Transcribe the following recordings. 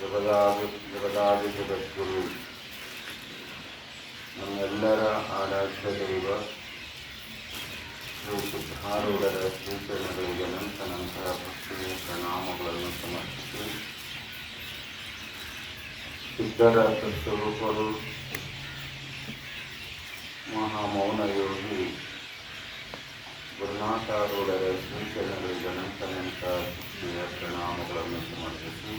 ಜಗದಾದಿ ಜಗದ್ಗುರು ನಮ್ಮೆಲ್ಲರ ಆರಾಧ್ಯ ದೈವ ಶ್ರೀ ಸಿದ್ಧಾರೂಢರ ಶ್ರೀಚರಣಗಳಿಗೆ ನಂತರ ಭಕ್ತಿಯ ಪ್ರಣಾಮಗಳನ್ನು ಸಮರ್ಪಿಸಿ ಸಿದ್ಧರ ಸ್ವರೂಪರು ಮಹಾಮೌನ ಯೋಗಿ ಗುರುನಾಥಾರೂಢರ ಶ್ರೀಚರಣಗಳಿಗೆ ನಂತರ ಭಕ್ತಿಯ ಪ್ರಣಾಮಗಳನ್ನು ಸಮರ್ಪಿಸಿ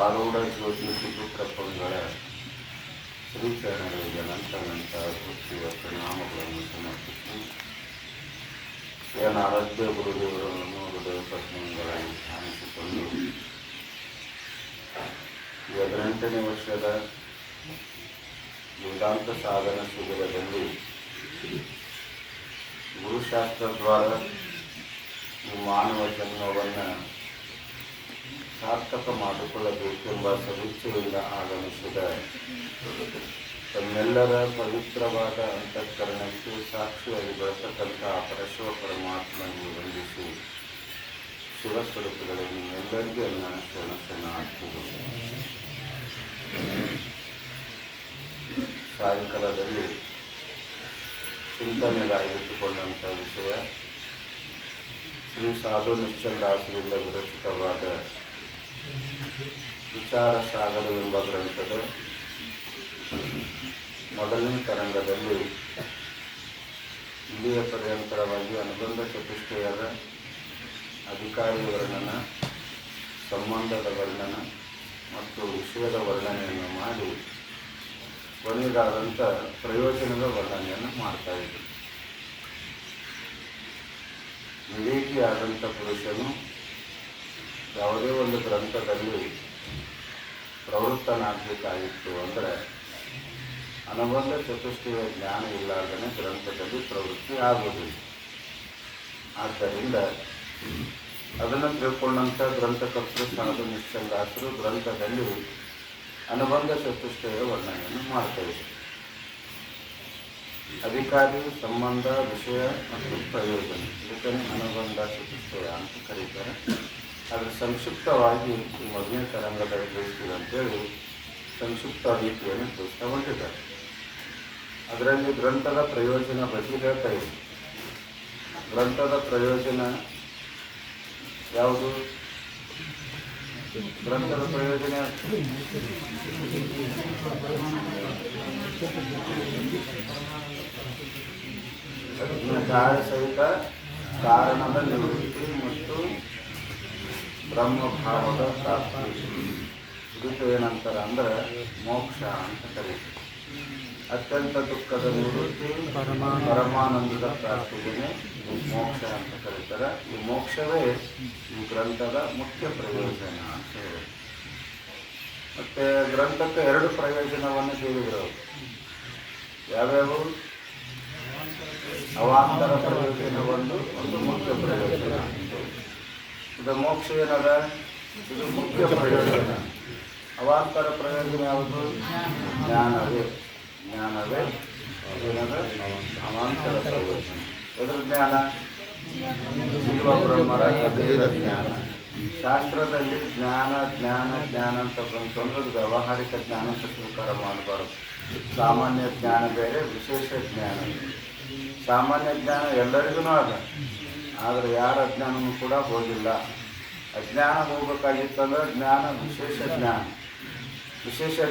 ಆರೂಢ ಜ್ಯೋತಿ ಸುಪುತ್ರಪ್ಪಂಗಳ ಶ್ರೀಚರಣಗಳಿಗೆ ನಂತರ ಭಕ್ತಿಯ ಪ್ರಣಾಮಗಳನ್ನು ಸಮರ್ಪಿಸಿ ಏನು ಆರಾಧ್ಯ ಗುರುದೇವರನ್ನು ಹೃದಯ ಪತ್ನಿಗಳಲ್ಲಿ ಧ್ಯಾನಿಸಿಕೊಂಡು 18ನೇ ವರ್ಷದ ವೇದಾಂತ ಸಾಧನ ಶಿಬಿರದಲ್ಲಿ ಗುರುಶಾಸ್ತ್ರದ್ವಾರ ಈ ಮಾನವ ಜನ್ಮವನ್ನು ಸಾರ್ಥಕ ಮಾಡಿಕೊಳ್ಳಬೇಕೆಂಬ ಸದಿಚ್ಛೆಯಿಂದ ಆಗಮಿಸಿದ ತಮ್ಮೆಲ್ಲರ ಪವಿತ್ರವಾದ ಅಂತಃಕರಣಕ್ಕೆ ಸಾಕ್ಷಿಯಾಗಿ ಬೆಳೆಸತಕ್ಕಂಥ ಪರಶಿವ ಪರಮಾತ್ಮನಿಗೆ ವಂದಿಸಿ ಶಿವಸ್ವರೂಪಗಳನ್ನು ಎಲ್ಲರಿಗೂ ನನ್ನ ಶರಣಾರ್ಥಿಗಳು. ಸಾಯಂಕಾಲದಲ್ಲಿ ಚಿಂತನೆಗಾಗಿಟ್ಟುಕೊಂಡಂಥ ವಿಷಯ ಶ್ರೀ ಸಾಧು ನಿಶ್ಚಲದಾಸರಿಂದ ವಿರಚಿತವಾದ ವಿಚಾರ ಸಾಗರ ಎಂಬ ಗ್ರಂಥದ ಮೊದಲನೇ ತರಂಗದಲ್ಲಿ ಇಲ್ಲಿಯ ಪರ್ಯಂತರವಾಗಿ ಅನುಬಂಧ ಚತುಷ್ಟಯದ ಅಧಿಕಾರಿ ವರ್ಣನ, ಸಂಬಂಧದ ವರ್ಣನ ಮತ್ತು ವಿಷಯದ ವರ್ಣನೆಯನ್ನು ಮಾಡಿ ಕೊನೆಯದಾದಂಥ ಪ್ರಯೋಜನದ ವರ್ಣನೆಯನ್ನು ಮಾಡ್ತಾ ಇದ್ದರು. ವಿವೇಕಿಯಾದಂಥ ಪುರುಷನು ಯಾವುದೇ ಒಂದು ಗ್ರಂಥದಲ್ಲಿ ಪ್ರವೃತ್ತನಾಗಬೇಕಾಗಿತ್ತು ಅಂದರೆ ಅನುಬಂಧ ಚತುಷ್ಟಯ ಜ್ಞಾನ ಇಲ್ಲಾರ್ದೇ ಗ್ರಂಥದಲ್ಲಿ ಪ್ರವೃತ್ತಿ ಆಗುವುದಿಲ್ಲ. ಆದ್ದರಿಂದ ಅದನ್ನು ತಿಳ್ಕೊಂಡಂಥ ಗ್ರಂಥಕರ್ತೃ ಸಾಧು ನಿಶ್ಚಲದಾಸರು ಗ್ರಂಥದಲ್ಲಿ ಅನುಬಂಧ ಚತುಷ್ಟಯ ವರ್ಣನೆಯನ್ನು ಮಾಡ್ತಾಯಿದ್ರು. ಅಧಿಕಾರಿ, ಸಂಬಂಧ, ವಿಷಯ ಮತ್ತು ಪ್ರಯೋಜನ ಇದಕ್ಕೆ ಅನುಬಂಧ ಚತುಷ್ಟಯ ಅಂತ ಕರೀತಾರೆ. ಆದರೆ ಸಂಕ್ಷಿಪ್ತವಾಗಿ ಈ ಮೊದಲನೇ ತರಂಗದಲ್ಲಿ ತಿಳಿಸ್ತೀವಿ ಅಂತೇಳಿ ಸಂಕ್ಷಿಪ್ತ ರೀತಿಯನ್ನು ತಿಳಿಸ್ತಾ ಹೊಂಟಿದ್ದಾರೆ. ಅದರಲ್ಲಿ ಗ್ರಂಥದ ಪ್ರಯೋಜನ ಬಗ್ಗೆ ಹೇಳ್ತಾ ಇದೆ. ಗ್ರಂಥದ ಪ್ರಯೋಜನ ಯಾವುದು? ಗ್ರಂಥದ ಪ್ರಯೋಜನ ಕಾರ್ಯ ಸಹಿತ ಕಾರಣದ ನಿವೃತ್ತಿ ಮತ್ತು ಬ್ರಹ್ಮಭಾವದ ಪ್ರಾಪ್ತಿ. ಇದಕ್ಕೆ ಏನಂತಾರ ಅಂದರೆ ಮೋಕ್ಷ ಅಂತ ಕರೀತಾರೆ. ಅತ್ಯಂತ ದುಃಖದ ನಿವೃತ್ತಿ, ಪರಮಾನಂದದ ಪ್ರಾಪ್ತಿಗೆ ಮೋಕ್ಷ ಅಂತ ಕರೀತಾರೆ. ಈ ಮೋಕ್ಷವೇ ಈ ಗ್ರಂಥದ ಮುಖ್ಯ ಪ್ರಯೋಜನ ಅಂತ ಹೇಳಿ. ಮತ್ತು ಗ್ರಂಥಕ್ಕೆ 2 ಪ್ರಯೋಜನವನ್ನು ಹೇಳಿದರು. ಯಾವ್ಯಾವು? ಅವಾಂತರ ಪ್ರಯೋಜನ ಒಂದು ಮುಖ್ಯ ಪ್ರಯೋಜನ. ಇದು ಮೋಕ್ಷ ಏನದ? ಇದು ಮುಖ್ಯ ಪ್ರಯೋಜನ. ಅವಾಂತರ ಪ್ರಯೋಜನ ಯಾವುದು? ಜ್ಞಾನವೇ ಏನದ? ಅವಾಂತರ ಪ್ರಯೋಜನ. ಎದ್ರ ಜ್ಞಾನ? ಜೀವ ಬ್ರಹ್ಮರ ಅಭೇದ ಜ್ಞಾನ. ಶಾಸ್ತ್ರದಲ್ಲಿ ಜ್ಞಾನ ಅಂತ ಬಂತಂದ್ರೆ ವ್ಯಾವಹಾರಿಕ ಜ್ಞಾನ ಅಂತ ಸ್ವೀಕಾರ ಮಾಡಬಾರ್ದು. ಸಾಮಾನ್ಯ ಜ್ಞಾನ ಬೇರೆ, ವಿಶೇಷ ಜ್ಞಾನ. ಸಾಮಾನ್ಯ ಜ್ಞಾನ ಎಲ್ಲರಿಗೂ ಅದ, ಆದರೆ ಯಾರ ಅಜ್ಞಾನವೂ ಕೂಡ ಹೋಗಿಲ್ಲ. ಅಜ್ಞಾನ ಹೋಗಬೇಕಾಗಿತ್ತಂದ್ರೆ ಜ್ಞಾನ ವಿಶೇಷ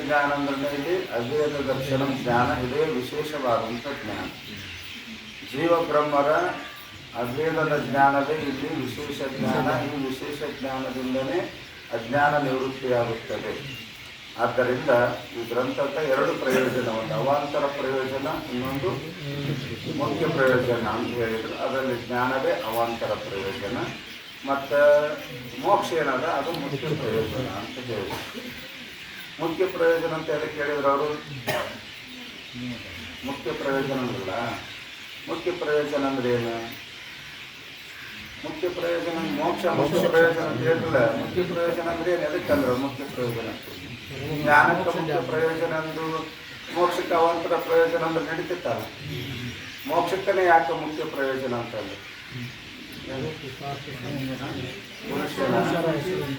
ಜ್ಞಾನ ಅಂದ್ರೆ ಇಲ್ಲಿ ಅಭೇದ ದರ್ಶನ ಜ್ಞಾನ, ಇದೇ ವಿಶೇಷವಾದಂಥ ಜ್ಞಾನ. ಜೀವ ಬ್ರಹ್ಮರ ಅಭೇದದ ಜ್ಞಾನವೇ ಇಲ್ಲಿ ವಿಶೇಷ ಜ್ಞಾನ. ಈ ವಿಶೇಷ ಜ್ಞಾನದಿಂದಲೇ ಅಜ್ಞಾನ ನಿವೃತ್ತಿಯಾಗುತ್ತದೆ. ಆದ್ದರಿಂದ ಈ ಗ್ರಂಥಕ್ಕೆ 2 ಪ್ರಯೋಜನ, ಒಂದು ಅವಾಂತರ ಪ್ರಯೋಜನ, ಇನ್ನೊಂದು ಮುಖ್ಯ ಪ್ರಯೋಜನ ಅಂತ ಹೇಳಿದರು. ಅದರಲ್ಲಿ ಜ್ಞಾನವೇ ಅವಾಂತರ ಪ್ರಯೋಜನ ಮತ್ತು ಮೋಕ್ಷ ಏನದ ಅದು ಮುಖ್ಯ ಪ್ರಯೋಜನ ಅಂತ ಹೇಳಿದರು. ಮುಖ್ಯ ಪ್ರಯೋಜನ ಅಂತ ಹೇಳಿ ಕೇಳಿದ್ರು ಅವರು. ಮುಖ್ಯ ಪ್ರಯೋಜನ ಅಂದ್ರಲ್ಲ, ಮುಖ್ಯ ಪ್ರಯೋಜನ ಅಂದ್ರೆ ಏನು? ಮುಖ್ಯ ಪ್ರಯೋಜನ ಮೋಕ್ಷ ಮುಖ್ಯ ಪ್ರಯೋಜನ ಅಂತ ಹೇಳಿಲ್ಲ. ಮುಖ್ಯ ಪ್ರಯೋಜನ ಅಂದ್ರೆ ಏನು? ಎದಕ್ಕಂದ್ರೆ ಮುಖ್ಯ ಪ್ರಯೋಜನ ಜ್ಞಾನಕ್ಕೆ ಮುಖ್ಯ ಪ್ರಯೋಜನ ಅಂದು ಮೋಕ್ಷಕ್ಕೆ ಅವಾಂತರ ಪ್ರಯೋಜನ ಅಂದ್ರೆ ನಡೀತಿತ್ತಲ್ಲ. ಮೋಕ್ಷಕ್ಕನೇ ಯಾಕೆ ಮುಖ್ಯ ಪ್ರಯೋಜನ ಅಂತಂದ್ರೆ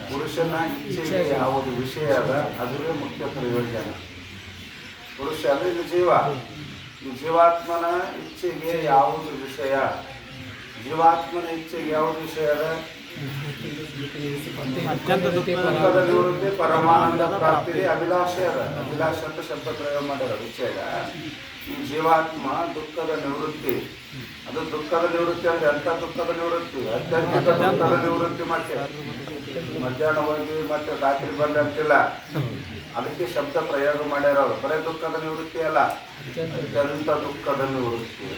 ಪುರುಷನ ಇಚ್ಛೆಗೆ ಯಾವುದು ವಿಷಯ ಅದ ಅದುವೇ ಮುಖ್ಯ ಪ್ರಯೋಜನ. ಪುರುಷ ಅಂದ್ರೆ ಇದು ಜೀವ, ಈ ಜೀವಾತ್ಮನ ಇಚ್ಛೆಗೆ ಯಾವುದು ವಿಷಯ, ಜೀವಾತ್ಮನ ಇಚ್ಛೆಗೆ ಯಾವುದು ವಿಷಯ ಅದ? ದುಃಖದ ನಿವೃತ್ತಿ, ಪರಮಾನಂದ ಪ್ರಾಪ್ತಿ, ಅಭಿಲಾಷೆ ಅದ. ಅಭಿಲಾಷೆ ಅಂತ ಶಬ್ದ ಪ್ರಯೋಗ ಮಾಡ್ಯಾರ ವಿಷಯ. ಈ ಜೀವಾತ್ಮ ದುಃಖದ ನಿವೃತ್ತಿ, ಅದು ದುಃಖದ ನಿವೃತ್ತಿ ಅಂದ್ರೆ ಎಂತ ದುಃಖದ ನಿವೃತ್ತಿ? ಅತ್ಯಂತ ದುಃಖದ ನಿವೃತ್ತಿ. ಮತ್ತೆ ಮಧ್ಯಾಹ್ನ ಹೋಗಿ ಮತ್ತೆ ರಾತ್ರಿ ಬಂದ ಅಂತಿಲ್ಲ, ಅದಕ್ಕೆ ಶಬ್ದ ಪ್ರಯೋಗ ಮಾಡ್ಯಾರ ಅವರು. ಬರೇ ದುಃಖದ ನಿವೃತ್ತಿ ಅಲ್ಲ, ಅತ್ಯಂತ ದುಃಖದ ನಿವೃತ್ತಿ.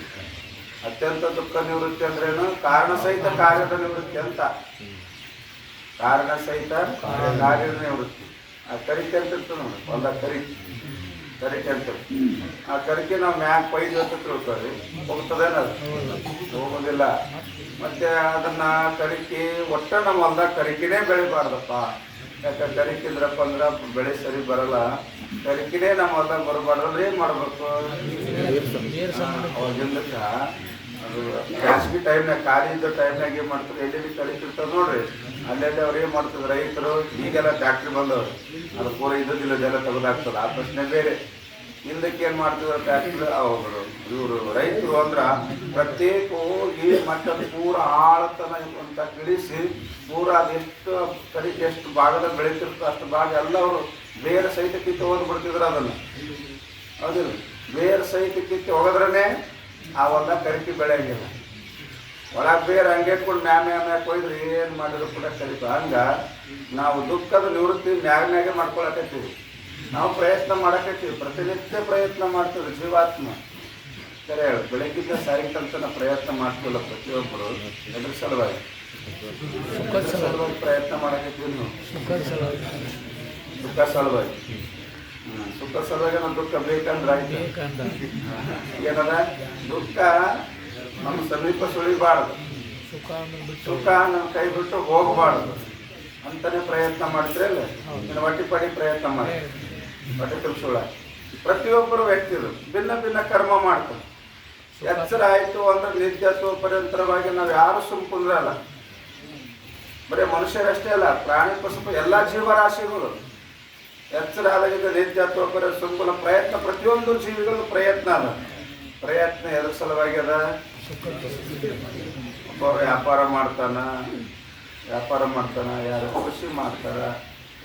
ಅತ್ಯಂತ ದುಃಖ ನಿವೃತ್ತಿ ಅಂದ್ರೇನು? ಕಾರಣ ಸಹಿತ ಕಾರ್ಯದ ನಿವೃತ್ತಿ ಅಂತ. ಕಾರಣ ಸಹಿತ ಕಾರ್ಯದ ನಿವೃತ್ತಿ. ಆ ಕರಿಕೆ ಅಂತ ಇರ್ತದೆ ನೋಡಿ, ಒಂದ ಕರಿಕೆ ಅಂತ. ಆ ಕರಿಕೆ ನಾವು ಮ್ಯಾಕ್ ಪೈದು ಅಂತ ತಿಳ್ಕೊಳ್ಳಿ, ಹೋಗ್ತದೇನದು? ಹೋಗೋದಿಲ್ಲ. ಮತ್ತೆ ಅದನ್ನ ಕರಿಕೆ ಒಟ್ಟ ನಮ್ಮ ಹೊಲ್ದಾಗ ಕರಿಕೆನೇ ಬೆಳಿಬಾರ್ದಪ್ಪ. ಯಾಕಂದ್ರೆ ಕರಿಕಿದ್ರಪ್ಪ ಅಂದ್ರೆ ಬೆಳೆ ಸರಿ ಬರಲ್ಲ. ಕರಿಕೆನೇ ನಮ್ಮ ಹೊಲ್ದಾಗ ಬರಬಾರ್ದ್ರೆ ಏನ್ ಮಾಡ್ಬೇಕು? ಅವಾಗಿಂದಕ್ಕ ಅದು ಬ್ಯಾಸ್ಗಿ ಟೈಮ್ನಾಗ, ಖಾಲಿ ಇದ್ದ ಟೈಮ್ನಾಗ ಏನ್ ಮಾಡ್ತಾರೆ, ಎಲ್ಲೆಲ್ಲಿ ಕರಿತಿರ್ತಾರೆ ನೋಡ್ರಿ, ಅಲ್ಲೆಲ್ಲಿ ಅವ್ರು ಏನ್ ಮಾಡ್ತಿದ್ರು ರೈತರು. ಈಗೆಲ್ಲ ಟ್ಯಾಕ್ಟ್ರಿ ಬಂದವ್ರು, ಅದು ಪೂರ ಇದ್ದದಿಲ್ಲ, ಅದೆಲ್ಲ ತೆಗೆದಾಗ್ತದೆ. ಆ ಪ್ರಶ್ನೆ ಬೇರೆ. ಹಿಂದಕ್ಕೆ ಏನ್ ಮಾಡ್ತಿದ್ರು ಟ್ಯಾಕ್ಟ್ರಿ ಅವರು ಇವರು ರೈತರು ಅಂದ್ರ ಪ್ರತ್ಯೇಕ ಹೋಗಿ ಮತ್ತೆ ಪೂರ ಆಳತನ ಅಂತ ಇಳಿಸಿ ಪೂರ ಅದೆಷ್ಟು ಕರಿಕೆ ಎಷ್ಟು ಭಾಗದಲ್ಲಿ ಬೆಳೀತಿರ್ತೋ ಅಷ್ಟು ಭಾಗ ಎಲ್ಲ ಅವರು ಬೇರೆ ಸಹಿತ ಕಿತ್ತು ಹೋಗಿ ಬಿಡ್ತಿದ್ರು. ಅದನ್ನು ಹೌದಿಲ್ಲ, ಬೇರೆ ಸಹಿತ ಕಿತ್ತು ಹೋಗದ್ರೇ ಆ ಹೊಲ್ದಾಗ ಕರಿಕೆ ಬೆಳೆಯಂಗಿಲ್ಲ. ಒಳಗೆ ಬೇರೆ ಹಂಗೆ ಇಟ್ಕೊಂಡು ಮ್ಯಾಕ್ ಹೋಯ್ದ್ರೆ ಏನು ಮಾಡಿದ್ರು ಕೂಡ ಕರಿತು. ಹಂಗ ನಾವು ದುಃಖದ ನಿವೃತ್ತಿ ಮ್ಯಾಗೆ ಮಾಡ್ಕೊಳಕತ್ತೀವಿ. ನಾವು ಪ್ರಯತ್ನ ಮಾಡಕತ್ತೀವಿ, ಪ್ರತಿನಿತ್ಯ ಪ್ರಯತ್ನ ಮಾಡ್ತೀವಿ. ಜೀವಾತ್ಮ ಸರಿ ಹೇಳು, ಬೆಳಗ್ಗಿಂದ ಸಾಯಂಕಾಲ ಪ್ರಯತ್ನ ಮಾಡ್ತಿಲ್ಲ ಪ್ರತಿಯೊಬ್ಬರು. ಎದ್ರ ಸಲುವಾಗಿ? ಪ್ರಯತ್ನ ಮಾಡಕತ್ತೀವಿ ನೀವು, ಸುಖ ಸಲುವಾಗಿ. ಸುಖ ಸಲುವಾಗಿ ನಾವು ದುಃಖ ಬೇಕಂದ್ರೆ ಆಯ್ತು. ಏನದ? ದುಃಖ ನಮ್ಮ ಸಮೀಪ ಸುಳಿಬಾರ್ದು, ಸುಖ ನಮ್ಮ ಕೈ ಬಿಟ್ಟು ಹೋಗಬಾರ್ದು ಅಂತಾನೆ ಪ್ರಯತ್ನ ಮಾಡ್ತಿರಲ್ಲ. ಇನ್ನು ಹೊಟ್ಟಿ ಪಡಿ ಪ್ರಯತ್ನ ಮಾಡಿ, ಹೊಟ್ಟೆ ತುಂಬಿಸೋಳ. ಪ್ರತಿಯೊಬ್ಬರು ವ್ಯಕ್ತಿಗಳು ಭಿನ್ನ ಭಿನ್ನ ಕರ್ಮ ಮಾಡ್ತಾರೆ. ಎಚ್ಚರ ಆಯಿತು ಅಂದ್ರೆ ನಿತ್ಯತ್ವ ಪರ್ಯಂತರವಾಗಿ ನಾವು ಯಾರು ಸುಮ್ ಕುಂದ್ರಲ್ಲ. ಬರೀ ಮನುಷ್ಯರಷ್ಟೇ ಅಲ್ಲ, ಪ್ರಾಣಿ ಪಶು ಎಲ್ಲ ಜೀವರಾಶಿಗಳು ಎಚ್ಚರ ಆದಾಗಿದ್ದ ನಿತ್ಯತ್ವ ಪರ್ಯ ಸುಂಕುಲ ಪ್ರಯತ್ನ. ಪ್ರತಿಯೊಂದು ಜೀವಿಗಳು ಪ್ರಯತ್ನ ಅದ. ಪ್ರಯತ್ನ ಎದ್ರ ಸಲುವಾಗಿ ಅದ? ಒಬ್ಬ ವ್ಯಾಪಾರ ಮಾಡ್ತಾನ, ಯಾರು ಕೃಷಿ ಮಾಡ್ತಾರ,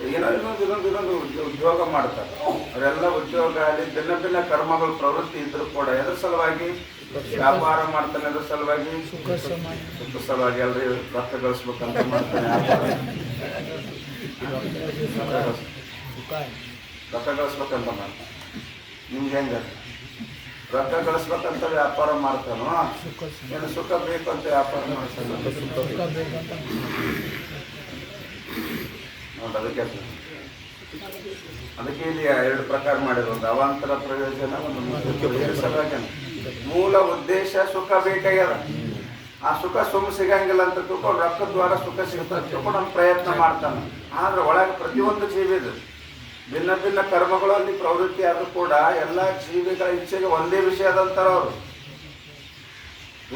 ಇನ್ನೊಂದು ಉದ್ಯೋಗ ಮಾಡ್ತಾರೆ. ಅವರೆಲ್ಲ ಉದ್ಯೋಗ ಅಲ್ಲಿ ಭಿನ್ನ ಭಿನ್ನ ಕರ್ಮಗಳು ಪ್ರವೃತ್ತಿ ಇದ್ರು ಕೂಡ ಎದ್ರ ಸಲುವಾಗಿ ವ್ಯಾಪಾರ ಮಾಡ್ತಾನೆ? ಎದ್ರ ಸಲುವಾಗಿ? ಸುಖ ಸಲುವಾಗಿ. ಅಲ್ರಿ ರೊಕ್ಕ ಗಳಿಸ್ಬೇಕಂತ ಮಾಡ್ತಾನೆ, ರೊಕ್ಕ ಗಳಿಸ್ಬೇಕಂತ ಮಾಡ್ತಾನೆ. ನಿಮ್ಗೆ ಹೆಂಗ ರೊಕ್ಕ ಗಳಿಸ್ಬೇಕಂತ ವ್ಯಾಪಾರ ಮಾಡ್ತಾನೋ, ಏನು ಸುಖ ಬೇಕು ಅಂತ ವ್ಯಾಪಾರ ಮಾಡ್ತಾನೆ? ಅದಕ್ಕೆ ಇಲ್ಲಿ ಎರಡು ಪ್ರಕಾರ ಮಾಡಿರೋದು, ಅವಾಂತರ ಪ್ರಯೋಜನ, ಒಂದು ಪ್ರಯೋಜನ. ಮೂಲ ಉದ್ದೇಶ ಸುಖ ಬೇಕಾಗ್ಯದ. ಆ ಸುಖ ಸುಮ್ಮ ಸಿಗಂಗಿಲ್ಲ ಅಂತ ತಿಳ್ಕೊಂಡು ರೊಕ್ಕದ ದ್ವಾರ ಸುಖ ಸಿಗ್ತದೆ ತಿಳ್ಕೊಂಡು ಅವ್ನು ಪ್ರಯತ್ನ ಮಾಡ್ತಾನೆ. ಆದ್ರೆ ಒಳಗೆ ಪ್ರತಿಯೊಂದು ಜೀವಿದು ಭಿನ್ನ ಭಿನ್ನ ಕರ್ಮಗಳಲ್ಲಿ ಪ್ರವೃತ್ತಿ ಆದರೂ ಕೂಡ ಎಲ್ಲ ಜೀವಿಗಳ ಇಚ್ಛೆಗೆ ಒಂದೇ ವಿಷಯದಂತಾರ ಅವರು.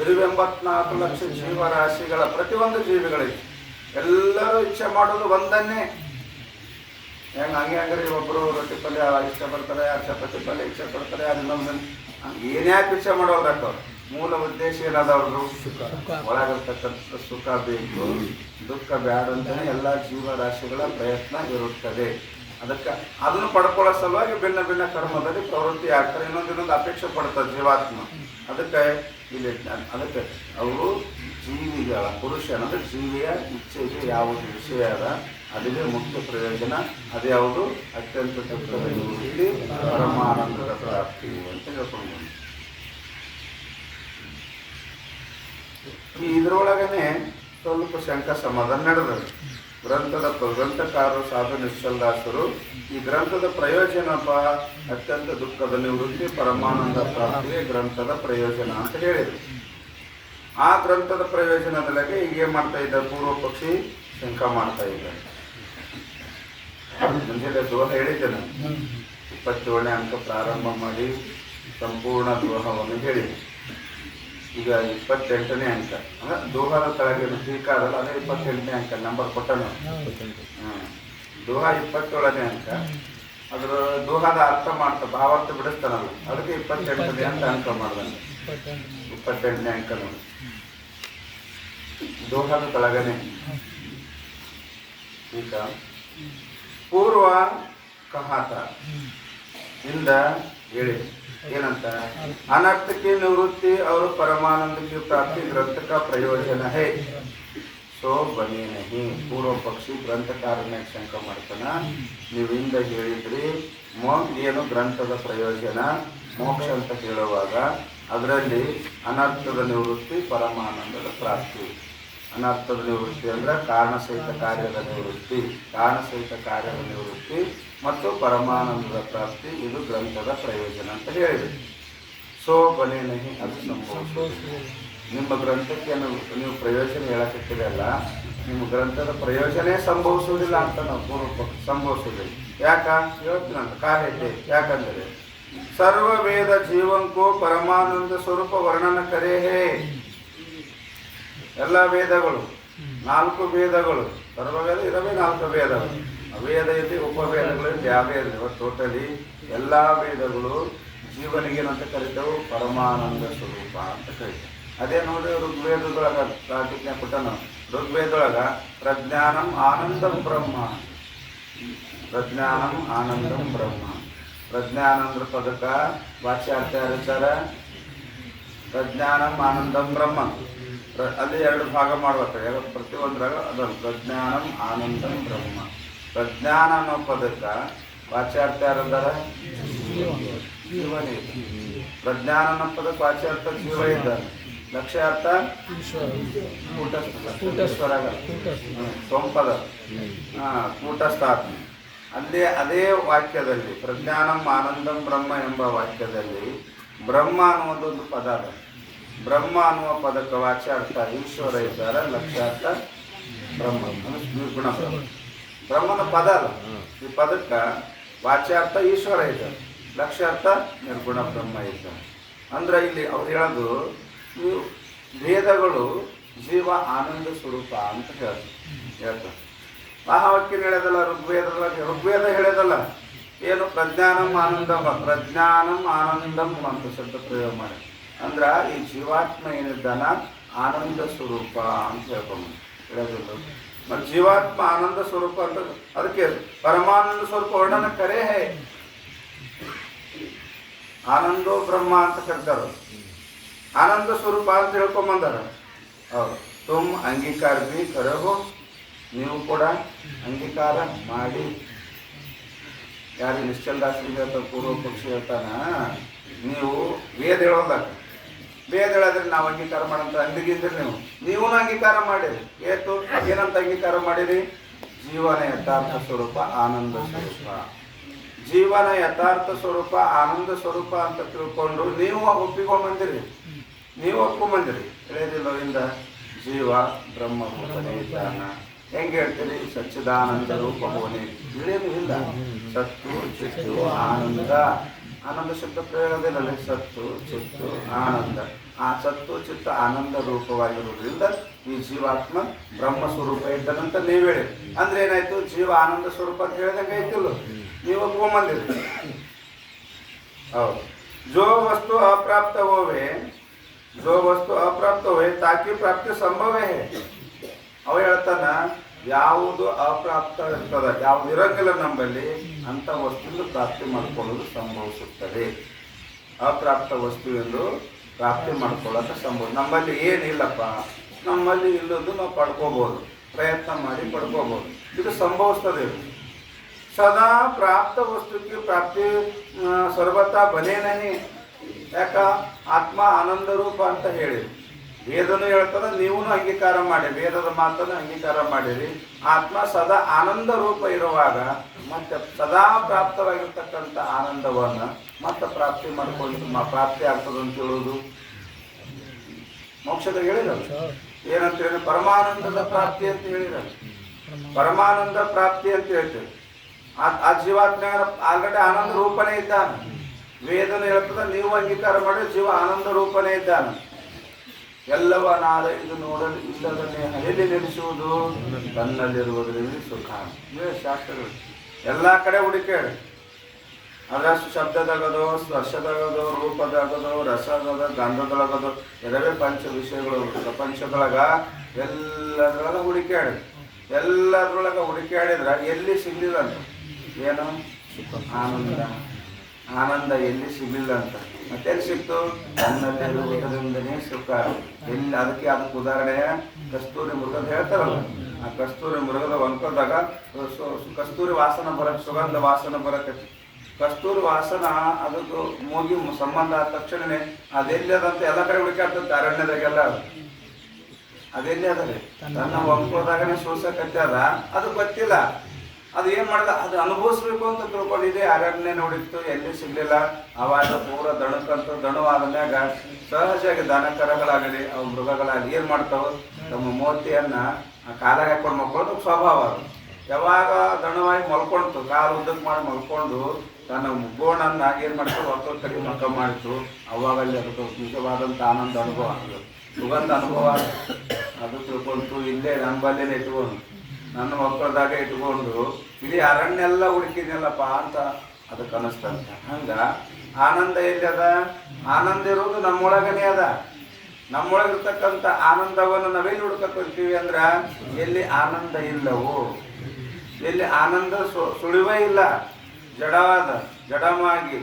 84 ಲಕ್ಷ ಜೀವರಾಶಿಗಳ ಪ್ರತಿಯೊಂದು ಜೀವಿಗಳಿಗೆ ಎಲ್ಲರೂ ಇಚ್ಛೆ ಮಾಡೋದು ಒಂದನ್ನೇ. ಹಂಗ್ರಿ ಒಬ್ಬರು ರೊಟ್ಟಿ ಪಲ್ಯ ಇಷ್ಟಪಡ್ತಾರೆ, ಯಾರು ಚಪಾತಿ ಪಲ್ಯ ಇಷ್ಟಪಡ್ತಾರೆ, ಯಾರು ಇನ್ನೊಂದು ಏನ್ಯಾಕೆ ಇಚ್ಛೆ ಮಾಡೋದಕ್ಕ ಮೂಲ ಉದ್ದೇಶ ಏನದ ಅವ್ರದ್ದು? ಒಳಗಿರ್ತಕ್ಕಂಥ ಸುಖ ಬೇಕು, ದುಃಖ ಬ್ಯಾಡ ಅಂತಲೇ ಎಲ್ಲ ಜೀವರಾಶಿಗಳ ಪ್ರಯತ್ನ ಇರುತ್ತದೆ. ಅದಕ್ಕೆ ಅದನ್ನು ಪಡ್ಕೊಳ್ಳೋ ಸಲುವಾಗಿ ಭಿನ್ನ ಭಿನ್ನ ಕರ್ಮದಲ್ಲಿ ಪ್ರವೃತ್ತಿ ಆಗ್ತಾರೆ. ಇನ್ನೊಂದು ಅಪೇಕ್ಷೆ ಪಡ್ತಾರೆ ಜೀವಾತ್ಮ. ಅದಕ್ಕೆ ಇಲ್ಲಿ ಅದಕ್ಕೆ ಅವರು ಜೀವಿಗಳ ಪುರುಷ ಅನ್ನೋದು ಜೀವಿಯ ಇಚ್ಛೆಗೆ ಯಾವುದು ವಿಷಯ ಅದ ಅದೇ ಮುಖ್ಯ ಪ್ರಯೋಜನ. ಅದ್ಯಾವುದು? ಅತ್ಯಂತ ದುಃಖದ ನಿವೃತ್ತಿ, ಪರಮಾನಂದದ ಪ್ರಾಪ್ತಿ ಅಂತ ಹೇಳ್ಕೊಂಡು. ಇದರೊಳಗನೆ ಸ್ವಲ್ಪ ಶಂಕ ಸಮಾಧಾನ ನಡೆದರು. ಗ್ರಂಥಕಾರರು ಸಾಧು ನಿಶ್ಚಲದಾಸರು ಈ ಗ್ರಂಥದ ಪ್ರಯೋಜನಪ್ಪ ಅತ್ಯಂತ ದುಃಖದ ನಿವೃತ್ತಿ, ಪರಮಾನಂದ ಪ್ರಾಪ್ತಿಗೆ ಗ್ರಂಥದ ಪ್ರಯೋಜನ ಅಂತ ಹೇಳಿದರು. ಆ ಗ್ರಂಥದ ಪ್ರಯೋಜನದೊಳಗೆ ಈಗೇನು ಮಾಡ್ತಾ ಇದ್ದಾರೆ? ಪೂರ್ವ ಪಕ್ಷಿ ಶಂಕ ಮಾಡ್ತಾ ಇದ್ದಾರೆ. ಮುಂಜಾನೆ ದೋಹ ಹೇಳಿದ್ದೇನೆ, 27ನೇ ಅಂಕ ಪ್ರಾರಂಭ ಮಾಡಿ ಸಂಪೂರ್ಣ ದೋಹವನ್ನು ಹೇಳಿ ಈಗ 28ನೇ ಅಂಕ ಅಂದ್ರೆ ದೋಹಾದ ಕೆಳಗೆ ಟೀಕಾ ಅದಲ್ಲ ಅದೇ 28ನೇ ಅಂಕ ನಂಬರ್ ಕೊಟ್ಟನು. ದೋಹಾ 27ನೇ ಅಂಕ. ಅದ್ರ ದೋಹಾದ ಅರ್ಥ ಮಾಡ್ತಾ ಭಾವಾರ್ಥ ಬಿಡಿಸ್ತಾನಲ್ಲ ಅದಕ್ಕೆ 28ನೇ ಅಂತ ಅಂಕ ಮಾಡ್ದಂಗೆ 28ನೇ ಅಂಕ ನೋಡಿ. ದೋಹಾದ ಕೆಳಗನೆ ಈಗ ಪೂರ್ವ ಕಹಾತ ಇಂದ ಹೇಳಿ ಏನಂತ अनर्थ निवृत्ति और परमानंद की प्राप्ति ग्रंथ का प्रयोजन है सो बने नहीं. पूर्व पक्षी ಗ್ರಂಥಕಾರನ ಶಂಕ ಮಾಡ್ತಾನ, ನೀವಿಂದ ಹೇಳಿದ್ರಿ ಏನು ಗ್ರಂಥದ ಪ್ರಯೋಜನ ಮೋಕ್ಷ ಅಂತ ಹೇಳುವಾಗ ಅದರಲ್ಲಿ ಅನರ್ಥದ ನಿವೃತ್ತಿ ಪರಮಾನಂದದ ಪ್ರಾಪ್ತಿ. ಅನರ್ಥದ ನಿವೃತ್ತಿ ಅಂದ್ರೆ ಕಾರಣ ಸಹಿತ ಕಾರ್ಯದ ನಿವೃತ್ತಿ, ಕಾರಣ ಸಹಿತ ಕಾರ್ಯದ ನಿವೃತ್ತಿ ಮತ್ತು ಪರಮಾನಂದದ ಪ್ರಾಪ್ತಿ ಇದು ಗ್ರಂಥದ ಪ್ರಯೋಜನ ಅಂತ ಹೇಳಿದ್ರಿ. ಸೋ ಬನೆ ನಹಿ ಅದು ಸಂಭವಿಸುವುದು. ನಿಮ್ಮ ಗ್ರಂಥಕ್ಕೆ ನೀವು ಪ್ರಯೋಜನ ಹೇಳಕತ್ತಿರಲ್ಲ, ನಿಮ್ಮ ಗ್ರಂಥದ ಪ್ರಯೋಜನೇ ಸಂಭವಿಸುವುದಿಲ್ಲ ಅಂತ ನಾವು ಪೂರ್ವ ಸಂಭವಿಸುವುದಿಲ್ಲ. ಯಾಕ ಹೇಳ್ತೀನಂತ ಕಾರ್ಯತೆ ಯಾಕಂದರೆ ಸರ್ವ ವೇದ ಜೀವಂಕೋ ಪರಮಾನಂದ ಸ್ವರೂಪ ವರ್ಣನ ಕರೆ ಹೇ. ಎಲ್ಲ ವೇದಗಳು 4 ವೇದಗಳು ಸರ್ವವೇದ ಇರವೇ 4 ವೇದಗಳು. ವೇದ ಇಲ್ಲಿ ಉಪವೇದಗಳು ಯಾವೇ ಇರಲಿ ಟೋಟಲಿ ಎಲ್ಲ ವೇದಗಳು ಜೀವನಿಗೆ ಏನಂತ ಕರಿತೇವೆ ಪರಮಾನಂದ ಸ್ವರೂಪ ಅಂತ ಕರಿತೇವೆ. ಅದೇ ನೋಡಿ ಋಗ್ವೇದದೊಳಗ ಪ್ರಾಟಿಜ್ಞೆ ಕೊಟ್ಟನು. ಋಗ್ವೇದೊಳಗ ಪ್ರಜ್ಞಾನಂ ಆನಂದಂ ಬ್ರಹ್ಮ, ಪ್ರಜ್ಞಾನಂ ಆನಂದಂ ಬ್ರಹ್ಮ. ಪ್ರಜ್ಞಾನಂದ್ರ ಪದಕ ವಾಚ್ಯಾರ್ಥ ಯಾರಿರ್ತಾರ ಪ್ರಜ್ಞಾನಂ ಆನಂದಂ ಬ್ರಹ್ಮ. ಅಲ್ಲಿ 2 ಭಾಗ ಮಾಡ್ಬೇಕು ಪ್ರತಿಯೊಂದ್ರಾಗ ಅದನ್ನು ಪ್ರಜ್ಞಾನಂ ಆನಂದಂ ಬ್ರಹ್ಮ. ಪ್ರಜ್ಞಾನ ಅನ್ನೋ ಪದಕ್ಕ ವಾಚ್ಯಾರ್ಥ ಯಾರಂದಾರ ಜೀವನೇ. ಪ್ರಜ್ಞಾನ ಅನ್ನೋ ಪದಕ್ಕೆ ವಾಚ್ಯಾರ್ಥ ಜೀವ ಇದ್ದಾರೆ, ಲಕ್ಷ್ಯಾರ್ಥ ಕೂಟಸ್ಥರ ಸೋಂಪದ ಕೂಟಸ್ಥಾತ್ಮ. ಅಲ್ಲಿ ಅದೇ ವಾಕ್ಯದಲ್ಲಿ ಪ್ರಜ್ಞಾನಂ ಆನಂದಂ ಬ್ರಹ್ಮ ಎಂಬ ವಾಕ್ಯದಲ್ಲಿ ಬ್ರಹ್ಮ ಅನ್ನುವುದೊಂದು ಪದ ಅದ. ಬ್ರಹ್ಮ ಅನ್ನುವ ಪದಕ್ಕೆ ವಾಚ್ಯಾರ್ಥ ಈಶ್ವರ ಇದ್ದಾರೆ, ಲಕ್ಷ್ಯಾರ್ಥ ಬ್ರಹ್ಮ ನಿರ್ಗುಣ ಬ್ರಹ್ಮ. ಬ್ರಹ್ಮನ ಪದ ಅಲ್ಲ, ಈ ಪದಕ್ಕೆ ವಾಚ್ಯಾರ್ಥ ಈಶ್ವರ ಇದ್ದಾರೆ, ಲಕ್ಷ್ಯಾರ್ಥ ನಿರ್ಗುಣ ಬ್ರಹ್ಮ ಇದ್ದಾರೆ. ಅಂದ್ರೆ ಇಲ್ಲಿ ಅವ್ರು ಹೇಳೋದು ನೀವು ವೇದಗಳು ಜೀವ ಆನಂದ ಸ್ವರೂಪ ಅಂತ ಹೇಳ್ತಾರೆ. ಮಹಾವಾಕ್ಯನ ಹೇಳೋದಲ್ಲ, ಋಗ್ವೇದ ಹೇಳೋದಲ್ಲ ಏನು ಪ್ರಜ್ಞಾನಂ ಆನಂದಂ, ಪ್ರಜ್ಞಾನಂ ಆನಂದಂ ಅಂತ ಶಬ್ದ ಪ್ರಯೋಗ ಮಾಡಿ. ಅಂದ್ರೆ ಈ ಜೀವಾತ್ಮ ಏನಿದ್ದಾನ ಆನಂದ ಸ್ವರೂಪ ಅಂತ ಹೇಳ್ಕೊಂಡು ಹೇಳೋದಿಲ್ಲ. ಮತ್ತು ಜೀವಾತ್ಮ ಆನಂದ ಸ್ವರೂಪ ಅಂತ ಅದಕ್ಕೆ ಪರಮಾನಂದ ಸ್ವರೂಪ ವರ್ಣನ ಕರೆ ಹೇ. ಆನಂದೋ ಬ್ರಹ್ಮ ಅಂತ ಕರ್ತಾರ, ಆನಂದ ಸ್ವರೂಪ ಅಂತ ಹೇಳ್ಕೊಂಬಂದಾರ. ಹೌದು, ತುಮ್ ಅಂಗೀಕಾರ ಬಿ ಕರೆಹೋ, ನೀವು ಕೂಡ ಅಂಗೀಕಾರ ಮಾಡಿ. ಯಾರು ನಿಶ್ಚಲ್ ದಾಸರಿಗೆ ಹೇಳ್ತಾರೆ, ಪೂರ್ವ ಪಕ್ಷಿ ಹೇಳ್ತಾನ, ನೀವು ವೇದ ಹೇಳೋದಾಗ ವೇದ ಹೇಳಿದ್ರೆ ನಾವು ಅಂಗೀಕಾರ ಮಾಡಂತ ಅಂದಿಗಿದ್ರೆ ನೀವು ಅಂಗೀಕಾರ ಮಾಡಿರಿ. ಏನಂತ ಅಂಗೀಕಾರ ಮಾಡಿರಿ? ಜೀವನ ಯಥಾರ್ಥ ಸ್ವರೂಪ ಆನಂದ ಸ್ವರೂಪ. ಜೀವನ ಯಥಾರ್ಥ ಸ್ವರೂಪ ಆನಂದ ಸ್ವರೂಪ ಅಂತ ತಿಳ್ಕೊಂಡು ನೀವು ಒಪ್ಪಿಕೊಂಡ್ಬಂದಿರಿ, ನೀವು ಒಪ್ಕೊಂಡ್ಬಂದಿರಿ. ಹೇಳಿದಿಲ್ಲವಿಂದ ಜೀವ ಬ್ರಹ್ಮಭೂತನೇ ಇದ್ದಾನ. ಹೆಂಗೆ ಹೇಳ್ತೀರಿ? ಸಚ್ಚಿದಾನಂದ ರೂಪ ಹೋನೆ ಇಳೇನು ಇಲ್ಲ. ಸತ್ತು ಚಿತ್ತು ಆನಂದ, ಆನಂದ ಶಬ್ದ ಪ್ರಯೋಗದಲ್ಲಿ ಸತ್ತು ಚಿತ್ತು ಆನಂದ. ಆ ಸತ್ತು ಚಿತ್ತ ಆನಂದ ರೂಪವಾಗಿರುವುದರಿಂದ ಈ ಜೀವಾತ್ಮ ಬ್ರಹ್ಮ ಸ್ವರೂಪ ಇದ್ದಾನಂತ ನೀವು ಹೇಳಿ. ಅಂದ್ರೆ ಏನಾಯ್ತು? ಜೀವ ಆನಂದ ಸ್ವರೂಪ ಅಂತ ಹೇಳಿದಂಗೆ ಐತಿಲ್ಲ, ನೀವು ಒಪ್ಕೊಂಬಂದಿರಿ. ಹೌದು. ಜೋ ವಸ್ತು ಅಪ್ರಾಪ್ತ ಹೋವೆ, ಜೋ ವಸ್ತು ಅಪ್ರಾಪ್ತ ಹೋವೆ ತಾಕಿ ಪ್ರಾಪ್ತಿ ಸಂಭವೇ. ಅವ ಹೇಳ್ತಾನ, ಯಾವುದು ಅಪ್ರಾಪ್ತ ಇರ್ತದ, ಯಾವುದು ಇರಂಗಿಲ್ಲ ನಮ್ಮಲ್ಲಿ ಅಂತ ವಸ್ತುವಿಂದು ಪ್ರಾಪ್ತಿ ಮಾಡಿಕೊಳ್ಳೋದು ಸಂಭವಿಸುತ್ತದೆ. ಅಪ್ರಾಪ್ತ ವಸ್ತುವಿಂದು ಪ್ರಾಪ್ತಿ ಮಾಡ್ಕೊಳ್ಳೋಕೆ ಸಂಭವ. ನಮ್ಮಲ್ಲಿ ಏನಿಲ್ಲಪ್ಪ, ನಮ್ಮಲ್ಲಿ ಇಲ್ಲದ್ದು ನಾವು ಪಡ್ಕೋಬೋದು, ಪ್ರಯತ್ನ ಮಾಡಿ ಪಡ್ಕೋಬೋದು, ಇದು ಸಂಭವಿಸ್ತದೆ. ಸದಾ ಪ್ರಾಪ್ತ ವಸ್ತುಕ್ಕೆ ಪ್ರಾಪ್ತಿ ಸರ್ವತಾ ಬನೇ ನಹಿ. ಯಾಕ? ಆತ್ಮ ಆನಂದ ರೂಪ ಅಂತ ಹೇಳಿ ವೇದನು ಹೇಳ್ತದ, ನೀವು ಅಂಗೀಕಾರ ಮಾಡಿ, ವೇದದ ಮಾತನ್ನು ಅಂಗೀಕಾರ ಮಾಡಿರಿ. ಆತ್ಮ ಸದಾ ಆನಂದ ರೂಪ ಇರುವಾಗ ಮತ್ತೆ ಸದಾ ಪ್ರಾಪ್ತವಾಗಿರ್ತಕ್ಕಂಥ ಆನಂದವನ್ನು ಮತ್ತೆ ಪ್ರಾಪ್ತಿ ಮಾಡ್ಕೊಂಡು ಪ್ರಾಪ್ತಿ ಆಗ್ತದಂತ ಹೇಳೋದು ಮೋಕ್ಷದಾಗ ಹೇಳಿರಲ್ಲ. ಏನಂತ ಹೇಳಿ? ಪರಮಾನಂದದ ಪ್ರಾಪ್ತಿ ಅಂತ ಹೇಳಿರಲ್ಲ. ಪರಮಾನಂದ ಪ್ರಾಪ್ತಿ ಅಂತ ಹೇಳ್ತೀವಿ. ಆ ಜೀವಾತ್ಮ ಆಲ್ರೆಡಿ ಆನಂದ ರೂಪನೇ ಇದ್ದಾನೆ. ವೇದನೆ ಹೇಳ್ತದ, ನೀವು ಅಂಗೀಕಾರ ಮಾಡಿ ಜೀವ ಆನಂದ ರೂಪನೇ ಇದ್ದಾನೆ. ಎಲ್ಲವ ನಾರೈದು ನೋಡಲು ಇಲ್ಲದನ್ನೇ ಎಲ್ಲಿ ನೆಲೆಸುವುದು ತನ್ನಲ್ಲಿರುವುದರಲ್ಲಿ ಸುಖ. ಇದೇ ಶಾಸ್ತ್ರಗಳು. ಎಲ್ಲ ಕಡೆ ಹುಡುಕಾಡಿ. ಅದರ ಶಬ್ದದಾಗದೋ, ಸ್ಪರ್ಶದಾಗದೋ, ರೂಪದಾಗದೋ, ರಸದದ, ಗಂಧದೊಳಗದೋ, ಎರವೇ ಪಂಚ ವಿಷಯಗಳು ಪ್ರಪಂಚದೊಳಗ ಎಲ್ಲದ್ರೊಳಗ ಹುಡುಕಾಡಿ. ಎಲ್ಲದ್ರೊಳಗ ಹುಡುಕಾಡಿದ್ರೆ ಎಲ್ಲಿ ಸಿಗ್ಲಿಲ್ಲ ಅಂತ. ಏನು ಆನಂದ. ಆನಂದ ಎಲ್ಲಿ ಸಿಗ್ಲಿಲ್ಲ ಅಂತ. ಮತ್ತೆಲ್ಲಿ ಸಿಕ್ತು? ತನ್ನಲ್ಲಿರುವುದರಿಂದನೇ ಸುಖ. ಎಲ್ಲಿ ಅದಕ್ಕೆ ಉದಾಹರಣೆ ಕಸ್ತೂರಿ ಮೃಗದ ಹೇಳ್ತಾರಲ್ಲ. ಆ ಕಸ್ತೂರಿ ಮೃಗದ ಒಂದ್ಕೋದಾಗ ಕಸ್ತೂರಿ ವಾಸನ ಬರಕ್ಕೆ, ಸುಗಂಧ ವಾಸನ ಬರಕ್ಕೆ. ಕಸ್ತೂರಿ ವಾಸನ ಅದಕ್ಕೆ ಮೂಗಿ ಸಂಬಂಧ ಆದ ತಕ್ಷಣನೇ ಅದೆಲ್ಲಿ ಅದಂತ ಎಲ್ಲ ಕಡೆ ಹುಡುಕಾಡ್ತಂತೆ ಅರಣ್ಯದಾಗೆಲ್ಲ. ಅದೆಲ್ಲಿ ಅದ ತನ್ನ ಒಂದ್ಕೋದಾಗನೇ ಸೋಸಕತ್ತೆ ಅದ. ಅದು ಗೊತ್ತಿಲ್ಲ. ಅದು ಏನು ಮಾಡಿದ, ಅದು ಅನುಭವಿಸ್ಬೇಕು ಅಂತ ತಿಳ್ಕೊಂಡಿದೆ. ಅರಣ್ಯ ನೋಡಿತ್ತು, ಎಲ್ಲಿ ಸಿಗ್ಲಿಲ್ಲ. ಅವಾಗ ಪೂರ ದಣಕ್ಕಂತೂ ದಣವಾದ ಮ್ಯಾಗ ಸಹಜವಾಗಿ ದನ ಕರಗಳಾಗಲಿ ಅವು ಮೃಗಗಳಾಗಲಿ ಏನು ಮಾಡ್ತಾವ, ತಮ್ಮ ಮೂರ್ತಿಯನ್ನ ಕಾಲಾಗ ಹಾಕೊಂಡು ಮಲ್ಕೊಳ್ಳೋದು ಸ್ವಭಾವ. ಅದು ಯಾವಾಗ ದಣವಾಗಿ ಮಲ್ಕೊಳ್ತು, ಕಾಲು ಉದ್ದಕ್ಕೆ ಮಾಡಿ ಮಲ್ಕೊಂಡು ತನ್ನ ಗೋಣನ್ನ ಏನು ಮಾಡ್ತು, ಹೊತ್ತು ಕಡೆ ಮಕ್ಕ ಮಾಡಿತು. ಅವಾಗಲ್ಲಿ ಅದಕ್ಕೆ ನಿಜವಾದಂಥ ಆನಂದ ಅನುಭವ ಆಗ್ತದೆ, ಸುಗಂಧ ಅನುಭವ. ಅದು ತಿಳ್ಕೊಂತು ಇಲ್ಲೇ ನನ್ನ ಬಲ್ಲೇನೆ ಇಟ್ಕೊಂಡು, ನನ್ನ ಮಕ್ಕಳದಾಗ ಇಟ್ಕೊಂಡು ಇಡೀ ಅರಣ್ಯ ಎಲ್ಲ ಹುಡುಕಿದ್ನಲ್ಲಪ್ಪ ಅಂತ ಅದಕ್ಕೆ ಅನಿಸ್ತಂತ. ಹಂಗ ಆನಂದ ಎಲ್ಲಿ ಅದ? ಆನಂದ ಇರೋದು ನಮ್ಮೊಳಗನೇ ಅದ. ನಮ್ಮೊಳಗಿರ್ತಕ್ಕಂಥ ಆನಂದವನ್ನು ನಾವೆಲ್ಲಿ ಹುಡ್ಕೊತೀವಿ ಅಂದ್ರೆ ಎಲ್ಲಿ ಆನಂದ ಇಲ್ಲವೋ, ಎಲ್ಲಿ ಆನಂದ ಸುಳಿವೇ ಇಲ್ಲ, ಜಡವಾದ ಜಡಮಾಗಿ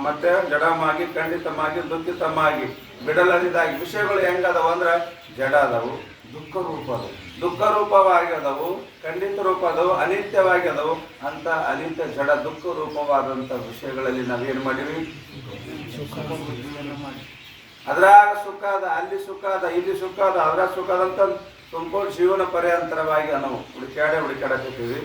ಮತ್ತೆ ಜಡಮಾಗಿ ಖಂಡಿತಮಾಗಿ ದುಃಖಿತಮಾಗಿ ಬಿಡಲರಿದಾಗಿ ವಿಷಯಗಳು ಹೆಂಗದವು ಅಂದ್ರೆ ಜಡ ಅದಾವು, ದುಃಖ ರೂಪ ಅದವು, ದುಃಖ ರೂಪವಾಗಿ ಅದವು, ಖಂಡಿತ ರೂಪ ಅದವು, ಅನಿತ್ಯವಾಗಿ ಅದವು. ಅಂತ ಅನಿತ್ಯ ಜಡ ದುಃಖ ರೂಪವಾದಂಥ ವಿಷಯಗಳಲ್ಲಿ ನಾವೇನು ಮಾಡಿವಿ? ಮಾಡಿ ಅದ್ರಾಗ ಸುಖ ಅದ, ಅಲ್ಲಿ ಸುಖ ಅದ, ಇಲ್ಲಿ ಸುಖ ಅದ, ಅದ್ರಾಗ ಸುಖ ಅದಂತ ಸಂಪೂರ್ಣ ಜೀವನ ಪರ್ಯಾಂತರವಾಗಿ ನಾವು ಹುಡುಕಾಡಕತ್ತೀವಿ.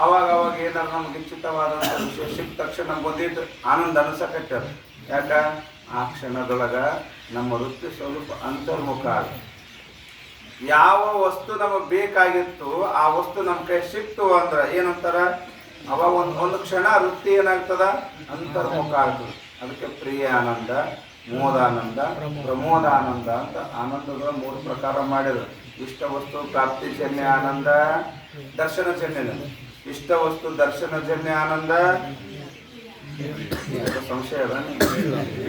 ಅವಾಗ ಏನಾದ್ರು ನಮ್ಗೆ ಇಚ್ಛಿತವಾದಂಥ ವಿಷಯ ಸಿಕ್ಕ ತಕ್ಷಣ ನಮ್ಗೆ ಒಂದಿಟ್ಟು ಆನಂದ ಅನಿಸಕತ್ತದ. ಯಾಕ? ಆ ಕ್ಷಣದೊಳಗ ನಮ್ಮ ವೃತ್ತಿ ಸ್ವಲ್ಪ ಅಂತರ್ಮುಖ ಆಗ. ಯಾವ ವಸ್ತು ನಮಗೆ ಬೇಕಾಗಿತ್ತು ಆ ವಸ್ತು ನಮ್ಮ ಕೈ ಸಿಕ್ತು ಅಂದ್ರೆ ಏನಂತಾರ, ಅವಾಗ ಒಂದು ಕ್ಷಣ ವೃತ್ತಿ ಏನಾಗ್ತದ? ಅಂತರ್ಮುಖ ಆಗ್ತದೆ. ಅದಕ್ಕೆ ಪ್ರಿಯ ಆನಂದ, ಮೋದಾನಂದ, ಪ್ರಮೋದಾನಂದ ಅಂತ ಆನಂದಗಳ 3 ಪ್ರಕಾರ ಮಾಡಿದ್ರು. ಇಷ್ಟ ವಸ್ತು ಪ್ರಾಪ್ತಿಜನ್ಯ ಆನಂದ, ದರ್ಶನಜನ್ಯ. ಇಷ್ಟ ವಸ್ತು ದರ್ಶನಜನ್ಯ ಆನಂದ. ಸಂಶಯ ಅದ?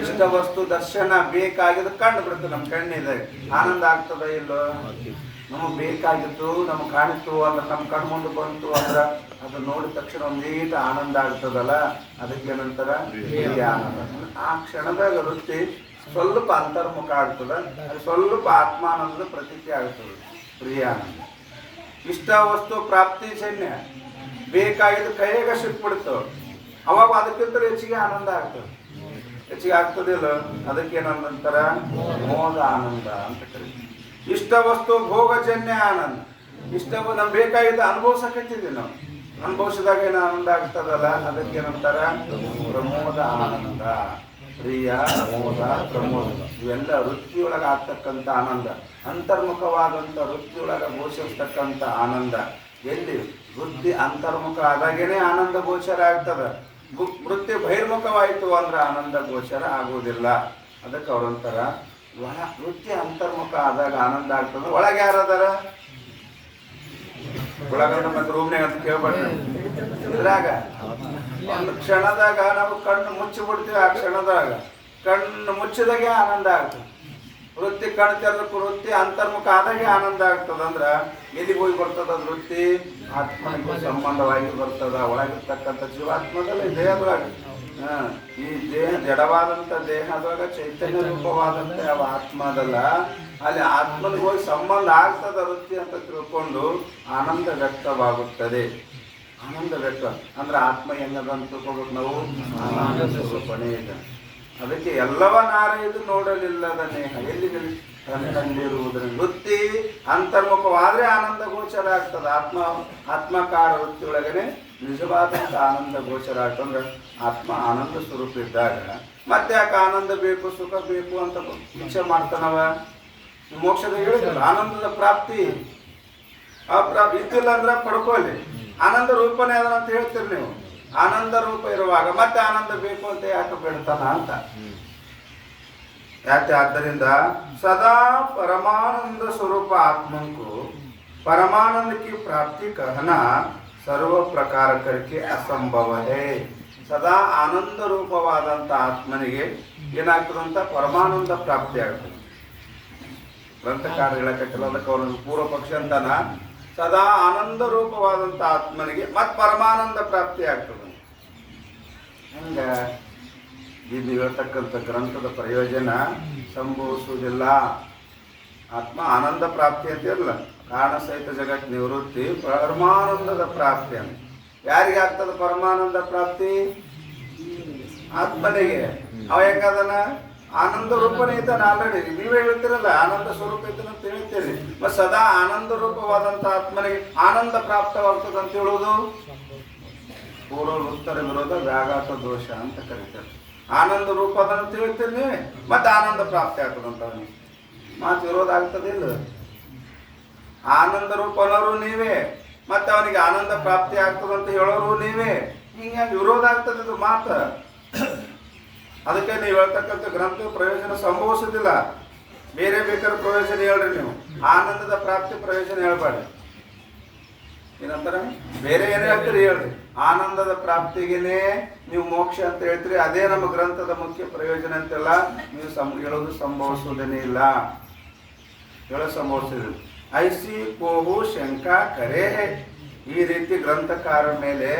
ಇಷ್ಟ ವಸ್ತು ದರ್ಶನ ಬೇಕಾಗಿದ್ದು ಕಂಡು ಬಿಡುತ್ತೆ, ನಮ್ಮ ಕಣ್ಣಿದೆ, ಆನಂದ ಆಗ್ತದ ಇಲ್ಲೋ? ನಮಗೆ ಬೇಕಾಗಿತ್ತು, ನಮ್ಗೆ ಕಾಣಿತ್ತು ಅಂದ್ರೆ, ನಮ್ಮ ಕಣ್ಣು ಮುಂದೆ ಬಂತು ಅಂದ್ರೆ ಅದು ನೋಡಿದ ತಕ್ಷಣ ಒಂದೀಟ ಆನಂದ ಆಗ್ತದಲ್ಲ, ಅದಕ್ಕೆ ಏನಂತಾರ? ಆನಂದ. ಆ ಕ್ಷಣದಾಗ ವೃತ್ತಿ ಸ್ವಲ್ಪ ಅಂತರ್ಮುಖ ಆಗ್ತದ, ಅದು ಸ್ವಲ್ಪ ಆತ್ಮಾನಂದದ ಪ್ರತೀತಿ ಆಗ್ತದೆ, ಪ್ರಿಯ ಆನಂದ. ಇಷ್ಟ ವಸ್ತು ಪ್ರಾಪ್ತಿಜನ್ಯ, ಬೇಕಾಗಿದ್ದು ಕೈಯಾಗ ಸಿಕ್ಬಿಡ್ತು, ಅವಾಗ ಅದಕ್ಕಿಂತ ಹೆಚ್ಚಿಗೆ ಆನಂದ ಆಗ್ತದೆ. ಹೆಚ್ಚಿಗೆ ಆಗ್ತದಿಲ್ಲ, ಅದಕ್ಕೇನಂತಾರ? ಮೋದ ಆನಂದ ಅಂತ ಕರೀತೀವಿ. ಇಷ್ಟ ವಸ್ತು ಭೋಗಜನ್ಯ ಆನಂದ. ಇಷ್ಟ ನಮ್ಗೆ ಬೇಕಾಗಿದ್ದ ಅನುಭವಿಸಕತ್ತಿದ್ವಿ, ನಾವು ಅನುಭವಿಸಿದಾಗ ಏನು ಆನಂದ ಆಗ್ತದಲ್ಲ, ಅದಕ್ಕೇನಂತಾರ? ಪ್ರಮೋದ ಆನಂದ. ಪ್ರಿಯ, ಮೋದ, ಪ್ರಮೋದ ಇವೆಲ್ಲ ವೃತ್ತಿಯೊಳಗೆ ಆಗ್ತಕ್ಕಂಥ ಆನಂದ. ಅಂತರ್ಮುಖವಾದಂಥ ವೃತ್ತಿಯೊಳಗೆ ಘೋಷಿಸ್ತಕ್ಕಂಥ ಆನಂದ. ಎಲ್ಲಿ ವೃತ್ತಿ ಅಂತರ್ಮುಖ ಆದಾಗೇನೆ ಆನಂದ ಗೋಚರ ಆಗ್ತದ. ವೃತ್ತಿ ಬಹಿರ್ಮುಖವಾಯಿತು ಅಂದ್ರೆ ಆನಂದ ಗೋಚರ ಆಗುವುದಿಲ್ಲ. ಅದಕ್ಕೆ ಅವ್ರಂತಾರ ವೃತ್ತಿ ಅಂತರ್ಮುಖ ಆದಾಗ ಆನಂದ ಆಗ್ತದೆ. ಒಳಗೆ ಯಾರದಾರ? ಒಳಗಂದ್ರೆ ಮತ್ತೆ ರೂಮ್ನಾಗ ಅಂತ ಕೇಳ್ಬಾರ್ದು. ಇದ್ರಾಗ ಒಂದು ಕ್ಷಣದಾಗ ನಾವು ಕಣ್ಣು ಮುಚ್ಚಿಬಿಡ್ತೀವಿ. ಆ ಕ್ಷಣದಾಗ ಕಣ್ಣು ಮುಚ್ಚಿದಾಗೆ ಆನಂದ ಆಗ್ತದೆ. ವೃತ್ತಿ ಕಣ್ಣು ತೆರೆದಕ್ಕೂ ವೃತ್ತಿ ಅಂತರ್ಮುಖ ಆದಾಗೆ ಆನಂದ ಆಗ್ತದಂದ್ರ ಎಲ್ಲಿಗೆ ಹೋಗಿ ಬರ್ತದ? ಅದು ವೃತ್ತಿ ಆತ್ಮನಿಗೂ ಸಂಬಂಧವಾಗಿ ಬರ್ತದ. ಒಳಗಿರ್ತಕ್ಕಂಥ ಜೀವಾತ್ಮದಲ್ಲಿ ದೇಹದೊಳಗ ಈ ದೇಹ ಜಡವಾದಂಥ ದೇಹದೊಳಗ ಚೈತನ್ಯ ರೂಪವಾದಂಥ ಯಾವ ಆತ್ಮ ಅದಲ್ಲ, ಅಲ್ಲಿ ಆತ್ಮನಿಗೆ ಹೋಗಿ ಸಂಬಂಧ ಆಗ್ತದ ವೃತ್ತಿ ಅಂತ ತಿಳ್ಕೊಂಡು ಆನಂದ ವ್ಯಕ್ತವಾಗುತ್ತದೆ. ಆನಂದ ವ್ಯಕ್ತ ಅಂದ್ರೆ ಆತ್ಮ ಹೆಂಗದಂತ ತಿಳ್ಕೊಬೇಕು ನಾವು, ಆನಂದ ಸ್ವರೂಪನೇ ಇದೆ. ಅದಕ್ಕೆ ಎಲ್ಲವ ನಾರೈದು ನೋಡಲಿಲ್ಲದ ನೇಹ ಎಲ್ಲಿ ತನ್ನಲ್ಲಿರುವುದರಿಂದ ವೃತ್ತಿ ಅಂತರ್ಮುಖವಾದ್ರೆ ಆನಂದ ಗೋಚರ ಆಗ್ತದೆ. ಆತ್ಮಕಾರ ವೃತ್ತಿ ಒಳಗನೆ ನಿಜವಾದಂಥ ಆನಂದ ಗೋಚರ ಆಗ್ತಂದ್ರೆ ಆತ್ಮ ಆನಂದ ಸ್ವರೂಪ ಇದ್ದಾಗ ಮತ್ತೆ ಯಾಕೆ ಆನಂದ ಬೇಕು, ಸುಖ ಬೇಕು ಅಂತ ಇಚ್ಛೆ ಮಾಡ್ತಾನವ? ಮೋಕ್ಷದ ಹೇಳಿದ್ರು ಆನಂದದ ಪ್ರಾಪ್ತಿ. ಆ ಪ್ರಾಪ್ತಿ ಇದ್ದಿಲ್ಲ ಅಂದ್ರೆ ಪಡ್ಕೊಳ್ಳಿ. ಆನಂದ ರೂಪನೇ ಅದ ಅಂತ ಹೇಳ್ತೀರಿ ನೀವು. ಆನಂದ ರೂಪ ಇರುವಾಗ ಮತ್ತೆ ಆನಂದ ಬೇಕು ಅಂತ ಯಾಕೆ ಬೇಡ್ತಾನ ಅಂತ. ಯಾಕೆ ಆದ್ದರಿಂದ सदा परमानंद स्वरूप आत्मा को परमानंद की प्राप्ति कहना सर्व प्रकार करके असंभव है. ಸದಾ ಆನಂದ ರೂಪವಾದಂಥ ಆತ್ಮನಿಗೆ ಏನಾಗ್ತದಂತ ಪರಮಾನಂದ ಪ್ರಾಪ್ತಿ ಆಗ್ತದೆ. ಗ್ರಂಥಕಾರ ಹೇಳಕತ್ತಿಲ್ಲ, ಅದಕ್ಕೆ ಅವರೊಂದು ಪೂರ್ವ ಪಕ್ಷ ಅಂತಾನ ಸದಾ ಆನಂದ ರೂಪವಾದಂಥ ಆತ್ಮನಿಗೆ ಮತ್ತೆ ಪರಮಾನಂದ ಪ್ರಾಪ್ತಿ ಆಗ್ತದೆ. ಹಂಗ ಇದು ಹೇಳ್ತಕ್ಕಂಥ ಗ್ರಂಥದ ಪ್ರಯೋಜನ ಸಂಭವಿಸುವುದಿಲ್ಲ. ಆತ್ಮ ಆನಂದ ಪ್ರಾಪ್ತಿ ಅಂತ ಇರಲ್ಲ, ಕಾರಣ ಸಹಿತ ಜಗತ್ ನಿವೃತ್ತಿ ಪರಮಾನಂದದ ಪ್ರಾಪ್ತಿ ಅಂತ. ಯಾರಿಗೆ ಆಗ್ತದ ಪರಮಾನಂದ ಪ್ರಾಪ್ತಿ? ಆತ್ಮನಿಗೆ. ಅವ ಹೆಂಗದನ ಆನಂದ ರೂಪನೇ ಇದ್ದಾನೆ. ಆಲ್ರೆಡಿ ನೀವೇ ಹೇಳ್ತಿರಲ್ಲ ಆನಂದ ಸ್ವರೂಪ ಇದ್ದಾನೆ ಅಂತ ಹೇಳ್ತೀರಿ. ಮತ್ತು ಸದಾ ಆನಂದ ರೂಪವಾದಂಥ ಆತ್ಮನಿಗೆ ಆನಂದ ಪ್ರಾಪ್ತವಾಗ್ತದೆ ಅಂತ ಹೇಳುವುದು ಪೂರ್ವ ಉತ್ತರ ವಿರೋಧ ವ್ಯಾಘಾತ ದೋಷ ಅಂತ ಕರೀತಾರೆ. ಆನಂದ ರೂಪ ಅದನ್ನು ಹೇಳ್ತೀರಿ ನೀವೇ, ಮತ್ತೆ ಆನಂದ ಪ್ರಾಪ್ತಿ ಆಗ್ತದಂತ ಅವನಿಗೆ ಮಾತು ವಿರೋಧ ಆಗ್ತದಿಲ್ಲ. ಆನಂದ ರೂಪ ಅನ್ನೋರು ನೀವೇ, ಮತ್ತೆ ಅವನಿಗೆ ಆನಂದ ಪ್ರಾಪ್ತಿ ಆಗ್ತದಂತ ಹೇಳೋರು ನೀವೇ. ಹಿಂಗಾಗಿ ವಿರೋಧ ಆಗ್ತದೆ ಇದು ಮಾತು. ಅದಕ್ಕೆ ನೀವು ಹೇಳ್ತಕ್ಕಂಥ ಗ್ರಂಥ ಪ್ರಯೋಜನ ಸಂಭವಿಸೋದಿಲ್ಲ. ಬೇರೆ ಬೇಕಾದ್ರೆ ಪ್ರಯೋಜನ ಹೇಳ್ರಿ ನೀವು, ಆನಂದದ ಪ್ರಾಪ್ತಿ ಪ್ರಯೋಜನ ಹೇಳ್ಬಾರ್ದು. ಏನಂತಾರೆ ಬೇರೆ ಏನೇ ಹೇಳ್ತೀರಿ ಹೇಳ್ರಿ, ಆನಂದದ ಪ್ರಾಪ್ತಿಗೇನೆ ನೀವು ಮೋಕ್ಷ ಅಂತ ಹೇಳ್ತೀರಿ. ಅದೇ ನಮ್ಮ ಗ್ರಂಥದ ಮುಖ್ಯ ಪ್ರಯೋಜನ ಅಂತೆಲ್ಲ ನೀವು ಹೇಳೋದು ಸಂಭವಿಸುವುದೇನೇ ಇಲ್ಲ, ಹೇಳೋ ಸಂಭವಿಸಿದ್ರು. ಐಸಿ ಕೋಹು ಶಂಕಾ ಕರೆ. ಈ ರೀತಿ ಗ್ರಂಥಕಾರ ಮೇಲೆ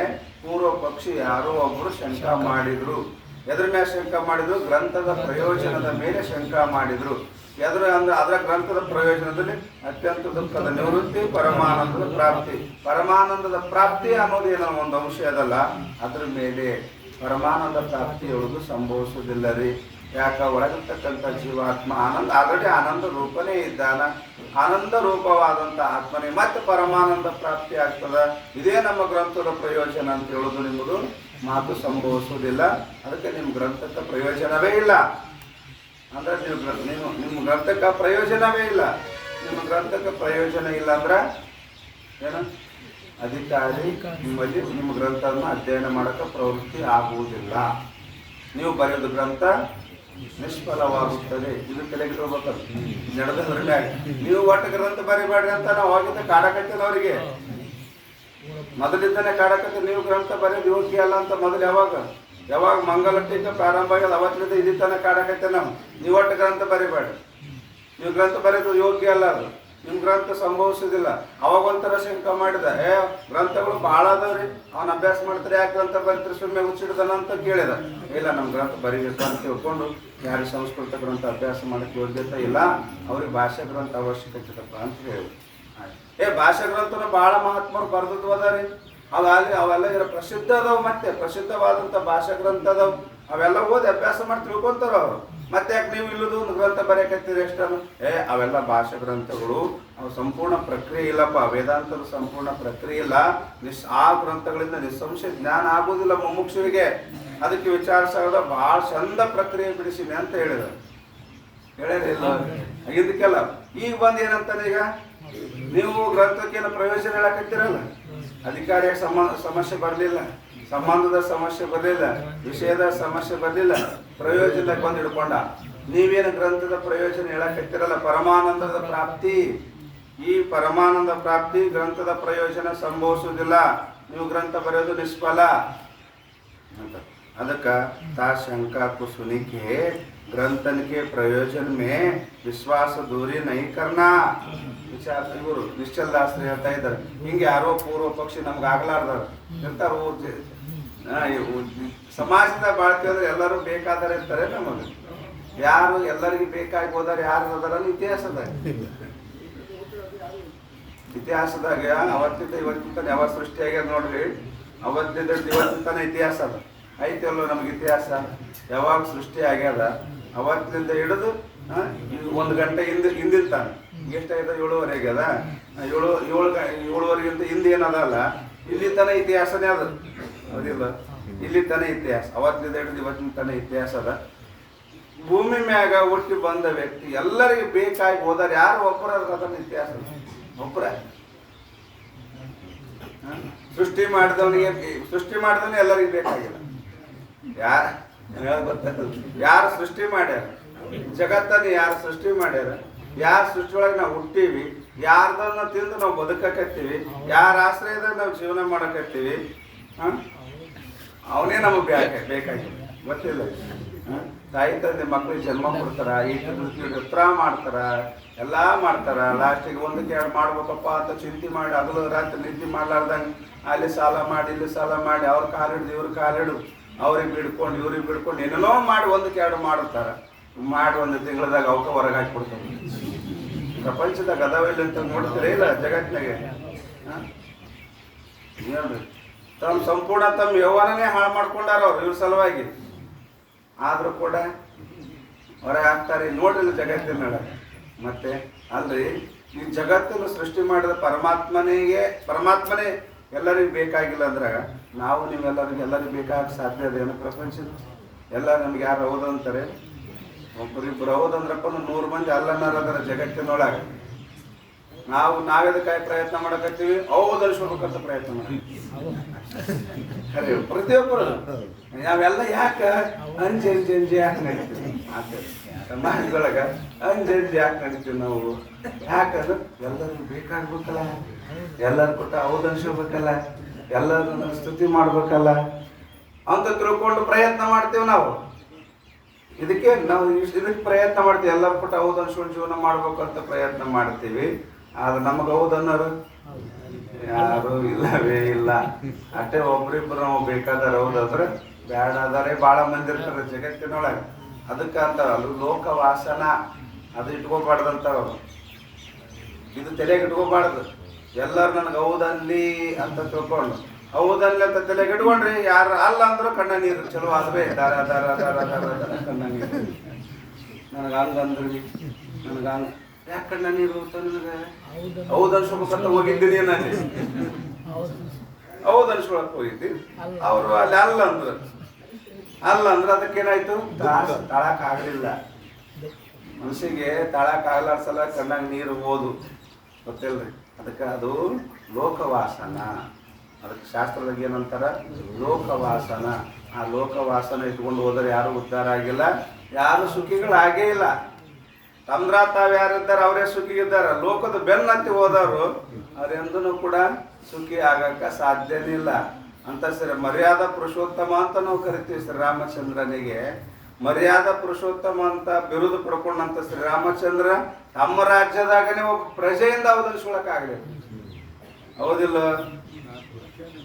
ಪೂರ್ವ ಪಕ್ಷಿ ಯಾರೋ ಒಬ್ಬರು ಶಂಕಾ ಮಾಡಿದ್ರು. ಎದ್ರ ಮೇಲೆ ಶಂಕಾ ಮಾಡಿದ್ರು? ಗ್ರಂಥದ ಪ್ರಯೋಜನದ ಮೇಲೆ ಶಂಕಾ ಮಾಡಿದ್ರು. ಎದ್ರ ಅಂದ್ರೆ ಅದರ ಗ್ರಂಥದ ಪ್ರಯೋಜನದಲ್ಲಿ ಅತ್ಯಂತ ದುಃಖದ ನಿವೃತ್ತಿ, ಪರಮಾನಂದದ ಪ್ರಾಪ್ತಿ. ಪರಮಾನಂದದ ಪ್ರಾಪ್ತಿ ಅನ್ನೋದು ಏನೋ ಒಂದು ಅಂಶ ಅದಲ್ಲ, ಅದ್ರ ಮೇಲೆ ಪರಮಾನಂದ ಪ್ರಾಪ್ತಿ ಹೇಳುವುದು ಸಂಭವಿಸುವುದಿಲ್ಲ ರೀ. ಯಾಕ ಒಳಗಿರ್ತಕ್ಕಂಥ ಜೀವಾತ್ಮ ಆನಂದ ಆಲ್ರೆಡಿ ಆನಂದ ರೂಪನೇ ಇದ್ದಾನ. ಆನಂದ ರೂಪವಾದಂಥ ಆತ್ಮನೇ ಮತ್ತೆ ಪರಮಾನಂದ ಪ್ರಾಪ್ತಿ ಆಗ್ತದ. ಇದೇ ನಮ್ಮ ಗ್ರಂಥದ ಪ್ರಯೋಜನ ಅಂತ ಹೇಳೋದು ನಿಮ್ಮದು ಮಾತು ಸಂಭವಿಸುವುದಿಲ್ಲ. ಅದಕ್ಕೆ ನಿಮ್ಮ ಗ್ರಂಥಕ್ಕೆ ಪ್ರಯೋಜನವೇ ಇಲ್ಲ. ಅಂದ್ರೆ ನಿಮ್ಮ ಗ್ರಂಥಕ್ಕೆ ಪ್ರಯೋಜನವೇ ಇಲ್ಲ. ನಿಮ್ಮ ಗ್ರಂಥಕ್ಕೆ ಪ್ರಯೋಜನ ಇಲ್ಲ ಅಂದ್ರೆ ಏನು? ಅಧಿಕಾರಿ ನಿಮ್ಮಲ್ಲಿ ನಿಮ್ಮ ಗ್ರಂಥವನ್ನು ಅಧ್ಯಯನ ಮಾಡೋಕ್ಕೆ ಪ್ರವೃತ್ತಿ ಆಗುವುದಿಲ್ಲ. ನೀವು ಬರೆಯೋದು ಗ್ರಂಥ ನಿಷ್ಫಲವಾಗುತ್ತದೆ. ಇದು ತಲೆಗಿಡಬೇಕಲ್ಲ ನಡೆದ ಹೊರಟಾಗಿ. ನೀವು ಒಟ್ಟು ಗ್ರಂಥ ಬರಿಬೇಡ್ರಿ ಅಂತ ನಾವು ಅವಾಗಿಂದ ಕಾಡಕತ್ತೇವೆ ಅವರಿಗೆ. ಮೊದಲಿಂದನೇ ಕಾಡಕತ್ತೆ ನೀವು ಗ್ರಂಥ ಬರೆಯೋದು ಯೋಗ್ಯ ಅಲ್ಲ ಅಂತ. ಮೊದಲು ಯಾವಾಗ ಮಂಗಲ ಟೀಕೆ ಪ್ರಾರಂಭ ಆಗ್ಯದ ಅವತ್ತಿನಿಂದ ಇಲ್ಲಿ ತನಕ ಕಾಡಕತ್ತೆ ನಾವು. ನೀವು ಒಟ್ಟು ಗ್ರಂಥ ಬರಿಬೇಡ್ರಿ, ನೀವು ಗ್ರಂಥ ಬರೆಯೋದು ಯೋಗ್ಯ ಅಲ್ಲ, ಅದು ನಿಮ್ಮ ಗ್ರಂಥ ಸಂಭವಿಸೋದಿಲ್ಲ. ಅವಾಗ ಒಂಥರ ಶಂಕ ಮಾಡಿದ, ಗ್ರಂಥಗಳು ಭಾಳ ಅದಾವ್ರಿ, ಅವನ ಅಭ್ಯಾಸ ಮಾಡ್ತಾರೆ, ಯಾಕೆ ಗ್ರಂಥ ಬರೀತಾರೆ ಸುಮ್ಮನೆ ಹುಚ್ಚಿಡ್ದಾನ ಅಂತ ಕೇಳಿದ. ಇಲ್ಲ, ನಮ್ಮ ಗ್ರಂಥ ಬರೀಬೇಕು ಅಂತ ತಿಳ್ಕೊಂಡು ಯಾರು ಸಂಸ್ಕೃತ ಗ್ರಂಥ ಅಭ್ಯಾಸ ಮಾಡೋಕ್ಕೆ ಯೋಗ್ಯತೆ ಇಲ್ಲ, ಅವ್ರಿಗೆ ಭಾಷಾ ಗ್ರಂಥ ಅವಶ್ಯಕತೆ ಇರಪ್ಪ ಅಂತ ಹೇಳಿ. ಭಾಷಾ ಗ್ರಂಥನ ಭಾಳ ಮಹಾತ್ಮರು ಬರೆದದ್ದು ಅದಾರಿ. ಅವೆಲ್ಲ ಪ್ರಸಿದ್ಧ ಅದಾವ. ಮತ್ತೆ ಪ್ರಸಿದ್ಧವಾದಂಥ ಭಾಷಾ ಗ್ರಂಥ ಅದಾವ. ಅವೆಲ್ಲ ಓದಿ ಅಭ್ಯಾಸ ಮಾಡಿ ತಿಳ್ಕೊಂತಾರ ಅವರು. ಮತ್ತೆ ಯಾಕೆ ನೀವು ಇಲ್ಲದು ಒಂದು ಗ್ರಂಥ ಬರೆಯಕತ್ತೀರಿ ಎಷ್ಟನ್ನು? ಅವೆಲ್ಲ ಭಾಷಾ ಗ್ರಂಥಗಳು, ಅವು ಸಂಪೂರ್ಣ ಪ್ರಕ್ರಿಯೆ ಇಲ್ಲಪ್ಪ. ವೇದಾಂತದ ಸಂಪೂರ್ಣ ಪ್ರಕ್ರಿಯೆ ಇಲ್ಲ. ಆ ಗ್ರಂಥಗಳಿಂದ ನಿಸ್ಸಂಶಯ ಜ್ಞಾನ ಆಗುವುದಿಲ್ಲ ಮುಮುಕ್ಷುವಿಗೆ. ಅದಕ್ಕೆ ವಿಚಾರಿಸೋದ ಭಾಳ ಚಂದ ಪ್ರಕ್ರಿಯೆ ಬಿಡಿಸಿನಿ ಅಂತ ಹೇಳಿದ. ಹೇಳಿಲ್ಲ ಇದಕ್ಕೆಲ್ಲ ಈಗ ಬಂದು ಏನಂತಾನೆ, ಈಗ ನೀವು ಗ್ರಂಥಕ್ಕೇನು ಪ್ರಯೋಜನ ಹೇಳಕತ್ತೀರಲ್ಲ, ಅಧಿಕಾರಿಯಾಗಿ ಸಮಸ್ಯೆ ಬರಲಿಲ್ಲ, ಸಂಬಂಧದ ಸಮಸ್ಯೆ ಬರಲಿಲ್ಲ, ವಿಷಯದ ಸಮಸ್ಯೆ ಬರಲಿಲ್ಲ, ಪ್ರಯೋಜನಕ್ಕೆ ಬಂದು ಹಿಡ್ಕೊಂಡ. ನೀವೇನು ಗ್ರಂಥದ ಪ್ರಯೋಜನ ಹೇಳಕತ್ತೀರಲ್ಲ, ಪರಮಾನಂದದ ಪ್ರಾಪ್ತಿ. ಈ ಪರಮಾನಂದ ಪ್ರಾಪ್ತಿ ಗ್ರಂಥದ ಪ್ರಯೋಜನ ಸಂಭವಿಸುವುದಿಲ್ಲ. ನೀವು ಗ್ರಂಥ ಬರೆಯೋದು ನಿಷ್ಫಲ ಅಂತ. ಅದಕ್ಕೆ ತಾ ಶಂका को सुनी के ग्रंथन के प्रयोजन में विश्वास दूरी नहीं करना. ವಿಚಾರ ಇವರು ನಿಶ್ಚಲ್ ದಾಸರು ಹೇಳ್ತಾ ಇದ್ದಾರೆ. ಹಿಂಗೆ ಯಾರೋ ಪೂರ್ವ ಪಕ್ಷಿ ನಮ್ಗೆ ಆಗ್ಲಾರ್ದಾರ ಇರ್ತಾರೆ. ಸಮಾಜದ ಬಾಳ್ತಿ ಅಂದ್ರೆ ಎಲ್ಲರೂ ಬೇಕಾದರೆ ಇರ್ತಾರೆ. ನಮಗೆ ಯಾರು ಎಲ್ಲರಿಗೂ ಬೇಕಾಗಿ ಹೋದಾರೆ ಯಾರು ಅದಾರ ಇತಿಹಾಸದಾಗ ಅವತ್ತಿಂದ ಇವತ್ತಿನ ಯಾವಾಗ ಸೃಷ್ಟಿ ಆಗ್ಯದ ನೋಡ್ರಿ. ಅವತ್ತಿಂದ ಇವತ್ತಿನ ಇತಿಹಾಸ ಅದ ಐತೆಲ್ಲೋ ನಮ್ಗೆ ಇತಿಹಾಸ. ಯಾವಾಗ ಸೃಷ್ಟಿ ಆಗ್ಯದ ಅವತ್ತಿನಿಂದ ಹಿಡಿದು 1 ಗಂಟೆ ಹಿಂದಿನ ತಾನೆ ಎಷ್ಟಾಯ್ತು? 7:30 ಆಗ್ಯದ. 7:30ಗಿಂತ ಹಿಂದೆ ಏನದಲ್ಲ, ಇಲ್ಲಿ ತನ ಇತಿಹಾಸನೇ ಅದ. ಹೌದಿಲ್ಲ? ಇಲ್ಲಿ ತನ ಇತಿಹಾಸ, ಅವತ್ತಿನಿಂದ ಹಿಡಿದು ಇವತ್ತಿನ ತನ ಇತಿಹಾಸ ಅದ. ಭೂಮಿ ಮ್ಯಾಗ ಹುಟ್ಟಿ ಬಂದ ವ್ಯಕ್ತಿ ಎಲ್ಲರಿಗೂ ಬೇಕಾಗಿ ಹೋದಾರೆ ಯಾರು? ಒಬ್ಬರ ಅದನ್ನ ಇತಿಹಾಸ ಒಬ್ಬರ. ಸೃಷ್ಟಿ ಮಾಡಿದವನಿಗೆ ಎಲ್ಲರಿಗೂ ಬೇಕಾಗಿಲ್ಲ. ಯಾರು ಸೃಷ್ಟಿ ಮಾಡ್ಯಾರ ಜಗತ್ತನ್ನು ಯಾರು ಸೃಷ್ಟಿ ಮಾಡ್ಯಾರ, ಯಾರ ಸೃಷ್ಟಿಯೊಳಗೆ ನಾವು ಹುಟ್ಟೀವಿ, ಯಾರ್ದನ್ನ ತಿಂದು ನಾವು ಬದುಕಕತ್ತೀವಿ, ಯಾರ ಆಶ್ರಯದಾಗ ನಾವು ಜೀವನ ಮಾಡಕತ್ತೀವಿ, ಅವನೇ ನಮಗೆ ಬೇಕಾಗಿಲ್ಲ. ಗೊತ್ತಿಲ್ಲ. ತಾಯಿ ತಂದೆ ಮಕ್ಕಳಿಗೆ ಜನ್ಮ ಕೊಡ್ತಾರ, ಈ ಹತ್ರ ಮಾಡ್ತಾರ, ಎಲ್ಲ ಮಾಡ್ತಾರ. ಲಾಸ್ಟಿಗೆ ಒಂದಕ್ಕೆ ಎರಡು ಮಾಡ್ಬೇಕಪ್ಪ ಅಂತ ಚಿಂತೆ ಮಾಡಿ ಹಗಲು ರಾತ್ರಿ ನಿದ್ದೆ ಮಾಡ್ಲಾರ್ದಂಗೆ ಅಲ್ಲಿ ಸಾಲ ಮಾಡಿ ಇಲ್ಲಿ ಸಾಲ ಮಾಡಿ ಅವ್ರ ಕಾಲಿಡ್ದು ಇವ್ರ ಕಾಲಿಡು, ಅವ್ರಿಗೆ ಬಿಡ್ಕೊಂಡು ಇವ್ರಿಗೆ ಬಿಡ್ಕೊಂಡು ಏನೇನೋ ಮಾಡಿ ಒಂದಕ್ಕೆ ಎರಡು ಮಾಡುತ್ತಾರ. ಮಾಡಿ ಒಂದು ತಿಂಗಳದಾಗ ಅವಕ್ಕೆ ಹೊರಗೆ ಹಾಕಿಬಿಡ್ತಾರೆ. ಪ್ರಪಂಚದಾಗ ಅದಾವಿಲ್ಲ ಅಂತ ನೋಡ್ತೀರ ಇಲ್ಲ ಜಗತ್ತಿನಾಗೆ. ಹೇಳ್ರಿ, ತಮ್ಮ ಸಂಪೂರ್ಣ ತಮ್ಮ ಯೌವನನೇ ಹಾಳು ಮಾಡ್ಕೊಂಡಾರ ಅವ್ರು ಇವ್ರ ಸಲುವಾಗಿ. ಆದರೂ ಕೂಡ ಹೊರಗೆ ಹಾಕ್ತಾರೆ. ನೋಡ್ರಿಲ್ಲ ಜಗತ್ತಿನ. ಮತ್ತೆ ಅಲ್ರಿ, ಈ ಜಗತ್ತನ್ನು ಸೃಷ್ಟಿ ಮಾಡಿದ ಪರಮಾತ್ಮನೇ ಎಲ್ಲರಿಗೂ ಬೇಕಾಗಿಲ್ಲ ಅಂದ್ರಾಗ ನಾವು ಎಲ್ಲರಿಗೂ ಬೇಕಾಗ ಸಾಧ್ಯ ಅದೇನು? ಪ್ರಪಂಚದ ಎಲ್ಲ ನಮ್ಗೆ ಯಾರು ಹೌದಂತಾರೆ? ಒಬ್ಬರಿಬ್ಬರು ಹೌದಂದ್ರಪ್ಪ 100 ಮಂದಿ ಅಲ್ಲನ್ನಾರ ಅದರ ಜಗತ್ತಿನೊಳಗೆ. ನಾವೆದಕ್ಕಾಗಿ ಪ್ರಯತ್ನ ಮಾಡಕತ್ತೀವಿ? ಹೌದಲ್ಸ್ಬೇಕಂತ ಪ್ರಯತ್ನ ಮಾಡಿ ಪ್ರತಿಯೊಬ್ಬರು ನಾವೆಲ್ಲ ಯಾಕೆ ಅಂಜಿ ಯಾಕೆ ನಡೀತೀವಿ? ಸಮಾಜದೊಳಗ ಅಂಜಿ ಯಾಕೆ ನಡೀತೀವಿ ನಾವು? ಯಾಕಂದ್ರೆ ಎಲ್ಲರಿಗೂ ಬೇಕಾಗ್ಬೇಕಲ್ಲ, ಎಲ್ಲರೂ ಕೊಟ್ಟ ಹೌದನ್ಸ್ಬೇಕಲ್ಲ, ಎಲ್ಲರೂ ಸ್ತುತಿ ಮಾಡ್ಬೇಕಲ್ಲ ಅಂತ ತಿಳ್ಕೊಂಡು ಪ್ರಯತ್ನ ಮಾಡ್ತೀವಿ ನಾವು. ಇದಕ್ಕೆ ಪ್ರಯತ್ನ ಮಾಡ್ತೀವಿ. ಎಲ್ಲರೂ ಕೊಟ್ಟ ಹೌದನ್ಸ್ಕೊಂಡು ಜೀವನ ಮಾಡ್ಬೇಕಂತ ಪ್ರಯತ್ನ ಮಾಡ್ತೀವಿ. ಆದ್ರೆ ನಮಗೆ ಹೌದನ್ನೋರು ಯಾರು ಇಲ್ಲವೇ ಇಲ್ಲ. ಅಷ್ಟೇ ಒಬ್ರಿಬ್ರು ನಾವು ಬೇಕಾದಾರ ಹೌದಾದ್ರೆ ಬೇಡ ಅದಾರೆ ಭಾಳ ಮಂದಿ ಇರ್ತಾರೆ ಜಗತ್ತಿನೊಳಗೆ. ಅದಕ್ಕೆ ಅಂತಾರ ಅದು ಲೋಕವಾಸನ, ಅದು ಇಟ್ಕೋಬಾರ್ದಂತ. ಇದು ತಲೆಗೆ ಇಟ್ಕೋಬಾರ್ದು. ಎಲ್ಲರೂ ನನಗೆ ಹೌದಲ್ಲಿ ಅಂತ ತಿಳ್ಕೊಂಡು ಹೌದಲ್ಲಿ ಅಂತ ತಲೆಗೆ ಇಟ್ಕೊಂಡ್ರಿ ಯಾರು ಅಲ್ಲ ಅಂದ್ರು ಕಣ್ಣ ನೀರು ಚಲೋ ಆದ್ರೆ ದಾರ ದಾರ ದಾರ ದಾರ ದಾರ ಕಣ್ಣ ನೀರು. ನನಗೆ ಹಂಗಂದ್ರಿ, ನನಗೆ ಹಂಗ ಯಾಕೆ ಕಣ್ಣ ನೀರು ನನಗೆ ಹೌದನ್ಸ್ಬೇಕಂತ ಹೋಗಿದ್ದೀನಿ. ನಾನು ಹೌದನ್ಸ್ಕೊಳಕ್ ಹೋಗಿದ್ದೀನಿ. ಅವರು ಅಲ್ಲಿ ಅಲ್ಲ ಅಂದ್ರೆ ಅದಕ್ಕೇನಾಯ್ತು? ತಾಳಕ್ಕಾಗಲಿಲ್ಲ. ಮನಸ್ಸಿಗೆ ತಾಳಕ್ಕಾಗಲಾರ ಸಲ ಕಣ್ಣಾಗ ನೀರು ಹೋದು. ಗೊತ್ತಿಲ್ರಿ? ಅದಕ್ಕೆ ಅದು ಲೋಕವಾಸನ. ಅದಕ್ಕೆ ಶಾಸ್ತ್ರದಾಗ ಏನಂತಾರ? ಲೋಕವಾಸನ. ಆ ಲೋಕವಾಸನ ಇಟ್ಕೊಂಡು ಹೋದರೆ ಯಾರು ಉದ್ಧಾರ ಆಗಿಲ್ಲ, ಯಾರು ಸುಖಿಗಳಾಗೇ ಇಲ್ಲ. ತಂದ್ರ ತಾವು ಯಾರಿದ್ದಾರೆ ಅವರೇ ಸುಖಿಗಿದ್ದಾರೆ. ಲೋಕದ ಬೆನ್ನತ್ತಿ ಹೋದವರು ಅವರೆಂದೂ ಕೂಡ ಸುಖಿ ಆಗಕ್ಕೆ ಸಾಧ್ಯನೇ ಇಲ್ಲ ಅಂತ. ಮರ್ಯಾದಾ ಪುರುಷೋತ್ತಮ ಅಂತ ನಾವು ಕರಿತೀವಿ. ಶ್ರೀರಾಮಚಂದ್ರನಿಗೆ ಮರ್ಯಾದಾ ಪುರುಷೋತ್ತಮ ಅಂತ ಬಿರುದು ಪಡ್ಕೊಂಡಂತ ಶ್ರೀರಾಮಚಂದ್ರ ತಮ್ಮ ರಾಜ್ಯದಾಗನೇ ಒಬ್ಬ ಪ್ರಜೆಯಿಂದ ಹೌದನ್ಸ್ಕೊಳಕ್ಕಾಗಲಿ. ಹೌದಿಲ್ಲ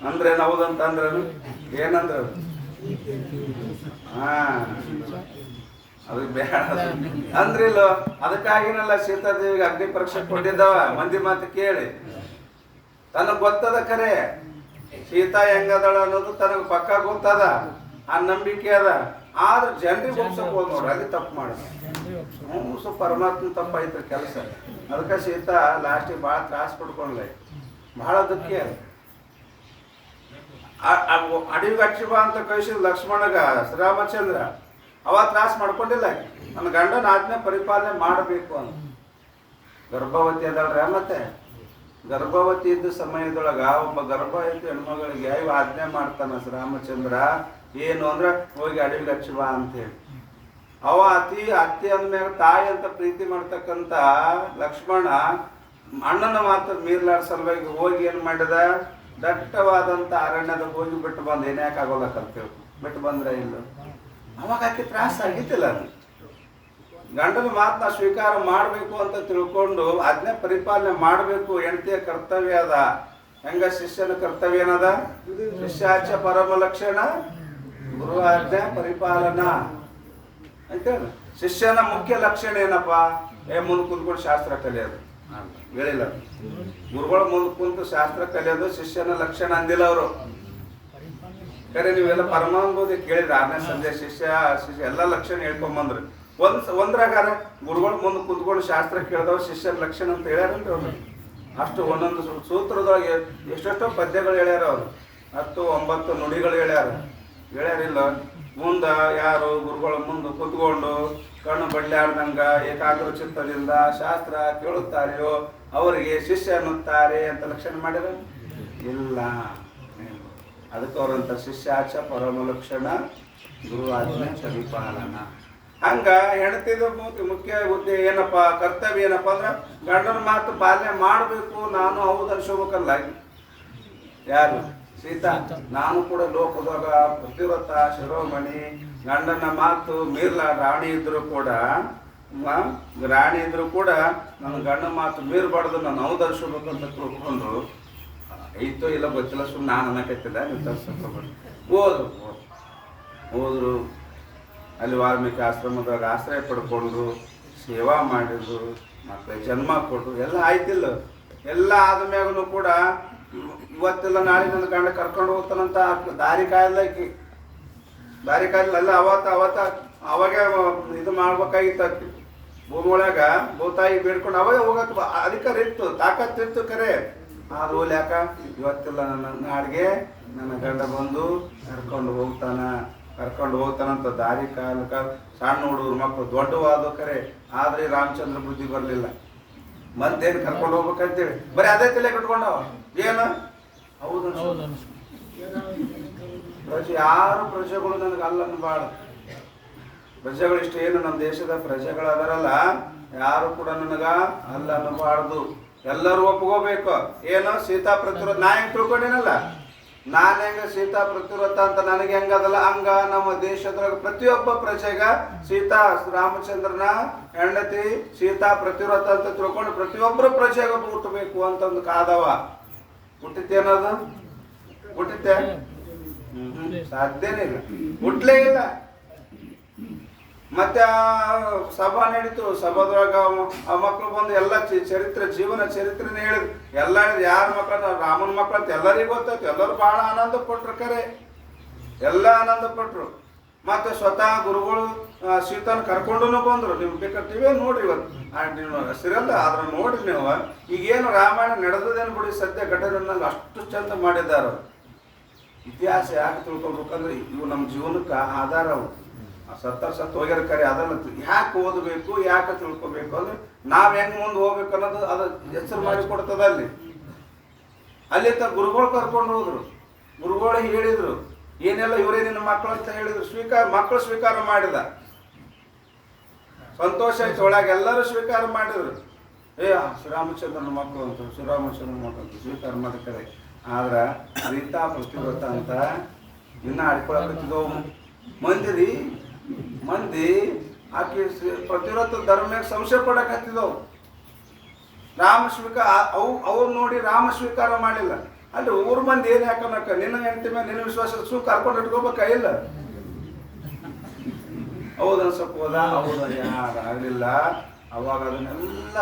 ಅಂದ್ರೇನು? ಹೌದಂತ ಅಂದ್ರೇನು? ಏನಂದ್ರ ಅದಕ್ಕೆ ಬೇಡ ಅಂದ್ರಿಲ್ಲ. ಅದಕ್ಕಾಗಿನಲ್ಲ ಸೀತಾದೇವಿಗೆ ಅಗ್ನಿ ಪರೀಕ್ಷೆ ಕೊಟ್ಟಿದ್ದವ. ಮಂದಿ ಮಾತು ಕೇಳಿ ತನಗೆ ಗೊತ್ತದ ಖರೆ ಸೀತಾ ಹೆಂಗದಳ ಅನ್ನೋದು ತನಗೆ ಪಕ್ಕ ಗೊತ್ತದ, ಆ ನಂಬಿಕೆ ಅದ. ಆದ್ರೆ ಜನರಿಗೆ ಒಪ್ಸಕ್ ಹೋದ್ ನೋಡ್ರಿ, ಅಲ್ಲಿ ತಪ್ಪು ಮಾಡಿದ. ಸ್ವಲ್ಪ ಪರಮಾತ್ಮ ತಪ್ಪಾಯ್ತು ಕೆಲಸ. ಅದಕ್ಕೆ ಸೀತಾ ಲಾಸ್ಟಿಗೆ ಭಾಳ ತ್ರಾಸ ಪಡ್ಕೊಂಡ್ಲ, ಭಾಳ ದುಃಖಿ ಅದ. ಅಡಿಗೆ ಹಚ್ಚಿಬಾ ಅಂತ ಕಳಿಸಿದ ಲಕ್ಷ್ಮಣಗ ಶ್ರೀರಾಮಚಂದ್ರ. ಅವ ತ್ರಾಸ ಮಾಡ್ಕೊಂಡಿಲ್ಲ. ನನ್ನ ಗಂಡನ ಆಜ್ಞೆ ಪರಿಪಾಲನೆ ಮಾಡಬೇಕು ಅಂತ. ಗರ್ಭವತಿ ಅದಳ್ರ. ಮತ್ತೆ ಗರ್ಭವತಿ ಇದ್ದ ಸಮಯದೊಳಗ ಒಬ್ಬ ಗರ್ಭವತಿ ಹೆಣ್ಮಗಳಿಗೆ ಇವ ಆಜ್ಞೆ ಮಾಡ್ತಾನ ಶ್ರೀರಾಮಚಂದ್ರ. ಏನು ಅಂದ್ರೆ ಹೋಗಿ ಅಡಿಗೆ ಹಚ್ಚಿಬಾ ಅಂತೇಳಿ. ಅವ ಅತ್ತಿ ಅಂದ್ಮ್ಯಾಗ ತಾಯಿ ಅಂತ ಪ್ರೀತಿ ಮಾಡ್ತಕ್ಕಂಥ ಲಕ್ಷ್ಮಣ ಅಣ್ಣನ ಮಾತ್ರ ಮೀರ್ಲಾರ ಸಲುವಾಗಿ ಹೋಗಿ ಏನು ಮಾಡಿದ? ದಟ್ಟವಾದಂಥ ಅರಣ್ಯದ ಹೋಗಿ ಬಿಟ್ಟು ಬಂದು ಏನ್ಯಾಕೆ ಆಗೋಲ್ಲ ಕರ್ತೇವೆ ಬಿಟ್ಟು ಬಂದ್ರೆ ಇಲ್ಲ. ಅವಾಗ ಆಕೆ ತ್ರಾಸ ಆಗಿದ್ದಿಲ್ಲ. ಅದು ಗಂಡನ ಮಾತನ್ನ ಸ್ವೀಕಾರ ಮಾಡಬೇಕು ಅಂತ ತಿಳ್ಕೊಂಡು ಆಜ್ಞೆ ಪರಿಪಾಲನೆ ಮಾಡಬೇಕು. ಹೆಂಡತಿಯ ಕರ್ತವ್ಯ ಅದ. ಹೆಂಗ ಶಿಷ್ಯನ ಕರ್ತವ್ಯ ಏನದ? ಶಿಷ್ಯಾಚ ಪರಮ ಲಕ್ಷಣ ಗುರು ಆಜ್ಞೆ ಪರಿಪಾಲನ ಅಂತ. ಶಿಷ್ಯನ ಮುಖ್ಯ ಲಕ್ಷಣ ಏನಪ್ಪ? ಮುಂದೆ ಕುಂತ್ಕೊಂಡು ಶಾಸ್ತ್ರ ಕಲಿಯೋದು ಹೇಳಿಲ್ಲ. ಗುರುಗಳು ಮುಂದೆ ಕುಂತು ಶಾಸ್ತ್ರ ಕಲಿಯೋದು ಶಿಷ್ಯನ ಲಕ್ಷಣ ಅಂದಿಲ್ಲ ಅವರು. ಕರೆ ನೀವೆಲ್ಲ ಪರಮಾನುಭೂತಿ ಕೇಳಿದ್ರೆ 6ನೇ ಸಂಜೆ ಶಿಷ್ಯ ಎಲ್ಲ ಲಕ್ಷಣ ಹೇಳ್ಕೊಂಬಂದ್ರು. ಒಂದ್ರಾಗಾರ ಗುರುಗಳು ಮುಂದೆ ಕುಂತ್ಕೊಂಡು ಶಾಸ್ತ್ರ ಕೇಳಿದವ್ ಶಿಷ್ಯನ ಲಕ್ಷಣ ಅಂತ ಹೇಳ್ಯಾರನ್ರಿ ಅವ್ರು. ಅಷ್ಟು ಒಂದೊಂದು ಸೂತ್ರದೊಳಗೆ ಎಷ್ಟೆಷ್ಟೋ ಪದ್ಯಗಳು ಹೇಳ್ಯಾರ ಅವರು. 10, 9 ನುಡಿಗಳು ಹೇಳ್ಯಾರಿಲ್ಲ. ಮುಂದೆ ಯಾರು ಗುರುಗಳ ಮುಂದೆ ಕುತ್ಕೊಂಡು ಕಣ್ಣು ಬಡ್ಲಾರ್ದಂಗ ಏಕಾಗ್ರ ಚಿತ್ತದಿಂದ ಶಾಸ್ತ್ರ ಕೇಳುತ್ತಾರೆಯೋ ಅವರಿಗೆ ಶಿಷ್ಯ ಅನ್ನುತ್ತಾರೆ ಅಂತ ಲಕ್ಷಣ ಮಾಡಿರ ಇಲ್ಲ. ಅದಕ್ಕೆ ಅವ್ರಂತ ಶಿಷ್ಯಾಚ ಪರಮ ಲಕ್ಷಣ ಗುರು ಆಜ್ಞೆ ಪರಿಪಾಲನ. ಹಂಗ ಹೆಂಡತಿದ ಮುಖ್ಯ ಹುದ್ದೆ ಏನಪ್ಪ, ಕರ್ತವ್ಯ ಏನಪ್ಪ ಅಂದ್ರೆ ಗಂಡನ ಮಾತು ಪಾಲನೆ ಮಾಡಬೇಕು. ನಾನು ಹೌದು ಅನ್ಸೋಬೇಕಲ್ಲ. ಯಾರು? ಸೀತಾ. ನಾನು ಕೂಡ ಲೋಕದಾಗ ಪ್ರತಿವ್ರತ ಶಿರೋಮಣಿ, ಗಂಡನ ಮಾತು ಮೀರ್ಲ ರಾಣಿ ಇದ್ರು ಕೂಡ ನನ್ನ ಗಂಡನ ಮಾತು ಮೀರ್ಬಾರ್ದು, ನಾನು ಹೌದು ಅನ್ಸೋಬೇಕಂತ ತಿಳ್ಕೊಂಡು ಐತೋ ಇಲ್ಲ ಗೊತ್ತಿಲ್ಲ, ಸುಮ್ಮನೆ ನಾನು ಅನ್ನಕತ್ತಿದ್ದ. ಹೋದ್ರು ಅಲ್ಲಿ ವಾಲ್ಮೀಕಿ ಆಶ್ರಮದಾಗ ಆಶ್ರಯ ಪಡ್ಕೊಂಡು ಸೇವಾ ಮಾಡಿದ್ರು, ಮಕ್ಕಳಿಗೆ ಜನ್ಮ ಕೊಟ್ಟರು, ಎಲ್ಲ ಆಯ್ತಿಲ್ಲ. ಎಲ್ಲ ಆದ್ಮ್ಯಾಗೂ ಕೂಡ ಇವತ್ತಿಲ್ಲ ನಾಳೆ ನನ್ನ ಗಂಡ ಕರ್ಕೊಂಡು ಹೋಗ್ತಾನಂತ ದಾರಿ ಕಾಯ್ದಾಕಿ ಅಲ್ಲ. ಅವಾಗ ಇದು ಮಾಡ್ಬೇಕಾಗಿತ್ತು. ಭೂಮಿ ಒಳಗ ಭೂತಾಯಿ ಬೇಡ್ಕೊಂಡು ಅವಾಗ ಹೋಗಕ್ಕೆ ಅಧಿಕಾರ ಇತ್ತು, ತಾಕತ್ತಿತ್ತು ಕರೆ. ಆದ್ರೂ ಯಾಕ ಇವತ್ತಿಲ್ಲ ನನ್ನ ನಾಡಿಗೆ ನನ್ನ ಗಂಡ ಬಂದು ಕರ್ಕೊಂಡು ಹೋಗ್ತಾನಂತ ದಾರಿ ಕಾಲಕ ಸಣ್ಣ ಹುಡುಗರು ಮಕ್ಕಳು ದೊಡ್ಡವಾದ ಕರೆ. ಆದ್ರೆ ರಾಮಚಂದ್ರ ಬುದ್ಧಿ ಬರಲಿಲ್ಲ. ಮತ್ತೇನು ಕರ್ಕೊಂಡು ಹೋಗ್ಬೇಕಂತೇಳಿ ಬರೀ ಅದೇ ತಲೆ ಕಟ್ಕೊಂಡವ. ಏನು ಹೌದು ಯಾರು ಪ್ರಜೆಗಳು ನನಗೆ ಅಲ್ಲನ್ನು ಬಾಳ ಪ್ರಜೆಗಳು ಇಷ್ಟ ಏನು ನಮ್ಮ ದೇಶದ ಪ್ರಜೆಗಳು ಅದರಲ್ಲ, ಯಾರು ಕೂಡ ನನಗ ಅಲ್ಲ ಅನ್ನಬಾರ್ದು. ಎಲ್ಲರೂ ಒಪ್ಕೋಬೇಕು. ಏನೋ ಸೀತಾ ಪ್ರತಿವ್ರತ ನಾ ಹೆಂಗ್ ತಿಳ್ಕೊಂಡೇನಲ್ಲ, ನಾನು ಹೆಂಗ ಸೀತಾ ಪ್ರತಿವ್ರತ ಅಂತ ನನಗೆ ಹೆಂಗದಲ್ಲ ಹಂಗ ನಮ್ಮ ದೇಶದೊಳಗ ಪ್ರತಿಯೊಬ್ಬ ಪ್ರಜೆಗ ಸೀತಾ ರಾಮಚಂದ್ರನ ಹೆಂಡತಿ ಸೀತಾ ಪ್ರತಿವ್ರತ ಅಂತ ತಿಳ್ಕೊಂಡು ಪ್ರತಿಯೊಬ್ಬರು ಪ್ರಜೆಗ ಹುಟ್ಟಬೇಕು ಅಂತಂದು ಕಾದವ. ಹುಟ್ಟಿತ್ತೇನದು? ಹುಟ್ಟಿತ್ತೆ? ಸಾಧ್ಯನೇ ಇಲ್ಲ, ಹುಟ್ಲೇ ಇಲ್ಲ. ಮತ್ತೆ ಸಭಾ ನಡೀತು. ಸಭಾದೊಳಗ ಆ ಮಕ್ಕಳು ಬಂದು ಎಲ್ಲ ಚರಿತ್ರೆ, ಜೀವನ ಚರಿತ್ರೆನೇ ಹೇಳಿದ್ರು. ಎಲ್ಲ ಹೇಳಿದ್ರು. ಯಾರ ಮಕ್ಕಳ ರಾಮನ ಮಕ್ಕಳಂತ ಎಲ್ಲರಿಗೂ ಗೊತ್ತಾಯ್ತು. ಎಲ್ಲರೂ ಬಹಳ ಆನಂದ ಪಟ್ರು ಕರೆ, ಎಲ್ಲ ಆನಂದ ಪಟ್ರು. ಮತ್ತೆ ಸ್ವತಃ ಗುರುಗಳು ಸೀತಾನ ಕರ್ಕೊಂಡು ಬಂದ್ರು. ನೀವು ಬೇಕಾದ್ರೆ ನೀವೇ ನೋಡ್ರಿ, ಇವತ್ತು ನೀವು ಸಿರಲ್ಲ ಆದ್ರೆ ನೋಡ್ರಿ ನೀವು. ಈಗೇನು ರಾಮಾಯಣ ನಡೆದದೇನು ಬಿಡಿ, ಸದ್ಯ ಘಟನೆನಲ್ಲಿ ಅಷ್ಟು ಚಂದ ಮಾಡಿದ್ದಾರೆ. ಇತಿಹಾಸ ಯಾಕೆ ತಿಳ್ಕೊಬೇಕಂದ್ರೆ ಇವು ನಮ್ಮ ಜೀವನಕ್ಕೆ ಆಧಾರ. ಅವು ಸತ್ತು ಹೋಗ್ಯಾರ ಕರೆ. ಅದನ್ನ ಯಾಕೆ ಓದಬೇಕು, ಯಾಕೆ ತಿಳ್ಕೊಬೇಕು ಅಂದ್ರೆ ನಾವ್ ಹೆಂಗ್ ಮುಂದೆ ಹೋಗ್ಬೇಕು ಅನ್ನೋದು ಅದು ಹೆಸರು ಮಾಡಿ ಕೊಡ್ತದ. ಅಲ್ಲಿ ಗುರುಗಳು ಕರ್ಕೊಂಡು ಹೋದ್ರು. ಗುರುಗಳು ಹೇಳಿದ್ರು ಏನೆಲ್ಲ ಇವರೇ ನಿನ್ನ ಮಕ್ಕಳು ಅಂತ ಹೇಳಿದ್ರು. ಮಕ್ಕಳು ಸ್ವೀಕಾರ ಮಾಡಿದ. ಸಂತೋಷ ಆಯ್ತು. ಒಳಗೆ ಎಲ್ಲರೂ ಸ್ವೀಕಾರ ಮಾಡಿದ್ರು. ಶ್ರೀರಾಮಚಂದ್ರನ ಮಕ್ಕಳು ಅಂತ, ಶ್ರೀರಾಮಚಂದ್ರನ ಮಕ್ಕಳು ಅಂತ ಸ್ವೀಕಾರ ಮಾಡ್ತಾರೆ. ಆದ್ರ ಸೀತಾ ಪ್ರತಿವ್ರತ ಅಂತ ಇನ್ನ ಆಡ್ಕೊಳಕತ್ತಿದ್ದವು ಮಂದಿ ಆಕೆ ಪ್ರತಿವ್ರತ ಧರ್ಮ ಸಂಶಯ ಪಡಕತ್ತಿದ್ದವು. ರಾಮ ಅವ್ರು ನೋಡಿ ರಾಮ ಸ್ವೀಕಾರ ಮಾಡಿಲ್ಲ. ಅಲ್ಲಿ ಊರ್ ಮಂದಿ ಏನ್ ಯಾಕನ್ನಕ್ಕ ನಿನ್ನ ಹೆಂಡತಿ ಮೇಲೆ ನಿನ್ನ ವಿಶ್ವಾಸ ಕರ್ಕೊಂಡು ಇಟ್ಕೋಬೇಕ ಇಲ್ಲ. ಹೌದು ಅನ್ಸಕ್ ಹೋದ. ಹೌದು ಯಾರಾಗಲಿಲ್ಲ. ಅವಾಗ ಅದನ್ನೆಲ್ಲ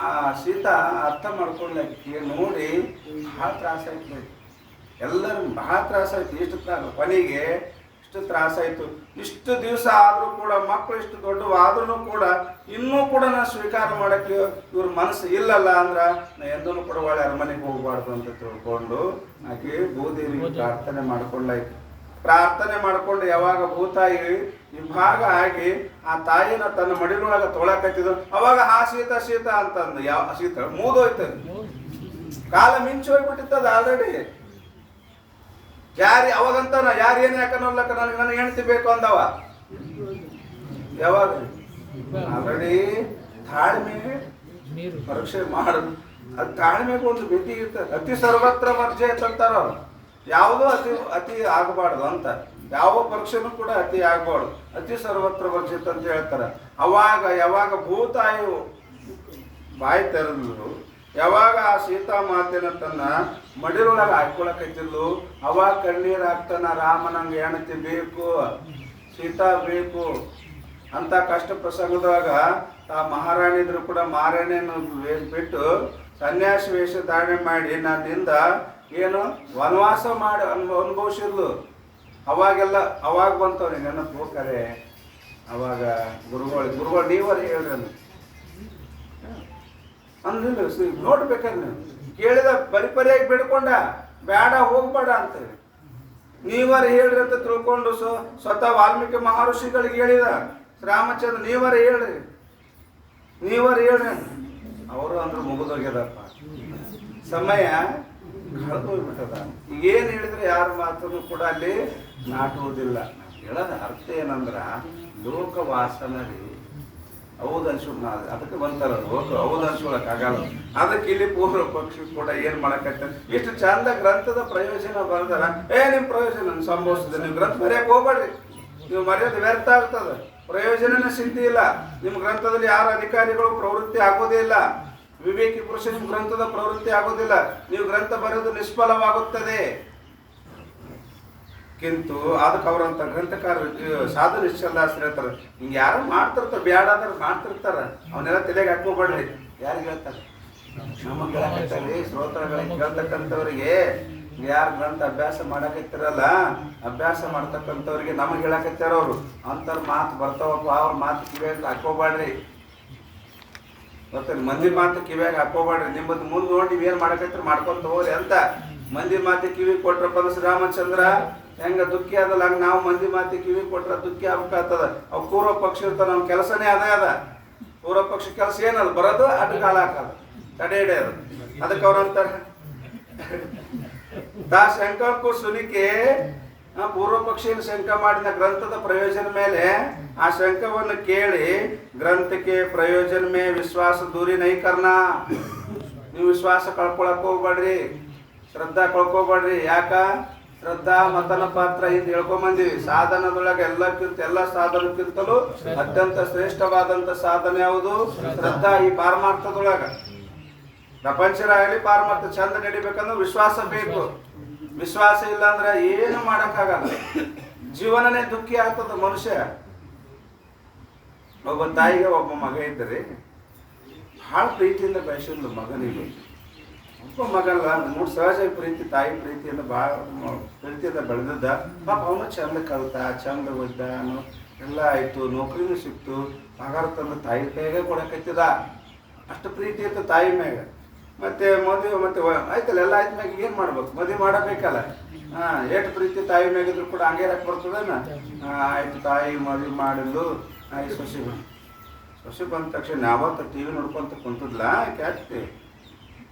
ಆ ಸೀತಾ ಅರ್ಥ ಮಾಡ್ಕೊಳ್ಳಕ್ಕೆ ನೋಡಿ ಬಹಳ ತ್ರಾಸಾಯ್ತು. ಎಲ್ಲರೂ ಬಹಳ ತ್ರಾಸಾಯ್ತು. ಇಷ್ಟು ಕೊನೆಗೆ ಇಷ್ಟು ತ್ರಾಸಾಯ್ತು. ಇಷ್ಟು ದಿವಸ ಆದ್ರೂ ಕೂಡ ಮಕ್ಕಳು ಇಷ್ಟು ದೊಡ್ಡವಾದ್ರೂ ಕೂಡ ಇನ್ನೂ ಕೂಡ ನಾನು ಸ್ವೀಕಾರ ಮಾಡಕ್ಕೆ ಇವ್ರ ಮನಸ್ಸು ಇಲ್ಲಲ್ಲ ಅಂದ್ರ ನಾ ಎಂದೂ ಕೂಡ ಒಳ್ಳೆ ಅರಮನೆಗೆ ಹೋಗ್ಬಾರ್ದು ಅಂತ ತಿಳ್ಕೊಂಡು ಆಕೆ ಭೂದೇವಿಗೆ ಪ್ರಾರ್ಥನೆ ಮಾಡ್ಕೊಂಡು ಯಾವಾಗ ಭೂತಾಯಿ ವಿಭಾಗ ಆಗಿ ಆ ತಾಯಿನ ತನ್ನ ಮಡಿಲೊಳಗ ತೊಳಕತ್ತಿದ್ರು. ಅವಾಗ ಆ ಸೀತಾ ಅಂತಂದು ಯಾವ ಸೀತಾ ಮೂದೋಯ್ತದ. ಕಾಲ ಮಿಂಚು ಹೋಗ್ಬಿಟ್ಟಿತ್ತದ ಆಲ್ರೆಡಿ. ಅವಾಗಂತ ಯಾರು ಏನ್ ಯಾಕನ್ನೋಲ್ಲಕ್ಕ ನನಗೆ ಹೆಣ್ತಿ ಬೇಕು ಅಂದವ. ಯಾವಾಗ ಆಲ್ರೆಡಿ ತಾಳ್ಮೆ ಪರೀಕ್ಷೆ ಮಾಡ. ಅದು ತಾಳ್ಮೆಗೆ ಒಂದು ಮಿತಿ ಇರ್ತದೆ. ಅತಿ ಸರ್ವತ್ರ ವರ್ಜಯತ್ ಅಂತಾರ. ಯಾವುದೋ ಅತಿ ಆಗಬಾರ್ದು ಅಂತ. ಯಾವ ಪರೀಕ್ಷೆನೂ ಕೂಡ ಅತಿ ಆಗಬಾರ್ದು. ಅತಿ ಸರ್ವತ್ರ ವರ್ಜಿತ ಅಂತ ಹೇಳ್ತಾರೆ. ಯಾವಾಗ ಭೂತಾಯು ಬಾಯಿ ತೆರೆದ್ರು, ಯಾವಾಗ ಆ ಸೀತಾ ಮಾತೆನ ತನ್ನ ಮಡಿಲೊಳಗೆ ಹಾಕೊಳಕತ್ತಿದ್ಲು, ಅವಾಗ ಕಣ್ಣೀರು ಹಾಕ್ತಾನ. ರಾಮ ನಂಗೆ ಹೆಣತಿ ಬೇಕು, ಸೀತಾ ಬೇಕು ಅಂತ ಕಷ್ಟ ಪ್ರಸಂಗದಾಗ ಆ ಮಹಾರಾಣಿ ಇದ್ರು ಕೂಡ ಮಹಾರಾಣಿಯನ್ನು ಬಿಟ್ಟು ಸನ್ಯಾಸಿ ವೇಷ ಧಾರಣೆ ಮಾಡಿ ನನ್ನಿಂದ ಏನು ವನವಾಸ ಮಾಡಿ ಅನುಭವಿಸಿದ್ಲು. ಅವಾಗ ಬಂತವ್ರಿ ನೆನಪು ಹೋಗ್ತಾರೆ. ಅವಾಗ ಗುರುಗಳು ನೀವರ ಹೇಳ್ರಿ ಅಂದಿಲ್ಲ. ನೋಡ್ಬೇಕಾದ್ರೆ ನೀವು ಕೇಳಿದ ಪರಿಪರಿಯಾಗಿ ಬಿಡ್ಕೊಂಡ ಬೇಡ ಹೋಗ್ಬೇಡ ಅಂತೇಳಿ ನೀವರ ಹೇಳ್ರಿ ಅಂತ ತಿಳ್ಕೊಂಡು ಸ್ವತಃ ವಾಲ್ಮೀಕಿ ಮಹರ್ಷಿಗಳಿಗೆ ಹೇಳಿದ ರಾಮಚಂದ್ರ ನೀವರ ಹೇಳ್ರಿ ಅವರು ಅಂದ್ರೆ ಮುಗಿದೋಗ್ಯದಪ್ಪ. ಸಮಯ ಕಳೆದೋಗ್ಬಿಟ್ಟದ. ಈಗೇನು ಹೇಳಿದ್ರೆ ಯಾರ ಮಾತನ್ನು ಕೂಡ ಅಲ್ಲಿ ನಾಟುವುದಿಲ್ಲ. ಹೇಳೋದ ಅರ್ಥ ಏನಂದ್ರೆ ಲೋಕವಾಸನ ರೀ ಹೌದು ಅನ್ಸುಡ್ ಅದಕ್ಕೆ ಬಂತಾರ ಹೌದು ಅನ್ಸ್ಕೊಳಕ್ಕಾಗಲ್ಲ. ಅದಕ್ಕೆ ಇಲ್ಲಿ ಪೂರ್ವ ಪಕ್ಷಿ ಕೂಡ ಏನ್ ಮಾಡಕತ್ತ ಇಷ್ಟು ಚಂದ ಗ್ರಂಥದ ಪ್ರಯೋಜನ ಬರ್ದಾರ. ನಿಮ್ ಪ್ರಯೋಜನ ಸಂಭವಿಸ್ತದೆ. ನೀವು ಗ್ರಂಥ ಮರ್ಯಾಕ್ ಹೋಗ್ಬೇಡ್ರಿ. ನೀವು ಮರ್ಯಾದೆ ವ್ಯರ್ಥ ಆಗ್ತದೆ. ಪ್ರಯೋಜನನೇ ಸಿದ್ಧಿ ಇಲ್ಲ. ನಿಮ್ಮ ಗ್ರಂಥದಲ್ಲಿ ಯಾರು ಅಧಿಕಾರಿಗಳು ಪ್ರವೃತ್ತಿ ಆಗೋದೇ ಇಲ್ಲ. ವಿವೇಕಿ ಪುರುಷ ನಿಮ್ಮ ಗ್ರಂಥದ ಪ್ರವೃತ್ತಿ ಆಗೋದಿಲ್ಲ. ನೀವು ಗ್ರಂಥ ಬರೆಯೋದು ನಿಷ್ಫಲವಾಗುತ್ತದೆ. ಕಿಂತು ಅದಕ್ಕೆ ಅವರಂತ ಗ್ರಂಥಕಾರ ಸಾಧು ನಿಶ್ಚಲದಾಸರು ಹೇಳ್ತಾರೆ, ಹಿಂಗೆ ಯಾರು ಮಾಡ್ತಿರ್ತಾರೆ, ಬ್ಯಾಡ ಅಂದ್ರೆ ಮಾಡ್ತಿರ್ತಾರ, ಅವನ್ನೆಲ್ಲ ತಲೆಗೆ ಹಾಕೋಬೇಡ್ರಿ. ಯಾರಿಗೆ ಹೇಳ್ತಾರೆ? ನಮಗೆ ಹೇಳಕತ್ತಾರೆ ಶ್ರೋತೃಗಳಿಗೆ ಕೇಳ್ತಕ್ಕಂಥವ್ರಿಗೆ. ಯಾರು ಗ್ರಂಥ ಅಭ್ಯಾಸ ಮಾಡಕತ್ತಿರಲ್ಲ, ಅಭ್ಯಾಸ ಮಾಡ್ತಕ್ಕಂಥವ್ರಿಗೆ ನಮಗೆ ಹೇಳಕತ್ತಾರ ಅವರು. ಅಂಥವ್ರ ಮಾತು ಬರ್ತಾವಪ್ಪ, ಅವ್ರ ಮಾತು ಕಿವಿಯಾಗ ಹಾಕೋಬೇಡ್ರಿ. ಮತ್ತೆ ಮಂದಿ ಮಾತು ಕಿವಿಯಾಗ ಹಾಕೋಬೇಡ್ರಿ. ನಿಮ್ಮದು ಮುಂದೆ ನೋಡಿ ನೀವೇನು ಮಾಡಕತ್ತೀರಿ ಮಾಡ್ಕೊಂತ ಹೋಗ್ರಿ ಅಂತ. ಮಂದಿ ಮಾತಿ ಕಿವಿ ಕೊಟ್ರಪ್ಪ ಅಂದ್ರೆ ಶ್ರೀರಾಮಚಂದ್ರ ಹೆಂಗ ದುಃಖಿ ಅದಲ್ಲ, ಹಂಗೆ ನಾವು ಮಂದಿ ಮಾತಿ ಕಿವಿ ಕೊಟ್ರೆ ದುಃಖಿ ಆಗ್ಬೇಕಾಗ್ತದ. ಅವು ಪೂರ್ವ ಪಕ್ಷ ಇರ್ತಾರ, ನಮ್ಮ ಕೆಲಸನೇ ಅದೇ ಅದ. ಪೂರ್ವ ಪಕ್ಷ ಕೆಲಸ ಏನದ, ಬರೋದು ಅಡ್ಡ ಕಾಲ ಹಾಕೋದು, ತಡೆ ಹಿಡಿಯೋದು. ಅದಕ್ಕೆ ಅವ್ರಂತಾರೆ ತಾ ಶಂಕರ್ಕು ಸುನಿಕೆ ಪೂರ್ವ ಪಕ್ಷಿಯನ್ನು ಶಂಕ ಮಾಡಿದ ಗ್ರಂಥದ ಪ್ರಯೋಜನ ಮೇಲೆ ಆ ಶಂಕವನ್ನು ಕೇಳಿ ಗ್ರಂಥಕ್ಕೆ ಪ್ರಯೋಜನ ಮೇ ವಿಶ್ವಾಸ ದೂರಿ ನೈ ಕರ್ನ. ನೀವು ವಿಶ್ವಾಸ ಕಳ್ಕೊಳಕ್ ಹೋಗ್ಬೇಡ್ರಿ, ಶ್ರದ್ಧಾ ಕಳ್ಕೊಬೇಡ್ರಿ. ಯಾಕ? ಶ್ರದ್ಧಾ ಮತನ ಪಾತ್ರ ಹಿಂದೆ ಹೇಳ್ಕೊಂಬಂದಿವಿ. ಸಾಧನದೊಳಗೆ ಎಲ್ಲ ಸಾಧನಕ್ಕಿಂತಲೂ ಅತ್ಯಂತ ಶ್ರೇಷ್ಠವಾದಂತ ಸಾಧನೆ ಯಾವುದು? ಶ್ರದ್ಧಾ. ಈ ಪಾರಮಾರ್ಥದೊಳಗ ಪ್ರಪಂಚರಾಗಲಿ ಪಾರಮಾರ್ಥ ಚಂದ ನಡಿಬೇಕಂದ್ರೆ ವಿಶ್ವಾಸ ಬೇಕು. ವಿಶ್ವಾಸ ಇಲ್ಲ ಅಂದ್ರೆ ಏನು ಮಾಡಕ್ಕಾಗಲ್ಲ. ಜೀವನನೇ ದುಃಖಿ ಆಗ್ತದ ಮನುಷ್ಯ. ಒಬ್ಬ ತಾಯಿಗೆ ಒಬ್ಬ ಮಗ ಇದ್ದರೆ ಭಾಳ ಪ್ರೀತಿಯಿಂದ ಬೆಳೆಸಿದ್ಲು ಮಗನಿಗೆ. ಒಬ್ಬ ಮಗಲ್ಲ, ಮೂರು ಸಹಜ ಪ್ರೀತಿ, ತಾಯಿ ಪ್ರೀತಿಯಿಂದ ಭಾಳ ಪ್ರೀತಿಯಿಂದ ಬೆಳೆದಿದ್ದ. ಪಾಪ ಅವನು ಚಂದ ಕಲ್ತ, ಚಂದ ಓದ್ದ, ಎಲ್ಲ ಆಯಿತು, ನೌಕರಿನೂ ಸಿಕ್ತು, ಪಗಾರ ತಂದು ತಾಯಿ ಕೈಗೆ ಕೊಡಕತ್ತಿದ. ಅಷ್ಟು ಪ್ರೀತಿ ಇತ್ತು ತಾಯಿ ಮ್ಯಾಗ. ಮತ್ತೆ ಮದುವೆ ಮತ್ತೆ ಆಯ್ತಲ್ಲ, ಎಲ್ಲ ಆಯ್ತು ಮ್ಯಾಗ ಏನು ಮಾಡ್ಬೇಕು? ಮದುವೆ ಮಾಡಬೇಕಲ್ಲ. ಎಷ್ಟು ಪ್ರೀತಿ ತಾಯಿ ಮ್ಯಾಗಿದ್ರು ಕೂಡ ಹಂಗೆ ಇರಕ್ಕೆ ಬರ್ತದೇನ? ಆಯ್ತು, ತಾಯಿ ಮದುವೆ ಮಾಡಿದ್ಲು. ಆಯ್ತು, ಸೊಸೆ ಬಂದ ತಕ್ಷಣ ಯಾವತ್ತು ಟಿ ವಿ ನೋಡ್ಕೊಂತ ಕುಂತಿದ್ಲ. ಕ್ಯಾಟ್ತಿ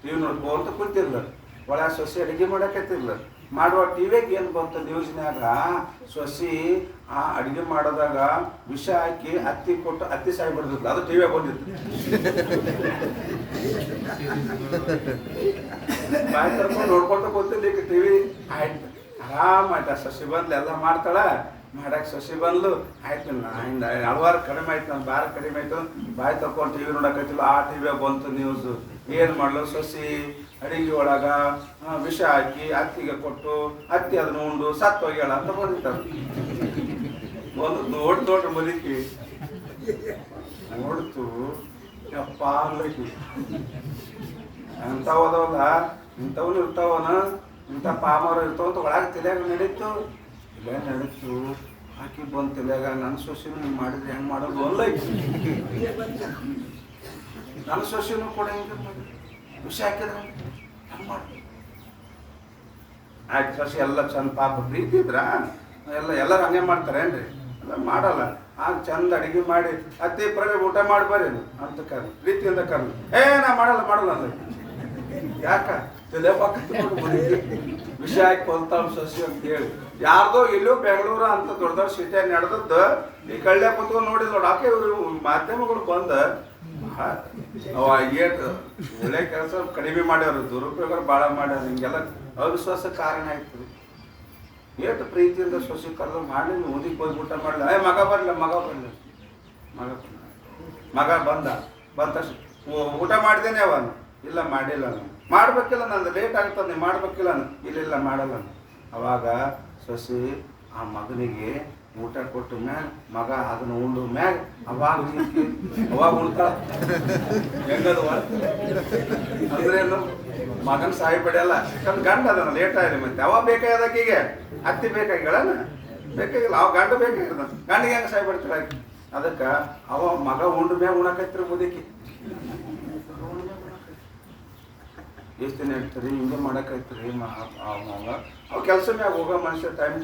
ಟಿ ವಿ ನೋಡ್ಕೊಂತ ಕುಂತಿರ್ಲ. ಒಳ ಸೊಸೆ ಅಡುಗೆ ಮಾಡಕತ್ತಿರ್ಲ. ಮಾಡುವ ಟಿವಿಯಾಗ ಏನು ಬಂತ ನ್ಯೂಸ್ನ್ಯಾಗ, ಸೊಸಿ ಆ ಅಡುಗೆ ಮಾಡೋದಾಗ ವಿಷ ಹಾಕಿ ಹತ್ತಿ ಕೊಟ್ಟು ಹತ್ತಿ ಸಾಯಿ ಬಿಡ್ತಿದ್ಲು. ಅದು ಟಿವಿಯಾಗ ಬಂದಿತ್ತು. ಬಾಯಿ ತರ್ಕೊಂಡು ನೋಡ್ಕೊತ ಕೂತಿದ್ಲಿ. ಈಗ ಟಿವಿ ಆಯ್ತು, ಆರಾಮ ಆಯ್ತು. ಸೊಸಿ ಬಂದ್ಲು, ಎಲ್ಲ ಮಾಡ್ತಾಳ. ಮಾಡಕ್ಕೆ ಸೊಸಿ ಬಂದ್ಲು, ಆಯ್ತು. ಹಿಂಗೆ ಹಲವಾರು ಕಡಿಮೆ ಆಯ್ತು, ನನ್ನ ಭಾರ ಕಡಿಮೆ ಆಯ್ತು. ಬಾಯಿ ತರ್ಕೊಂಡು ಟಿವಿ ನೋಡಕತ್ತಿಲ್ಲ. ಆ ಟಿವಿಯಾಗ ಬಂತು ನ್ಯೂಸು. ಏನು ಮಾಡಲು? ಸೊಸಿ ಅಡಿಗೆ ಒಳಗ ವಿಷ ಹಾಕಿ ಅತ್ತಿಗೆ ಕೊಟ್ಟು ಅತ್ತಿ ಅದನ್ನ ಉಂಡು ಸತ್ತು ಹೋಗ್ಯಾಳ ಅಂತ ಬಂದಿರ್ತಾರೆ. ಒಂದು ದೊಡ್ಡ ಮುದುಕಿ ನೋಡ್ತು, ಯಪ್ಪ ಅಂದ್ರಕಿ ಅಂಥವದವಲ್ಲ, ಇಂಥವ್ನು ಇರ್ತಾವನ, ಇಂಥ ಪಾಮರು ಇರ್ತಾವಂತ ಒಳಗೆ ತಲೆಯಾಗ ನಡೀತು. ಇಲ್ಲೇ ನಡೀತು. ಹಾಕಿ ಬಂದು ತಲೆಯಾಗ ನನ್ನ ಸೊಸೆನೂ ಹಿಂಗೆ ಮಾಡಿದ್ರೆ ಹೆಂಗೆ ಮಾಡೋದು ಅಲ್ಲ. ನನ್ನ ಸೊಸೆನೂ ಕೂಡ ಹಿಂಗೆ ವಿಷ ಹಾಕಿದ್ರೆ ಹೆಂಗೆ ಮಾಡಿ? ಆಯ್ತು, ಸೊಸೆ ಎಲ್ಲ ಚಂದ ಪಾಪ ಪ್ರೀತಿ ಇದ್ರ ಎಲ್ಲರೂ ಹಂಗೆ ಮಾಡ್ತಾರೇನ್ರಿ? ಎಲ್ಲ ಮಾಡಲ್ಲ. ಆಗ ಚಂದ ಅಡುಗೆ ಮಾಡಿ ಅತ್ತಿ ಪ್ರವೇ ಊಟ ಮಾಡಿ ಬರ್ರಿ ಅಂತ ಕರ್ಲಿ, ಪ್ರೀತಿಯಿಂದ ಕರ್ಲಿ. ನಾ ಮಾಡಲ್ಲ ಅಂದ್ರೆ ಯಾಕ ತಲೆ ವಿಷ ಹಾಕಿ ಕೊಲ್ತಾಳ ಸೊಸಿ ಅಂತ ಹೇಳಿ. ಯಾರ್ದೋ ಇಲ್ಲೂ ಬೆಂಗಳೂರು ಅಂತ ದೊಡ್ಡ ದೊಡ್ಡ ಸಿಟಿಯಾಗ ನಡೆದದ್ದು ಈ ಕಳ್ಳ್ಯಾಗ ಕುತ್ಕೊಂಡು ನೋಡಿದ್ ನೋಡಿ. ಆಕೆ ಇವರು ಮಾಧ್ಯಮಗಳು ಬಂದ ಏಟ್ ಒಳ್ಳೆ ಕೆಲಸ ಕಡಿಮೆ ಮಾಡ್ಯಾರ, ದುರುಪಯೋಗ ಭಾಳ ಮಾಡ್ಯಾರ. ಹಿಂಗೆಲ್ಲ ಅವಿಶ್ವಾಸ ಕಾರಣ ಆಯ್ತು. ಏಟು ಪ್ರೀತಿಯಿಂದ ಸೊಸಿ ಕರೆದು ಮಾಡಿ ಓದಿಗೆ ಹೋಗಿ ಊಟ ಮಾಡಲಿ. ಮಗ ಬರಲಿಲ್ಲ ಮಗ ಬಂದ ತಕ್ಷಣ ಊಟ ಮಾಡಿದ್ದೇನೆ ಅವನು. ಇಲ್ಲ ಮಾಡಿಲ್ಲ ನಾನು. ಮಾಡ್ಬೇಕಿಲ್ಲ, ನಂದು ಲೇಟ್ ಆಗ್ತದೆ, ನೀವು ಮಾಡ್ಬೇಕಿಲ್ಲ. ಇಲ್ಲ ಮಾಡಲ್ಲ. ಅವಾಗ ಸೊಸಿ ಆ ಮಗನಿಗೆ ಊಟ ಕೊಟ್ಟು ಮ್ಯಾಗ ಮಗ ಅದನ್ನು ಉಂಡು ಮ್ಯಾಗ ಅವಾಗ ಉಣ್ತಾಳ. ಹೆಂಗದು ಅಂದ್ರೇನು? ಮಗನ ಸಾಯಿ ಪಡೆಯಲ್ಲ. ಯಾಕಂದ್ರೆ ಗಂಡ ಅದನ್ನ ಲೇಟ್ ಆಗಿದೆ. ಮತ್ತೆ ಅವ ಬೇಕಾದಕ್ಕೀಗೆ ಅತ್ತಿ ಬೇಕಾಗಿಗಳನ್ನ ಬೇಕಾಗಿಲ್ಲ. ಅವ ಗಂಡ ಬೇಕಾಗಿರ್ದ, ಗಂಡಿಗೆ ಹೆಂಗೆ ಸಾಯಿ ಪಡ್ತಾಳೆ. ಅದಕ್ಕೆ ಅವ ಮಗ ಉಂಡು ಮ್ಯಾಗ ಉಣಕೈತ್ರಿ ಮುದುಕಿ. ಎಷ್ಟು ದಿನ ಇರ್ತೀರಿ ಹಿಂಗೆ ಮಾಡಕೈತ್ರಿ ಅವು ಕೆಲಸ ಮ್ಯಾಗ ಹೋಗೋ ಮನುಷ್ಯ ಟೈಮ್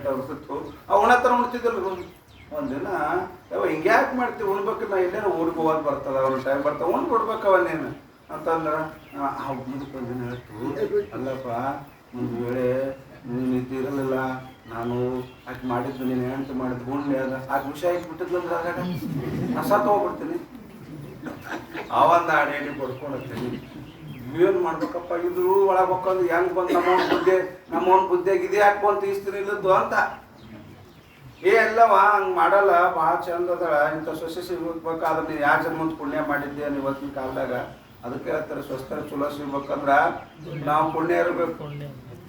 ತಗೊಳ್ತಿತ್ತು. ಅವು ಉಣತ್ರ ಉಣ್ತಿದ್ದಿಲ್ಲ. ಒಂದಿನ ಹಿಂಗೆ ಯಾಕೆ ಮಾಡ್ತೀವಿ? ಉಣ್ಬೇಕು, ನಾ ಎಲ್ಲೇನೋ ಊರಿಗೆ ಹೋಗೋದು ಬರ್ತದ, ಅವ್ರ ಟೈಮ್ ಬರ್ತಾವ, ಉಂಡು ಕೊಡ್ಬೇಕು ಅವನ್ನೇನು ಅಂತಂದ್ರೆ ಆ ಮುಂದಕ್ಕೆ ಒಂದಿನ ಹೇಳ್ತು, ಅಲ್ಲಪ್ಪ ಒಂದು ವೇಳೆ ನೀನು ಇದ್ದಿರಲಿಲ್ಲ, ನಾನು ಆಕೆ ಮಾಡಿದ ಮಾಡಿದ್ದು ನೀನು ಹೆಂಡತಿ ಮಾಡಿದ್ದು ಗುಂಡೆ ಅದ ಆ ವಿಷಯ ಇಟ್ಬಿಟ್ಟಿದ್ಲಂದ್ರೆ ಆಗ ನಾ ಸತ್ತು ಹೋಗ್ಬಿಡ್ತೀನಿ. ಅವಂದ ಆಡೇಡಿ ಬಡ್ಕೊಳತ್ತೀನಿ. ಏನು ಮಾಡ್ಬೇಕಪ್ಪ ಇದು ಒಳಗೆ ಹೋಗ್ಕೊಂಡು ಹೆಂಗೆ ಬಂದು ನಮ್ಮವನ್ ಬುದ್ಧಿಯಾಗಿ ಇದು ಯಾಕೆ ಬಂತು ಈಸ್ತೀನಿ ಇಲ್ಲದ್ದು ಅಂತ. ಎಲ್ಲವ ಹಂಗೆ ಮಾಡಲ್ಲ, ಭಾಳ ಚಂದ ಅದಳ. ಇಂಥ ಸೊಸೆ ಸಿಗ್ಬೇಕಾದ್ರೆ ನೀನು ಯಾವ ಜನ್ಮಂತ ಪುಣ್ಯ ಮಾಡಿದ್ದೆ ನೀವು ಇವತ್ತಿನ ಕಾಲದಾಗ. ಅದಕ್ಕೆ ಹೇಳ್ತಾರೆ ಸ್ವಸ್ಥರ ಚಲೋ ಸಿಗ್ಬೇಕಂದ್ರೆ ನಾವು ಪುಣ್ಯ ಇರಬೇಕು,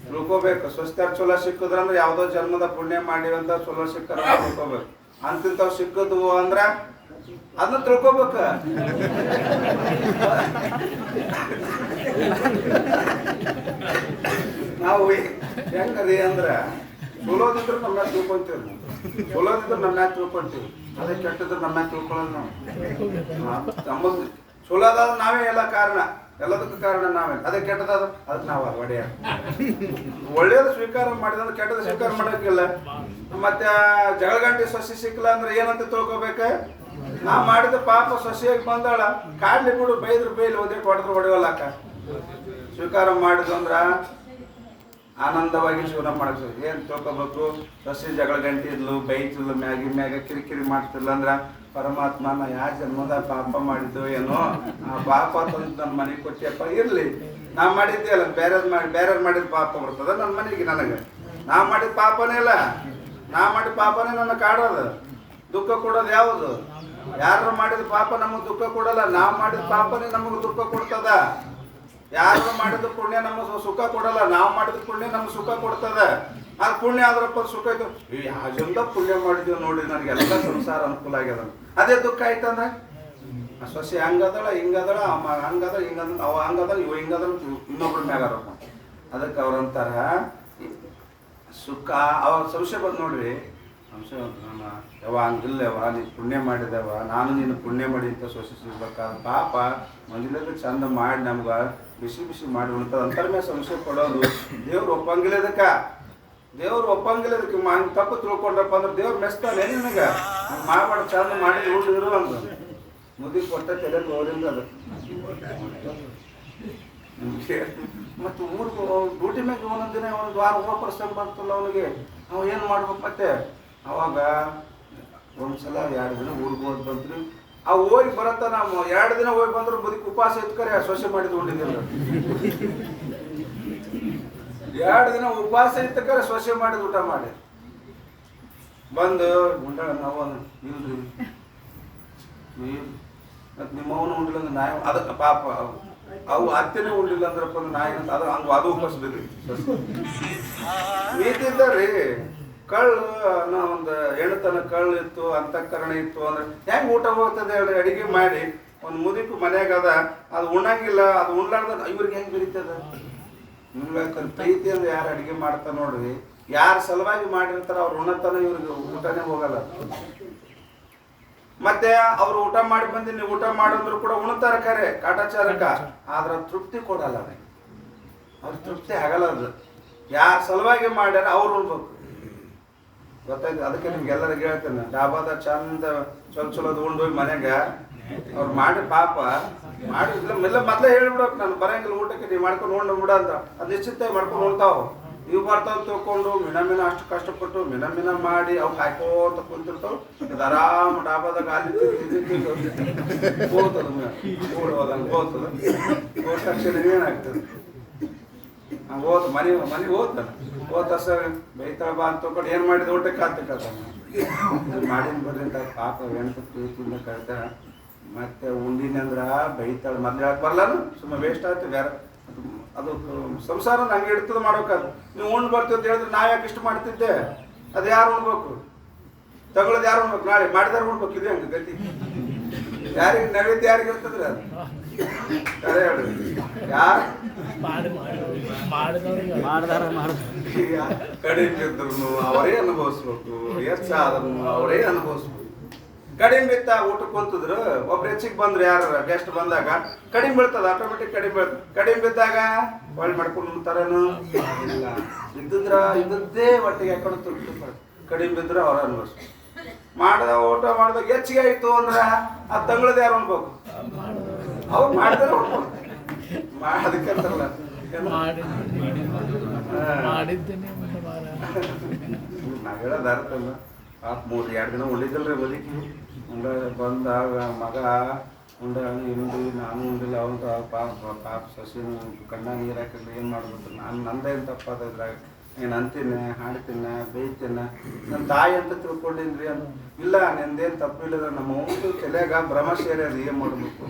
ತಿಳ್ಕೋಬೇಕು. ಸ್ವಸ್ಥರ ಚಲೋ ಸಿಕ್ಕುದ್ರಂದ್ರೆ ಯಾವುದೋ ಜನ್ಮದ ಪುಣ್ಯ ಮಾಡಿವಂತ ಚಲೋ ಸಿಕ್ಕರ ತಿಳ್ಕೋಬೇಕು. ಅಂತಿಂತವ್ ಸಿಕ್ಕದ್ವು ಅಂದ್ರೆ ಅದನ್ನ ತಿಳ್ಕೋಬೇಕ. ನಾವು ಹೆಂಗರಿ ಅಂದ್ರ ಚಲೋದಿದ್ರು ನಮ್ಮ ತಿಳ್ಕೊಂತೀವಿ, ಚಲೋದಿದ್ರು ನಮ್ಮ ತಿಳ್ಕೊಂತೀವಿ. ಅದೇ ಕೆಟ್ಟದ್ರು ನಮ್ಮ ತಿಳ್ಕೊಳ್ಳೋದು ನಾವು. ನಮ್ಮದು ಚಲೋ ಅದಾದ ನಾವೇ ಎಲ್ಲ ಕಾರಣ, ಎಲ್ಲದಕ್ಕೂ ಕಾರಣ ನಾವೇ. ಅದೇ ಕೆಟ್ಟದಾದ ಅದಕ್ಕೆ ನಾವು ಒಡೆಯ. ಒಳ್ಳೇದು ಸ್ವೀಕಾರ ಮಾಡಿದ್ರೆ ಕೆಟ್ಟದ ಸ್ವೀಕಾರ ಮಾಡೋಕ್ಕಿಲ್ಲ. ಮತ್ತೆ ಜಗಳಗಂಟಿ ಸೊಸೆ ಸಿಕ್ಕಲ್ಲ ಅಂದ್ರೆ ಏನಂತ ತಿಳ್ಕೊಬೇಕ? ನಾ ಮಾಡಿದ ಪಾಪ ಸೊಸೆಯಾಗಿ ಬಂದಾಳ, ಕಾಡ್ಲಿ ಬಿಡು, ಬೈದ್ರು ಬೈಲಿ, ಓದಿಟ್ಟು ಹೊಡೆದ್ರು ಹೊಡೆಯವಲ್ಲಕ್ಕ. ಸ್ವೀಕಾರ ಮಾಡಿದ್ರು ಅಂದ್ರ ಆನಂದವಾಗಿ ಜೀವನ ಮಾಡಕ್ಕೆ ಏನು ತಿಳ್ಕೊಬೇಕು? ಸೊಸೆ ಜಗಳ ಗಂಟೆ ಇದ್ಲು, ಬೈತಿದ್ಲು, ಮ್ಯಾಗ ಕಿರಿಕಿರಿ ಮಾಡ್ತಿರ್ಲ ಅಂದ್ರ ಪರಮಾತ್ಮ ನಾ ಯಾವ ಜನ್ಮದ ಪಾಪ ಮಾಡಿದ್ದು ಏನೋ, ಆ ಪಾಪ ತಂದು ನನ್ನ ಮನೆಗೆ ಕೊಟ್ಟಿಯಪ್ಪ. ಇರ್ಲಿ, ನಾ ಮಾಡಿದ್ದೆ ಅಲ್ಲ, ಬೇರೆ ಮಾಡಿದ ಪಾಪ ಬರ್ತದ ನನ್ನ ಮನೆಗೆ. ನನಗೆ ನಾ ಮಾಡಿದ ಪಾಪನೇ ಇಲ್ಲ, ನಾ ಮಾಡಿದ ಪಾಪನೇ ನನ್ನ ಕಾಡೋದು, ದುಃಖ ಕೊಡೋದು ಯಾವುದು? ಯಾರು ಮಾಡಿದ ಪಾಪ ನಮಗೆ ದುಃಖ ಕೊಡಲ್ಲ, ನಾವು ಮಾಡಿದ ಪಾಪನೇ ನಮಗೆ ದುಃಖ ಕೊಡ್ತದ. ಯಾರು ಮಾಡಿದ ಪುಣ್ಯ ನಮಗೆ ಸುಖ ಕೊಡಲ್ಲ, ನಾವು ಮಾಡಿದ ಪುಣ್ಯ ನಮ್ಗೆ ಸುಖ ಕೊಡ್ತದ. ಆ ಪುಣ್ಯ ಆದ್ರಪ್ಪ ಸುಖ ಆಯ್ತು, ಯಾವ ಜನ್ಮದ ಪುಣ್ಯ ಮಾಡಿದ್ವಿ ನೋಡಿ, ನನಗೆಲ್ಲ ಸಂಸಾರ ಅನುಕೂಲ ಆಗ್ಯದ. ಅದೇ ದುಃಖ ಆಯ್ತಂದ್ರೆ ಆ ಸೊಸೆ ಹಂಗದಳ ಹಿಂಗದಳ, ಅಮ್ಮ ಹಂಗದ ಹಿಂಗದ, ಅವ ಹಂಗದಳ ಇವ ಹಿಂಗದಳ, ಇನ್ನೊಬ್ರ ಮ್ಯಾಗಾರಪ್ಪ. ಅದಕ್ಕೆ ಅವ್ರಂತಾರ ಸುಖ. ಅವ್ರ ಸಂಶಯ ಬಂದು ನೋಡ್ರಿ, ಸಂಶಯ ಯಾವ ಹಂಗಿಲ್ಲವ, ನೀನು ಪುಣ್ಯ ಮಾಡಿದವ, ನಾನು ನೀನು ಪುಣ್ಯ ಮಾಡಿ ಅಂತ ಸೊಸೆ ಸಿಗ್ಬೇಕಾದ್ರೆ ಪಾಪ ಮೊದಲಿಗೆ ಚಂದ ಮಾಡಿ ನಮ್ಗೆ ಬಿಸಿ ಬಿಸಿ ಮಾಡಿ ಉಣ್ತದ ಅಂತರ ಮೇಲೆ ಸಂಶಯ ಪಡೋದು. ದೇವ್ರು ಒಪ್ಪಂಗಿಲ್ಲದಕ್ಕ, ದೇವ್ರು ಒಪ್ಪಂಗಿಲ್ಲದಕ್ಕೆ ಹಂಗೆ ತಪ್ಪು ತಿಳ್ಕೊಂಡ್ರಪ್ಪ ಅಂದ್ರೆ ದೇವ್ರು ಮೆಸ್ತಾನೆ ನಿನಗೆ. ಹಂಗೆ ಮಾಡಬಾರ್ದ, ಚಂದ ಮಾಡಿ ಉಳಿದಿರು ಅಂತ ಮುದಿ ಕೊಟ್ಟ ತಲೆ ನೋಡಿಂದ ಅದು. ಮತ್ತು ಊರಿಗೆ ಡ್ಯೂಟಿ ಮ್ಯಾಗ ಒಂದೊಂದು ದಿನ ಒಂದು ವಾರ ಹೋಗೋ ಪ್ರಸಂಗ ಬರ್ತಲ್ಲ ಅವನಿಗೆ, ಅವ ಏನು ಮಾಡ್ಬೇಕು? ಮತ್ತೆ ಅವಾಗ ಒಂದ್ಸಲ 2 ದಿನ ಊರಿಗೆ ಹೋಗಿ ಬಂದ್ರಿ. ಆ ಹೋಗಿ ಬರತ್ತ ನಾವು 2 ದಿನ ಹೋಗಿ ಬಂದ್ರು ಬದುಕಿ ಉಪವಾಸ ಇತ್ಕರೆ ಸೊಸೆ ಮಾಡಿದ್ದು ಉಂಡಿದ್ದಿಲ್ಲ. 2 ದಿನ ಉಪವಾಸ ಇತ್ತಕರೆ ಸೊಸೆ ಮಾಡಿದ ಊಟ ಮಾಡಿ ಬಂದು ಉಂಡಾಳ. ನಾವು ಇಲ್ರಿ ಮತ್ತು ನಿಮ್ಮವನು ಉಂಡಿಲ್ಲ ಅಂದ್ರೆ ನಾಯಿ ಅದಕ್ಕೆ ಪಾಪ ಅವು ಅತ್ತೆನೇ ಉಂಡಿಲ್ಲ ಅಂದ್ರಪ್ಪ ಅಂದ್ರೆ ನಾಯಿ ಅಂತ ಅದು ಹಂಗೆ ಅದು ಉಪವಾಸ ಬಿದ್ರಿ. ನೀತಿದ್ದಾರ್ರಿ ಕಳ್ಳು ಅನ್ನೋ ಒಂದು ಹೆಣ್ತನ ಕಳ್ಳು ಇತ್ತು, ಅಂತಃಕರಣ ಇತ್ತು ಅಂದ್ರೆ ಹೆಂಗೆ ಊಟ ಹೋಗ್ತದೆ ಹೇಳ್ರಿ? ಅಡಿಗೆ ಮಾಡಿ ಒಂದು ಮುದಿಕು ಮನ್ಯಾಗ ಅದ, ಅದು ಉಣ್ಣಂಗಿಲ್ಲ, ಅದು ಉಣ್ಲಾರ್ದ ಇವ್ರಿಗೆ ಹೆಂಗೆ ಬೆರೀತದ? ನಿಮ್ಗೆ ಪ್ರೀತಿ ಅಂದ್ರೆ ಯಾರು ಅಡಿಗೆ ಮಾಡ್ತಾರೆ ನೋಡ್ರಿ, ಯಾರು ಸಲುವಾಗಿ ಮಾಡಿರ್ತಾರ ಅವ್ರು ಉಣ್ಣತನ ಇವ್ರಿಗೆ ಊಟನೇ ಹೋಗಲ್ಲ. ಮತ್ತೆ ಅವ್ರು ಊಟ ಮಾಡಿ ಬಂದು ನೀವು ಊಟ ಮಾಡಿದ್ರು ಕೂಡ ಉಣ್ತಾರ ಕರೆ ಕಾಟಾಚಾರಕ್ಕ, ಆದ್ರೆ ತೃಪ್ತಿ ಕೊಡಲ್ಲ. ಅವ್ರ ತೃಪ್ತಿ ಆಗಲ್ಲ. ಅದು ಯಾರು ಸಲುವಾಗಿ ಮಾಡ್ಯಾರ ಅವ್ರು ಉಣ್ಬೇಕು, ಗೊತ್ತಾಯ್ತು? ಅದಕ್ಕೆ ನಿಮ್ಗೆಲ್ಲರಿಗೆ ಹೇಳ್ತೇನೆ, ಡಾಬಾದ ಚಂದ ಚಲೋದು ಉಂಡೋಗಿ ಮನೆಗ ಅವ್ರು ಮಾಡಿ ಪಾಪ ಮಾಡಿ ಇಲ್ಲ ಮೊದಲೇ ಹೇಳ್ಬಿಡೋಕೆ ನಾನು ಬರಂಗಿಲ್ಲ ಊಟಕ್ಕೆ, ನೀವು ಮಾಡ್ಕೊಂಡು ಉಂಡು ಬಿಡ ಅಂತ. ಅದು ನಿಶ್ಚಿತ ಮಾಡ್ಕೊಂಡು ಉಣ್ತಾವು. ಇವು ಬರ್ತಾವ್ ತಿಳ್ಕೊಂಡು ಮಿನ ಅಷ್ಟು ಕಷ್ಟಪಟ್ಟು ಮಿನ ಮಾಡಿ ಅವು ಹಾಕೋತ ಕುಂತಿರ್ತಾವ. ಇದು ಆರಾಮ ಡಾಬಾದಾಗ ಅಲ್ಲಿ ಹೋಗ್ತದ, ಹೋದಂಗೆ ಹೋಗ್ತದ. ಹೋದ ತಕ್ಷಣ ಏನಾಗ್ತದೆ? ಹಂಗೆ ಹೋದ ಮನೆಗೆ ಹೋದ ಸರ್ ಬೈತಾಳ ಬಾ ಅಂತ ತೊಗೊಂಡು ಏನು ಮಾಡಿದ ಊಟಕ್ಕೆ ಹಾಕ್ತಕ್ಕ ಮಾಡಿನ ಬರ್ರಿ ಅಂತ ಪಾಪ ಹೆಣ್ತು ಪ್ರೀತಿಯಿಂದ ಕಳ್ತಾಳ. ಮತ್ತೆ ಉಂಡಿನ ಅಂದ್ರೆ ಬೈತಾಳ, ಮೊದ್ಲು ಹೇಳಕ್ ಬರ್ಲಾನು, ಸುಮ್ಮನೆ ವೇಸ್ಟ್ ಆಯ್ತು. ಬೇರೆ ಅದು ಸಂಸಾರ ನಂಗೆ ಇಡ್ತದ ಮಾಡ್ಬೇಕಾದ್ರೆ ನೀವು ಉಂಡು ಬರ್ತೀವಿ ಅಂತ ಹೇಳಿದ್ರೆ ನಾವು ಯಾಕೆ ಇಷ್ಟು ಮಾಡ್ತಿದ್ದೆ? ಅದು ಯಾರು ಉಣ್ಬೇಕು? ತಗೊಳ್ಳೋದು ಯಾರು ಉಣ್ಬೇಕು? ನಾಳೆ ಮಾಡಿದಾರ ಉಣ್ಬೇಕು. ಇದೆ ಹಂಗೆ ಗತಿ ಯಾರಿಗೆ ನೈವೇದ್ಯ ಯಾರಿಗೆ ಇರ್ತದ್ರಿ? ಅದು ಸರಿ ಹೇಳ್ರಿ, ಯಾರು ಕಡಿಮೆ ಇದ್ರು ಅವರೇ ಅನುಭವಿಸ್ಬೇಕು, ಹೆಚ್ಚಾದ್ರೂ ಅವರೇ ಅನುಭವಿಸ್ಬೇಕು. ಕಡಿಮೆ ಬಿತ್ತ ಊಟಕ್ಕೆ ಕುಂತಿದ್ರು ಒಬ್ರು ಹೆಚ್ಚಿಗೆ ಬಂದ್ರು, ಯಾರು ಗೆಸ್ಟ್ ಬಂದಾಗ ಕಡಿಮೆ ಬೀಳ್ತದ, ಆಟೋಮೆಟಿಕ್ ಕಡಿಮೆ ಬೀಳ್ತದೆ. ಕಡಿಮೆ ಬಿದ್ದಾಗ ಒಳ್ಳೆ ಮಾಡ್ಕೊಂಡು ಉಣ್ತಾರೇನು? ಇಲ್ಲ, ಇದ್ದದ್ದೇ ಒಟ್ಟಿಗೆ ಹಾಕೊಂಡು ತುರ್ತು. ಕಡಿಮೆ ಬಿದ್ರೆ ಅವ್ರ ಅನುಭವಿಸ್ಬೇಕು. ಊಟ ಮಾಡಿದಾಗ ಹೆಚ್ಚಿಗೆ ಆಯ್ತು ಅಂದ್ರೆ ಅದು ತಂಗಳದ ಯಾರು ಅನ್ಬೇಕು? ಅವ್ರು ಮಾಡಿದ್ರೆ ಉಣ್ಬೋದು. ಅದಕ್ಕೆ ಅಂತಾರಲ್ಲ ನಾ ಹೇಳೋದು ಅರ್ಥ ಅಲ್ಲ. ಪಾಪ 2 ದಿನ ಉಳಿದಿಲ್ಲರಿ ಬದುಕಿ ಬಂದಾಗ ಮಗ ಉಂಡ ಉಂಡು ನಾನು ಉಂಡಿಲ್ಲ ಅವನು ಪಾಪ ಸಸಿನ ಕಣ್ಣ ನೀರು ಹಾಕಿದ್ರೆ ಏನು ಮಾಡ್ಬೇಕು. ನಂದೇನು ತಪ್ಪಾದ ಇದ್ರಾಗ ಏನು ಅಂತೀನಿ ಹಾಡ್ತೀನಿ ಬೇಯ್ತೀನಿ ನನ್ನ ತಾಯಿ ಅಂತ ತಿಳ್ಕೊಂಡಿನ್ರಿ ಅಂತ. ಇಲ್ಲ ನಿಂದೇನು ತಪ್ಪಿಲ್ಲದ ನಮ್ಮ ಅವ್ನು ತಲೆಯಾಗ ಭ್ರಮ ಸೇರ್ಯದ ಏನು ಮಾಡಬೇಕು.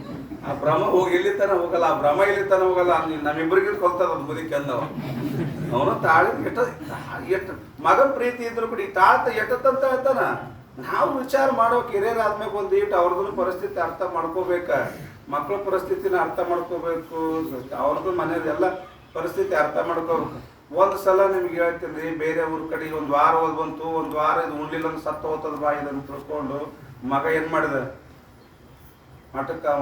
ಆ ಭ್ರಮ ಹೋಗಿ ಇಲ್ಲಿ ತನ ಹೋಗಲ್ಲ, ಆ ಭ್ರಮ ಇಲ್ಲಿ ತನ ಹೋಗಲ್ಲ. ನಮ್ಮಿಬ್ಬರಿಗೆ ಕೊಲ್ತದ ಅದು ಬದುಕಿ ಅಂದವ. ಅವನು ತಾಳಿ ಎಷ್ಟು ಮಗನ ಪ್ರೀತಿ ಇದ್ರು ಕೂಡ ಈ ತಾಳ್ತ ಎಟ್ಟಂತ ಹೇಳ್ತಾನ. ನಾವು ವಿಚಾರ ಮಾಡೋಕೆ ಹಿರಿಯರ್ ಆದ್ಮೇಲೆ ಒಂದು ಈಟ್ ಅವ್ರದ್ದು ಪರಿಸ್ಥಿತಿ ಅರ್ಥ ಮಾಡ್ಕೋಬೇಕ, ಮಕ್ಕಳ ಪರಿಸ್ಥಿತಿನ ಅರ್ಥ ಮಾಡ್ಕೋಬೇಕು, ಅವ್ರದ್ದು ಮನೆಯವ್ರ ಎಲ್ಲ ಪರಿಸ್ಥಿತಿ ಅರ್ಥ ಮಾಡ್ಕೋಬೇಕು. ಒಂದು ಸಲ ನಿಮ್ಗೆ ಹೇಳ್ತೀನಿ ರೀ, ಬೇರೆ ಊರ ಕಡೆ ಒಂದು ವಾರ ಹೋದ್ ಬಂತು, ಒಂದು ವಾರ ಇದು ಉಣ್ಲಿಲ್ಲ ಅಂದ್ರೆ ಸತ್ತು ಹೋಗ್ತದ ಬಾ ಇದನ್ನು ತಿಳ್ಕೊಂಡು ಮಗ ಏನು ಮಾಡಿದ ಮಠಕ್ಕೆ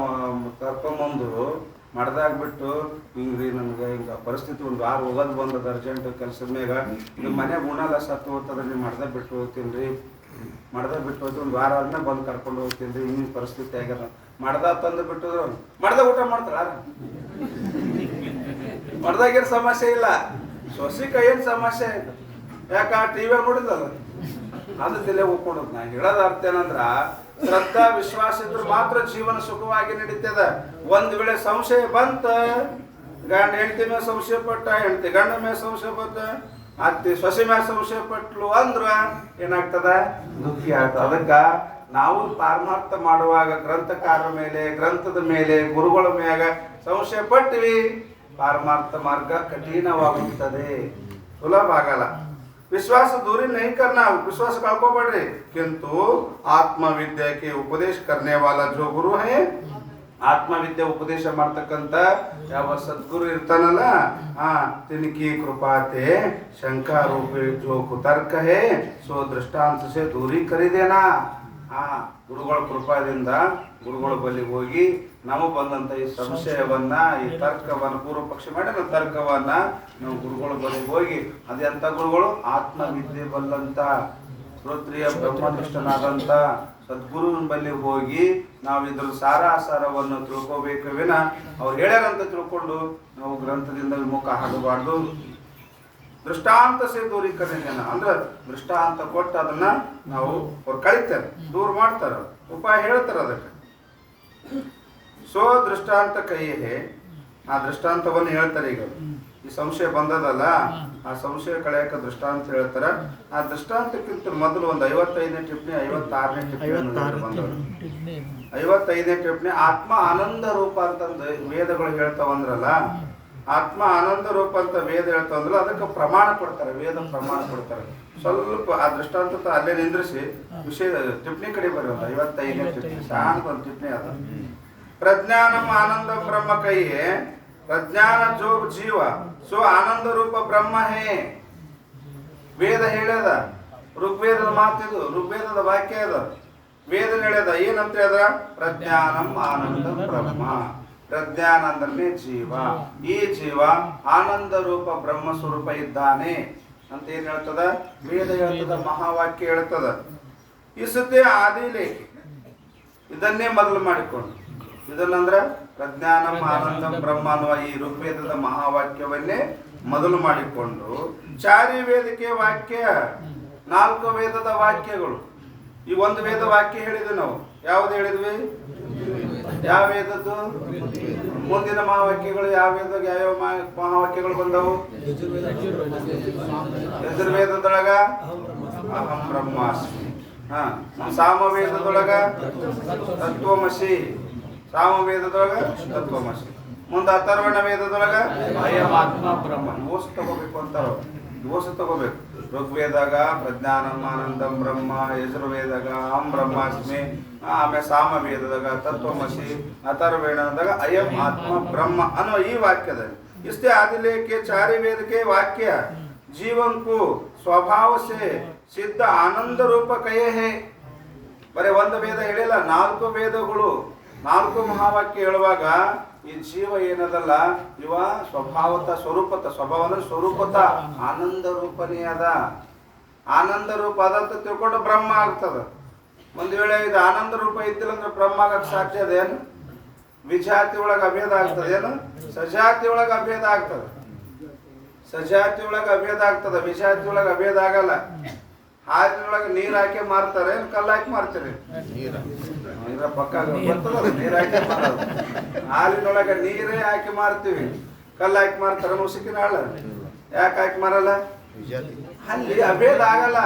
ಕರ್ಕೊಂಬಂದು ಮಡ್ದಾಗ್ಬಿಟ್ಟು ಹಿಂಗ್ರಿ ನನಗೆ ಹಿಂಗೆ ಪರಿಸ್ಥಿತಿ ಒಂದು ವಾರ ಹೋಗೋದು ಬಂದದ ಅರ್ಜೆಂಟ್ ಕೆಲಸದ ಮ್ಯಾಗ ನಿಮ್ಮ ಮನೆಯಾಗ ಉಣಲ್ಲ ಸತ್ತು ಹೋಗ್ತದ ನೀವು ಮಾಡ್ದಾಗ ಬಿಟ್ಟು ಹೋಗ್ತೀನಿ ರೀ, ಮಾಡ್ದಾಗ ಬಿಟ್ಟು ಹೋಗ್ತೀವಿ. ಒಂದು ವಾರ ಆದ್ಮೇಲೆ ಬಂದು ಕರ್ಕೊಂಡು ಹೋಗ್ತೀನಿ ರೀ, ಹಿಂಗೆ ಪರಿಸ್ಥಿತಿ ಆಗ್ಯದ. ಮಾಡ್ದಾಗ ತಂದು ಬಿಟ್ಟಿದ್ರು ಮಾಡ್ದಾಗ ಊಟ ಮಾಡ್ತಾರ, ಮಾಡ್ದಾಗೇನು ಸಮಸ್ಯೆ ಇಲ್ಲ. ಸೊಸಿಕ ಏನು ಸಮಸ್ಯೆ ಯಾಕ ಟಿವಿ ನೋಡಿದಲ್ಲ ಅದು ತಲೆ ಹೋಗ್ಕೊಂಡದ್. ನಾ ಹೇಳೋದ ಅರ್ಥ ಏನಂದ್ರ ಶ್ರದ್ಧಾ ವಿಶ್ವಾಸ ಇದ್ರು ಮಾತ್ರ ಜೀವನ ಸುಖವಾಗಿ ನಡೀತದ. ಒಂದ್ ವೇಳೆ ಸಂಶಯ ಬಂತ, ಗಂಡ ಹೆಂಡತಿ ಮೇಲೆ ಸಂಶಯ ಪಟ್ಟ, ಹೆಂಡತಿ ಗಂಡ ಮೇಲೆ ಸಂಶಯ ಪಟ್ಟ, ಅತ್ತಿ ಸೊಸೆ ಮೇಲೆ ಸಂಶಯ ಪಟ್ಲು ಅಂದ್ರ ಏನಾಗ್ತದ ದುಃಖಿ ಆಗ್ತದ. ಅದಕ್ಕ ನಾವು ಪಾರಮಾರ್ಥ ಮಾಡುವಾಗ ಗ್ರಂಥಕಾರ ಮೇಲೆ, ಗ್ರಂಥದ ಮೇಲೆ, ಗುರುಗಳ ಮ್ಯಾಗ ಸಂಶಯ ಪಟ್ಟಿವಿ, ಪಾರಮಾರ್ಥ ಮಾರ್ಗ ಕಠಿಣವಾಗುತ್ತದೆ, ಸುಲಭ ಆಗಲ್ಲ. विश्वास दूरी नहीं करना, विश्वास कಳ್ಕೊಬೇಡ್ರಿ. किंतु आत्मविद्या के उपदेश करने वाला जो गुरु है, ಆತ್ಮವಿದ್ಯೆ ಉಪದೇಶ ಮಾಡ್ತಕ್ಕಂಥ ಯಾವ ಸದ್ಗುರು ಇರ್ತಾನಲ್ಲ, ತಿನ್ಕಿ ಕೃಪಾತೆ ಶಂಕಾ ರೂಪೇ ಜೋ ಕುತರ್ಕ ಹೇ ಸೋ ದೃಷ್ಟಾಂತ ಸೇ ದೂರಿ ಕರಿದೇನಾ. ಗುರುಗಳ ಕೃಪಾದಿಂದ ಗುರುಗಳ ಬಳಿ ಹೋಗಿ ನಮಗೆ ಬಂದಂತ ಈ ಸಂಶಯವನ್ನ, ಈ ತರ್ಕವನ್ನ, ಪೂರ್ವ ಪಕ್ಷ ಮಾಡಿದ ತರ್ಕವನ್ನ ನಾವು ಗುರುಗಳ ಬಳಿ ಹೋಗಿ, ಅದೆಂತ ಗುರುಗಳು ಆತ್ಮವಿದ್ಯೆ ಬಲ್ಲಂತ ಶ್ರೋತ್ರಿಯ ಬ್ರಹ್ಮನಿಷ್ಠನಾದಂತ ಸದ್ಗುರುವಿನ ಬಳಿ ಹೋಗಿ ನಾವು ಇದ್ರ ಸಾರಾಸಾರವನ್ನು ತಿಳ್ಕೋಬೇಕು ವಿನ ಅವ್ರು ಹೇಳ್ಯಾರಂತ ತಿಳ್ಕೊಂಡು ನಾವು ಗ್ರಂಥದಿಂದ ವಿಮುಖ ಆಗಬಾರ್ದು. ದೃಷ್ಟಾಂತ ಸೇ ದೂರೀಕರಣ ಅಂದ್ರೆ ದೃಷ್ಟಾಂತ ಕೊಟ್ಟು ಅದನ್ನ ನಾವು ಅವ್ರು ಕಳಿತಾರೆ, ದೂರ ಮಾಡ್ತಾರ, ಉಪಾಯ ಹೇಳ್ತಾರ. ಅದಕ್ಕೆ ಸೋ ದೃಷ್ಟಾಂತ ಕೈಯೇ, ಆ ದೃಷ್ಟಾಂತವನ್ನು ಹೇಳ್ತಾರೆ. ಈಗ ಈ ಸಂಶಯ ಬಂದದಲ್ಲ, ಆ ಸಂಶಯ ಕಳೆಯಕ ದೃಷ್ಟಾಂತ ಹೇಳ್ತಾರ. ಆ ದೃಷ್ಟಾಂತಕ್ಕಿಂತ ಮೊದಲು ಒಂದು 55ನೇ ಟಿಪ್ಪಣಿ 56ನೇ ಟಿಪ್ಪಣಿ 55ನೇ ಟಿಪ್ಪಣಿ ಆತ್ಮ ಆನಂದ ರೂಪ ಅಂತಂದು ವೇದಗಳು ಹೇಳ್ತಾವಂದ್ರಲ್ಲ, ಆತ್ಮ ಆನಂದ ರೂಪ ಅಂತ ವೇದ ಹೇಳ್ತಾವಂದ್ರಲ್ಲ, ಅದಕ್ಕೆ ಪ್ರಮಾಣ ಕೊಡ್ತಾರೆ, ವೇದ ಪ್ರಮಾಣ ಕೊಡ್ತಾರೆ. ಸ್ವಲ್ಪ ಆ ದೃಷ್ಟಾಂತ ಅಲ್ಲೇ ನಿಂದ್ರಿಸಿ ವಿಷಯ ಟಿಪ್ಪಣಿ ಕಡೆ ಬರೀ ಒಂದು 55ನೇ ಟಿಪ್ಪಣಿ ಶಾಂತ ಒಂದು ಟಿಪ್ಪಣಿ ಅದ. ಪ್ರಜ್ಞಾನಂ ಆನಂದ ಬ್ರಹ್ಮ ಕೈಯೇ, ಪ್ರಜ್ಞಾನ ಜೋ ಜೀವ ಸೋ ಆನಂದ ರೂಪ ಬ್ರಹ್ಮ ಹೇ. ವೇದ ಹೇಳ್ಯದ, ಋಗ್ವೇದದ ಮಾತಿದು, ಋಗ್ವೇದದ ವಾಕ್ಯ ಅದ, ವೇದ ಹೇಳ್ಯದ ಏನಂತ ಹೇಳಿದ್ರ ಪ್ರಜ್ಞಾನಂ ಆನಂದ ಬ್ರಹ್ಮ. ಪ್ರಜ್ಞಾನ ಅಂದ್ರೆ ಜೀವ, ಈ ಜೀವ ಆನಂದ ರೂಪ ಬ್ರಹ್ಮ ಸ್ವರೂಪ ಇದ್ದಾನೆ ಅಂತ ಏನ್ ಹೇಳ್ತದ ವೇದ ಹೇಳ್ತದ, ಮಹಾವಾಕ್ಯ ಹೇಳ್ತದ. ಇಸತೆ ಆದಿಲೇಖ ಇದನ್ನೇ ಮೊದಲು ಮಾಡಿಕೊಂಡು, ಇದನ್ನಂದ್ರ ಪ್ರಜ್ಞಾನಂ ಆನಂದಂ ಬ್ರಹ್ಮ ಅನ್ನುವ ಈ ಋಗ್ವೇದದ ಮಹಾವಾಕ್ಯವನ್ನೇ ಮೊದಲು ಮಾಡಿಕೊಂಡು, ಚಾರಿ ವೇದಕ್ಕೆ ವಾಕ್ಯ 4 ವೇದದ ವಾಕ್ಯಗಳು. ಈ ಒಂದು ವೇದ ವಾಕ್ಯ ಹೇಳಿದ್ವಿ ನಾವು, ಯಾವ್ದು ಹೇಳಿದ್ವಿ, ಯಾವ ವೇದದ್ದು ಮುಂದಿನ ಮಹಾವಾಕ್ಯಗಳು ಯಾವ ವೇದ, ಯಾವ್ಯಾವ ಮಹಾವಾಕ್ಯಗಳು ಬಂದವು. ಯಜುರ್ವೇದದೊಳಗ ಅಹಂ ಬ್ರಹ್ಮಾಸ್ಮಿ, ಸಾಮವೇದದೊಳಗ ತತ್ವಮಸಿ, ಸಾಮವೇದದೊಳಗ ತತ್ವಮಸಿ, ಮುಂದೆ ಅಥರ್ವಣ ವೇದದೊಳಗ ಅಯಂ ಆತ್ಮ ಬ್ರಹ್ಮ. ಓಸು ತಗೋಬೇಕು ಅಂತಾರ, ಓಸು ತಗೋಬೇಕು. ಋಗ್ವೇದಾಗ ಪ್ರಜ್ಞಾನಂ ಆನಂದಂ ಬ್ರಹ್ಮ, ಯಜುರ್ವೇದಾಗ ಅಹಂ ಬ್ರಹ್ಮಾಸ್ಮಿ, ಆಮೇಲೆ ಸಾಮವೇದದಾಗ ತತ್ವಮಸಿ, ಅಥರ್ವೇಣದಾಗ ಅಯಂ ಆತ್ಮ ಬ್ರಹ್ಮ ಅನ್ನೋ ಈ ವಾಕ್ಯದಲ್ಲಿ ಇಷ್ಟೇ ಆದಿಲೇಖೆ ಚಾರಿ ವೇದಕ್ಕೆ ವಾಕ್ಯ जीवन को स्वभाव से सिद्ध आनंद रूप कहे है. ಬರೀ ಒಂದು ವೇದ ಹೇಳಿಲ್ಲ, 4 ವೇದಗಳು 4 ಮಹಾವಾಕ್ಯ ಹೇಳುವಾಗ ಈ ಜೀವ ಏನದಲ್ಲ ಇವ ಸ್ವಭಾವತ ಸ್ವರೂಪತ, ಸ್ವಭಾವ ಅಂದ್ರೆ ಸ್ವರೂಪತ ಆನಂದ ರೂಪನೇ ಅದ. ಆನಂದ ರೂಪ ಅದಂತ ತಿಳ್ಕೊಂಡು ಬ್ರಹ್ಮ ಆಗ್ತದ. ಒಂದು ವೇಳೆ ಇದು ಆನಂದ ರೂಪ ಇದ್ದಿಲ್ಲ ಅಂದ್ರೆ ಬ್ರಹ್ಮ ಆಗಕ್ಕೆ ಸಾಧ್ಯ ಅದೇನು? ವಿಜಾತಿ ಒಳಗೆ ಅಭೇದ ಆಗ್ತದೇನು? ಸಜಾತಿ ಒಳಗೆ ಅಭೇದ ಆಗ್ತದೆ. ಸಜಾತಿ ಒಳಗೆ ಅಭೇದ ಆಗ್ತದೆ, ವಿಜಾತಿ ಒಳಗೆ ಅಭೇದ ಆಗಲ್ಲ. ಹಾಲಿನೊಳಗೆ ನೀರು ಹಾಕಿ ಮಾರ್ತಾರೆ, ಕಲ್ಲು ಹಾಕಿ ಮಾರ್ತೀರಿ? ನೀರ ಪಕ್ಕ ಬರ್ತದಲ್ಲ, ನೀರು ಹಾಕಿ ಮಾರೋದು. ಹಾಲಿನೊಳಗೆ ನೀರೇ ಹಾಕಿ ಮಾರ್ತೀವಿ, ಕಲ್ಲು ಹಾಕಿ ಮಾರ್ತಾರ ಮುಸುಕಿನ ಹಾಳ? ಯಾಕೆ ಹಾಕಿ ಮಾರಲ್ಲ? ಅಲ್ಲಿ ಅಭೇದ ಆಗಲ್ಲ.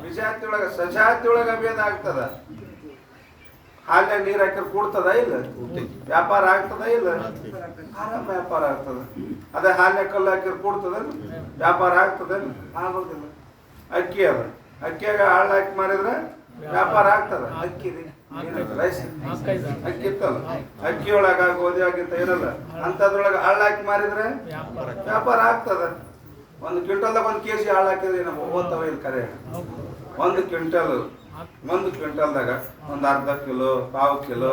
ವಿಜಾತಿ ಒಳಗ ಸಜಾತಿ ಒಳಗ ಅಭೇದ ಆಗ್ತದ. ಹಾಲಿನಾಗ ನೀರ್ ಹಾಕಿದ್ರೆ ಕೂಡ್ತದ ಇಲ್ಲ? ವ್ಯಾಪಾರ ಆಗ್ತದ ಇಲ್ಲ? ಆರಾಮ ವ್ಯಾಪಾರ ಆಗ್ತದ. ಅದೇ ಹಾಲಿನಾಗ ಕಲ್ಲು ಹಾಕಿದ್ರೆ ಕೂಡ್ತದ? ವ್ಯಾಪಾರ ಆಗ್ತದ? ಆಗೋದಿಲ್ಲ. ಅಕ್ಕಿ ಅದ, ಅಕ್ಕಿಯಾಗ ಹಾಳು ಹಾಕಿ ಮಾರಿದ್ರೆ ವ್ಯಾಪಾರ ಆಗ್ತದ. ಅಕ್ಕಿ ರೈಸ್ ಅಕ್ಕಿ ಇತ್ತಲ್ಲ, ಅಕ್ಕಿ ಒಳಗ ಗೋಧಿ ಆಗಿಂತ ಇರಲ್ಲ, ಅಂತದ್ರೊಳಗ ಹಾಳು ಹಾಕಿ ಮಾರಿದ್ರೆ ವ್ಯಾಪಾರ ಆಗ್ತದ. 1 ಕ್ವಿಂಟಲ್ದಾಗ 1 kg ಹಾಳು ಹಾಕಿದ್ರೆ ನಮ್ಮ ಹೋಗ್ತವ ಇಲ್ಲಿ ಕರೆ. 1 ಕ್ವಿಂಟಲ್ದಾಗ ಒಂದು ಅರ್ಧ ಕಿಲೋ, 1/4 ಕಿಲೋ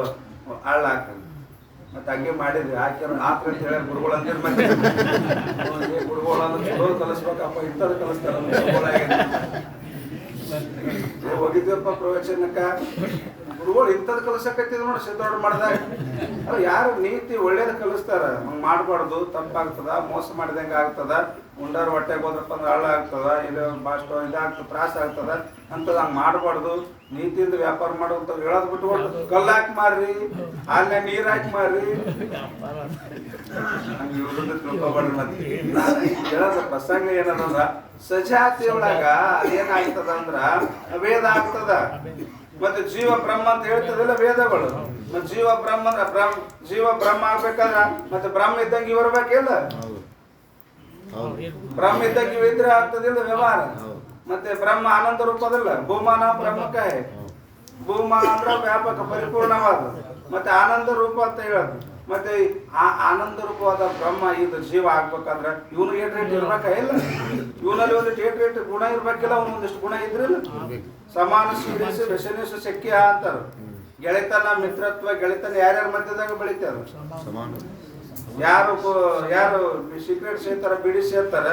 ಹಾಳು ಹಾಕಂడి. ಮತ್ತೆ ಹಂಗೆ ಮಾಡಿದ್ವಿ. ಹಾಕ್ಯಾರ ಅಂತ ಹೇಳಿ ಗುರುಗಳು ಅಂದಿರ್ ಮತ್ತೆ ಗುರುಗಳು ಅಂದ್ರೆ ಚಲೋ ಕಲಿಸ್ಬೇಕಪ್ಪ, ಇಂಥದ್ದು ಕಲಿಸ್ತಾರ ಹೋಗಿದ್ವಪ್ಪ ಪ್ರವಚನಕ್ಕ. ಗುರುಗಳು ಇಂಥದ್ದು ಕಲಿಸಕತ್ತಿದ್ ನೋಡಿ ಸಿದ್ದೋಡ್ ಮಾಡ್ದಾಗ. ಯಾರು ನೀತಿ ಒಳ್ಳೇದು ಕಲಿಸ್ತಾರ, ಹಂಗೆ ಮಾಡಬಾರ್ದು, ತಪ್ಪಾಗ್ತದ, ಮೋಸ ಮಾಡಿದಂಗೆ ಆಗ್ತದ, ಉಂಡಾರ ಹೊಟ್ಟೆಗೆ ಹೋದ್ರಪ್ಪ ಅಂದ್ರೆ ಹಳ್ಳ ಆಗ್ತದ, ಇದು ಬಾಷ್ಟು ಇದಾಗ್ತದ, ತ್ರಾಸ ಆಗ್ತದ ಅಂತದ್ ಹಂಗೆ ಮಾಡಬಾರ್ದು. ನೀತಿಯಿಂದ ವ್ಯಾಪಾರ ಮಾಡುವಂತ ಹೇಳೋದು ಬಿಟ್ಕೊಂಡು ಕಲ್ಲು ಹಾಕಿ ಮಾರ್ರಿ, ಹಾಲಿನಾಗ ನೀರು ಹಾಕಿ ಮಾರ್ರಿ, ಹಂಗೆ ಇವ್ರದ್ದು ತಿಳ್ಕೊಬಾರ್ರಿ. ಮತ್ತೆ ಹೇಳೋದು ಪ್ರಸಂಗ ಏನದ, ಸಜಾತಿ ಒಳಗ ಏನಾಗ್ತದ ಅಂದ್ರ ವೇದ ಆಗ್ತದ. ಮತ್ತೆ ಜೀವ ಬ್ರಹ್ಮ ಅಂತ ಹೇಳ್ತದಿಲ್ಲ ವೇದಗಳು. ಮತ್ತೆ ಜೀವ ಬ್ರಹ್ಮ ಆಗ್ಬೇಕಾದ್ರ ಮತ್ತೆ ಬ್ರಹ್ಮ ಇದ್ದಂಗೆ ಇರ್ಬೇಕಿಲ್ಲ? ಬ್ರಹ್ಮ ಇದ್ದಂಗೆ ಇದ್ರೆ ಆಗ್ತದಿಲ್ಲ ವ್ಯವಹಾರ. ಮತ್ತೆ ಬ್ರಹ್ಮ ಆನಂದ ರೂಪದಲ್ಲ, ಭೂಮಾನ ಬ್ರಹ್ಮಕಾಯ. ಭೂಮ ಅಂದ್ರ ವ್ಯಾಪಕ ಪರಿಪೂರ್ಣವಾದ, ಮತ್ತೆ ಆನಂದ ರೂಪ ಅಂತ ಹೇಳೋದು. ಮತ್ತೆ ಆ ಆನಂದ ರೂಪವಾದ ಬ್ರಹ್ಮ ಇದು ಜೀವ ಆಗ್ಬೇಕಂದ್ರ ಇವನು ಏಟ್ ಇರ್ಬೇಕ ಇಲ್ಲ? ಇವನಲ್ಲಿ ಒಂದಿಷ್ಟು ಏಟ್ ಗುಣ ಇರ್ಬೇಕಿಲ್ಲ? ಅವನು ಒಂದಿಷ್ಟು ಗುಣ ಇದ್ರಿಲ್ಲ? ಸಮಾನ ಶೀಲಿಸಿ ವ್ಯಸನಿಸು ಶಕ್ಯ ಅಂತಾರ. ಗೆಳೆತನ, ಮಿತ್ರತ್ವ, ಗೆಳೆತನ ಯಾರ್ಯಾರ ಮಧ್ಯದಾಗ ಬೆಳಿತಾರ? ಯಾರು ಸಿಗರೇಟ್ ಸೇರ್ತಾರ, ಬಿಡಿ ಸೇರ್ತಾರ,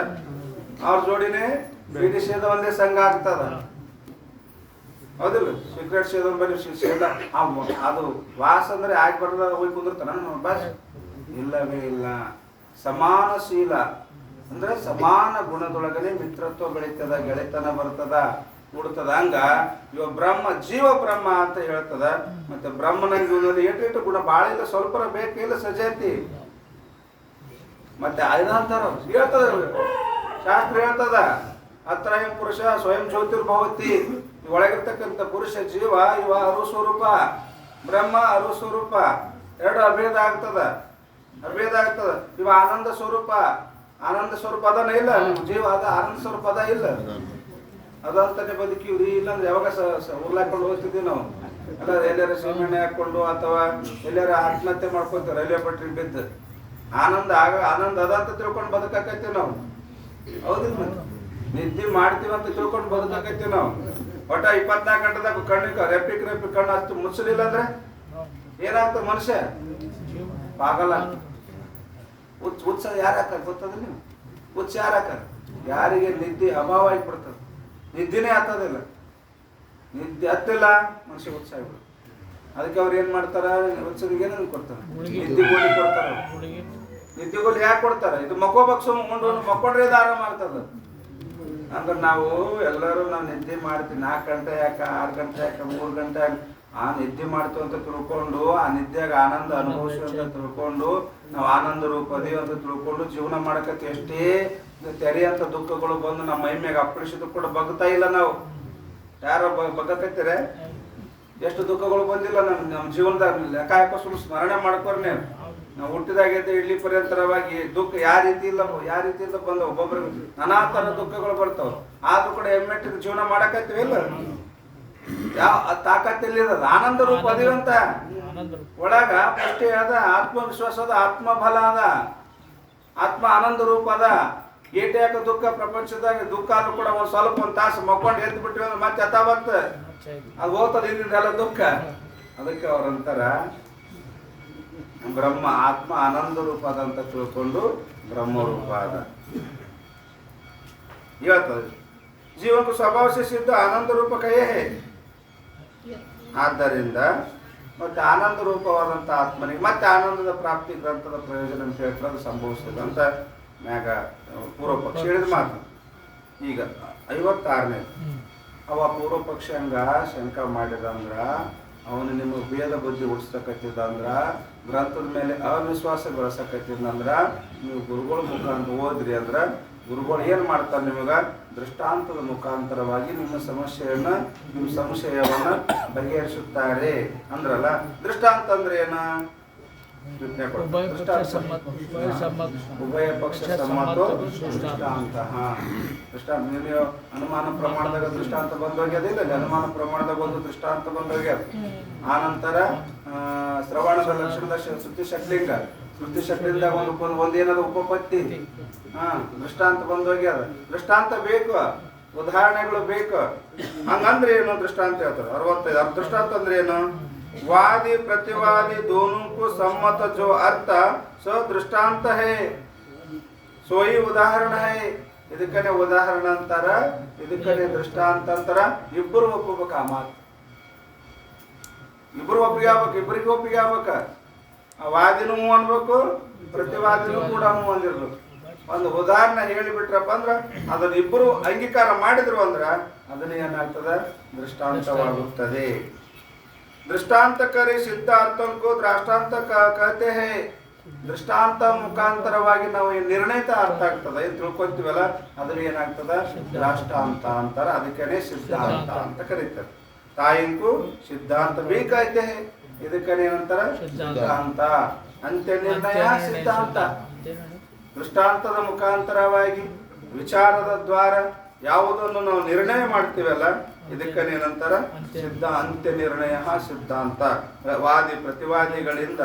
ಅವ್ರ ಜೋಡಿನೇ ಬಿಡಿ ಸೇದ ಒಂದೇ ಸಂಘ ಆಗ್ತದ. ಹೌದಿಲ್ಲ? ಸಿಗರೇಟ್ ಸೇದ ಬರೀ ಸೇದ ಅದು ವಾಸ ಅಂದ್ರೆ ಆಗಿ ಬರದ ಹೋಗಿ ಕುಂದಿರ್ತಾನ ಬಸ್? ಇಲ್ಲವೇ ಇಲ್ಲ. ಸಮಾನಶೀಲ ಅಂದ್ರೆ ಸಮಾನ ಗುಣದೊಳಗನೆ ಮಿತ್ರತ್ವ ಬೆಳೀತದ, ಗೆಳೆತನ ಬರ್ತದ, ಕೂಡ್ತದ. ಹಂಗ ಇವ ಬ್ರಹ್ಮ ಜೀವ ಬ್ರಹ್ಮ ಅಂತ ಹೇಳ್ತದ. ಮತ್ತೆ ಬ್ರಹ್ಮನಂಗೆ ಇವನಲ್ಲಿ ಏಟು ಗುಣ ಬಾಳ ಇಲ್ಲ, ಸ್ವಲ್ಪ ಬೇಕಿಲ್ಲ ಸಜಾತಿ. ಮತ್ತೆ ಅದಂತಾರ ಹೇಳ್ತದ ಶಾಸ್ತ್ರ, ಹೇಳ್ತದ ಅತ್ರಯಂ ಪುರುಷ ಸ್ವಯಂ ಜ್ಯೋತಿರ್ಭವತಿ. ಒಳಗಿರ್ತಕ್ಕಂಥ ಪುರುಷ ಜೀವ ಇವ ಅರುಸ್ವರೂಪ, ಬ್ರಹ್ಮ ಅರುಸ್ವರೂಪ. ಎರಡು ಅಭೇದ ಆಗ್ತದ. ಇವ ಆನಂದ ಸ್ವರೂಪ ಅದನ್ನ ಇಲ್ಲ. ಜೀವ ಅದ ಆನಂದ ಸ್ವರೂಪ ಅದ ಇಲ್ಲ? ಅದಂತಾನೆ ಬದುಕಿವ್ರಿ. ಇಲ್ಲಾಂದ್ರೆ ಯಾವಾಗ ಉರ್ಲಾಕೊಂಡು ಹೋಗ್ತಿದ್ವಿ ನಾವು. ಅಲ್ಲ ಎಲ್ಲಾರ ಸೀಮೆಣ್ಣೆ ಹಾಕೊಂಡು ಅಥವಾ ಎಲ್ಲಾರ ಆತ್ಮಹತ್ಯೆ ಮಾಡ್ಕೊತೀವಿ ರೈಲ್ವೆ ಪಟ್ರಿ ಬಿದ್ದು. ಆನಂದ ಅದಂತ ತಿಳ್ಕೊಂಡು ಬದುಕಾಕೈತಿವಿ ನಾವು. ಹೌದಿಲ್ಲ? ನಿದ್ದೆ ಮಾಡ್ತೀವಿ ಅಂತ ತಿಳ್ಕೊಂಡು ಬದುಕಾಕೈತಿವಿ ನಾವು. ಒಟ್ಟ 24 ಗಂಟೆದಾಗ ಕಣ್ಣಿಗೆ ರೆಪ್ಪಿಕ್ ಕಣ್ಣು ಅಷ್ಟು ಮುಚ್ಚಲಿಲ್ಲ ಅಂದ್ರೆ ಏನಾಗ್ತದೆ? ಮನುಷ್ಯ ಪಾಗಲ್ಲ. ಹುಚ್ಚ ಯಾರು ಹಾಕ ಗೊತ್ತದ? ನೀವು ಹುಚ್ಚ ಯಾರು ಹಾಕ? ಯಾರಿಗೆ ನಿದ್ದೆ ಅಭಾವ ಆಗಿಬಿಡ್ತದೆ, ನಿದ್ದೆನೇ ಹತ್ತದಿಲ್ಲ. ನಿದ್ದೆ ಹತ್ತಿಲ್ಲ, ಮನುಷ್ಯ ಹುಚ್ಚ ಆಗ್ಬಿಡ್ತದೆ. ಅದಕ್ಕೆ ಅವ್ರು ಏನ್ ಮಾಡ್ತಾರ? ಹುಚ್ಚರಿಗೆ ಏನೇನು ಕೊಡ್ತಾರ? ನಿದ್ದೆ ಗೋಲಿ ಕೊಡ್ತಾರ. ನಿದ್ದೆ ಗೋಲಿ ಯಾಕೆ ಕೊಡ್ತಾರ? ಇದು ಮಕ್ಕೋಬೇಕು, ಮಕ್ಕೊಂಡ್ರೆ ಇದು ಆರಾಮ ಆಗ್ತದ. ಅಂದ್ರೆ ನಾವು ಎಲ್ಲರೂ ನಾವು ನಿದ್ದೆ ಮಾಡ್ತೀವಿ. 4 ಗಂಟೆ ಯಾಕೆ, 6 ಗಂಟೆ ಯಾಕೆ, 3 ಗಂಟೆ ಯಾಕೆ ಆ ನಿದ್ದೆ ಮಾಡ್ತೀವಿ ಅಂತ ತಿಳ್ಕೊಂಡು, ಆ ನಿದ್ದೆಯಾಗ ಆನಂದ ಅನುಭವಿಸಿ ಅಂತ ತಿಳ್ಕೊಂಡು, ನಾವು ಆನಂದ ರೂಪದೀವಿ ಅಂತ ತಿಳ್ಕೊಂಡು ಜೀವನ ಮಾಡಕತ್ತಿ. ಎಷ್ಟೇ ತೆರೆಯಂತ ದುಃಖಗಳು ಬಂದು ನಮ್ಮ ಮೈ ಮ್ಯಾಗ ಅಪ್ಪಳಿಸಿದ್ರು ಕೂಡ ಬಗ್ತಾ ಇಲ್ಲ ನಾವು. ಯಾರೋ ಬಗ್ಗಕತ್ತೀರ? ಎಷ್ಟು ದುಃಖಗಳು ಬಂದಿಲ್ಲ ನಮ್ಮ ಜೀವನದಾಗ. ಲೆಕ್ಕ ಹಾಕೋ ಸುಮ್ಮನೆ ಸ್ಮರಣೆ ಮಾಡ್ಕೋರಿ ನೀವು. ನಾವು ಹುಟ್ಟಿದಾಗಿದ್ದ ಇಲ್ಲಿ ಪರ್ಯಂತರವಾಗಿ ದುಃಖ ಯಾವ ರೀತಿ ಇಲ್ಲ ಬಂದ ಒಬ್ಬೊಬ್ಬರಿಗೆ ನಾನಾ ತರ ದುಃಖಗಳು ಬರ್ತಾವ. ಆದ್ರೂ ಕೂಡ ಹೆಮ್ಮೆಟ್ಟಿಗೆ ಜೀವನ ಮಾಡಕತ್ತೀವಿಲ್ಲ? ಯಾವ ತಾಕತ್ತಿಲ್ಲ. ಆನಂದ ರೂಪ ಅದಿವಂತ ಒಳಗ ಪುಷ್ಟಿ ಅದ, ಆತ್ಮವಿಶ್ವಾಸ ಅದ, ಆತ್ಮಬಲ ಅದ, ಆತ್ಮ ಆನಂದ ರೂಪ ಅದ. ಏಟೆ ಯಾಕೆ ದುಃಖ ಪ್ರಪಂಚದಾಗ ದುಃಖ ಆದ್ರೂ ಕೂಡ ಒಂದ್ ಸ್ವಲ್ಪ ಒಂದ್ ತಾಸು ಮಕ್ಕೊಂಡು ಎದ್ದು ಬಿಟ್ಟಿವಿ ಅಂದ್ರೆ ಮತ್ತೆ ಯಥಾವತ್ತ ಅದು ಹೋಗ್ತದ ಹಿಂದಿದ್ದೆಲ್ಲ ದುಃಖ. ಅದಕ್ಕೆ ಅವ್ರಂತಾರ ಬ್ರಹ್ಮ ಆತ್ಮ ಆನಂದ ರೂಪ ಅದ ಅಂತ ತಿಳ್ಕೊಂಡು ಬ್ರಹ್ಮ ರೂಪ ಅದ ಹೇಳ್ತದೆ. ಜೀವನಕ್ಕೂ ಸ್ವಭಾವ ಸಿದ್ಧ ಆನಂದ ರೂಪ ಕೈಯೇ. ಆದ್ದರಿಂದ ಮತ್ತೆ ಆನಂದ ರೂಪವಾದಂಥ ಆತ್ಮನಿಗೆ ಮತ್ತೆ ಆನಂದದ ಪ್ರಾಪ್ತಿ ಗ್ರಂಥದ ಪ್ರಯೋಜನ ಅಂತ ಹೇಳ್ತಾರೆ. ಅದು ಸಂಭವಿಸ್ತದೆ ಅಂತ ಮ್ಯಾಗ ಪೂರ್ವ ಪಕ್ಷ ಹೇಳಿದ ಮಾತು. ಈಗ 56ನೇ ಅವ ಪೂರ್ವ ಪಕ್ಷ ಹಂಗ ಶಂಕ ಮಾಡಿದಂದ್ರ ಅವನು ನಿಮಗೆ ಭೇದ ಬುದ್ಧಿ ಉಡ್ಸಕತ್ತಿದಂದ್ರ ಗ್ರಂಥದ ಮೇಲೆ ಅವಿಶ್ವಾಸ ಬೆಳೆಸಕತ್ತಿದಂದ್ರ ನೀವು ಗುರುಗಳ ಮುಖಾಂತರ ಹೋದ್ರಿ ಅಂದ್ರ ಗುರುಗಳು ಏನು ಮಾಡ್ತಾರೆ ನಿಮಗೆ ದೃಷ್ಟಾಂತದ ಮುಖಾಂತರವಾಗಿ ನಿಮ್ಮ ಸಂಶಯವನ್ನ ಬಗೆಹರಿಸುತ್ತಾರೆ ಅಂದ್ರಲ್ಲ. ದೃಷ್ಟಾಂತ ಅಂದ್ರೆ ಏನ? ಉಭಯ ಪಕ್ಷ ಸಮ್ಮತೋ ದೃಷ್ಟಾಂತ. ದೃಷ್ಟಾಂತ ನೀವು ಅನುಮಾನ ಪ್ರಮಾಣದಾಗ ದೃಷ್ಟಾಂತ ಬಂದೋಗ್ಯದಿಲ್ಲ, ಅನುಮಾನ ಪ್ರಮಾಣದಾಗ ಒಂದು ದೃಷ್ಟಾಂತ ಬಂದೋಗ್ಯದ. ಆ ನಂತರ ಶ್ರವಣದ ಲಕ್ಷಣದ ಶ್ರುತಿ ಶಕ್ಲಿಂಗ, ಶ್ರುತಿ ಶಕ್ಲಿಂದಾಗ ಒಂದೇನದ ಉಪಪತ್ತಿ, ದೃಷ್ಟಾಂತ ಬಂದೋಗ್ಯದ. ದೃಷ್ಟಾಂತ ಬೇಕು, ಉದಾಹರಣೆಗಳು ಬೇಕು. ಹಂಗಂದ್ರೆ ಏನು ದೃಷ್ಟಾಂತ ಹೇಳ್ತಾರೆ 65. ದೃಷ್ಟಾಂತ ಅಂದ್ರೆ ಏನು? वादी प्रतिवादी दोनों को सम्मत जो अर्थ सो दृष्टांत है, सोई उदाहरण है. ಇದಕ್ಕನೆ ಉದಾಹರಣ ಅಂತಾರ, ಇದಕ್ಕನೆ ದೃಷ್ಟಾಂತ ಅಂತಾರ. ಇಬ್ಬರು ಒಪ್ಪಬೇಕ ಆ ಮಾತು, ಇಬ್ಬರು ಒಪ್ಪಿಗೆ ಆಗ್ಬೇಕು, ಇಬ್ಬರಿಗೆ ಒಪ್ಪಿಗೆ ಆಗ್ಬೇಕ. ವಾದಿನೂ ಅನ್ಬೇಕು, ಪ್ರತಿವಾದಿನೂ ಕೂಡ ಅಂದಿರ್ಬೇಕು. ಒಂದು ಉದಾಹರಣೆ ಹೇಳಿಬಿಟ್ರಪ್ಪ ಅಂದ್ರ ಅದನ್ನ ಇಬ್ಬರು ಅಂಗೀಕಾರ ಮಾಡಿದ್ರು ಅಂದ್ರ ಅದನ್ನ ಏನಾಗ್ತದ? ದೃಷ್ಟಾಂತವಾಗುತ್ತದೆ. दृष्टांत करे सिद्धार्थों को दृष्टांत कहते हैं. ದೃಷ್ಟಾಂತ ಮುಖಾಂತರವಾಗಿ ನಾವು ನಿರ್ಣಯಿತ ಅರ್ಥ ಆಗ್ತದೆ ತಿಳ್ಕೊತೀವಲ್ಲ, ಅದನ್ನ ಏನಾಗ್ತದ? ದೃಷ್ಟಾಂತ ಅಂತಾರ. ಅದಕ್ಕೇನೆ ಸಿದ್ಧಾಂತ ಅಂತ ಕರೀತಾರೆ. ತಾಯಿಗೂ ಸಿದ್ಧಾಂತ ಬೇಕಾಯ್ತೆ, ಇದಕ್ಕೇನೆ ಏನಂತಾರ? ಸಿದ್ಧಾಂತ. ಅಂತ್ಯ ನಿರ್ಣಯ ಸಿದ್ಧಾಂತ. ದೃಷ್ಟಾಂತದ ಮುಖಾಂತರವಾಗಿ ವಿಚಾರದ ದ್ವಾರ ಯಾವುದನ್ನು ನಾವು ನಿರ್ಣಯ ಮಾಡ್ತೀವಲ್ಲ, ಇದಕ್ಕೇನಂತಾರ? ಅಂತ್ಯ ನಿರ್ಣಯ ಸಿದ್ಧಾಂತ. ವಾದಿ ಪ್ರತಿವಾದಿಗಳಿಂದ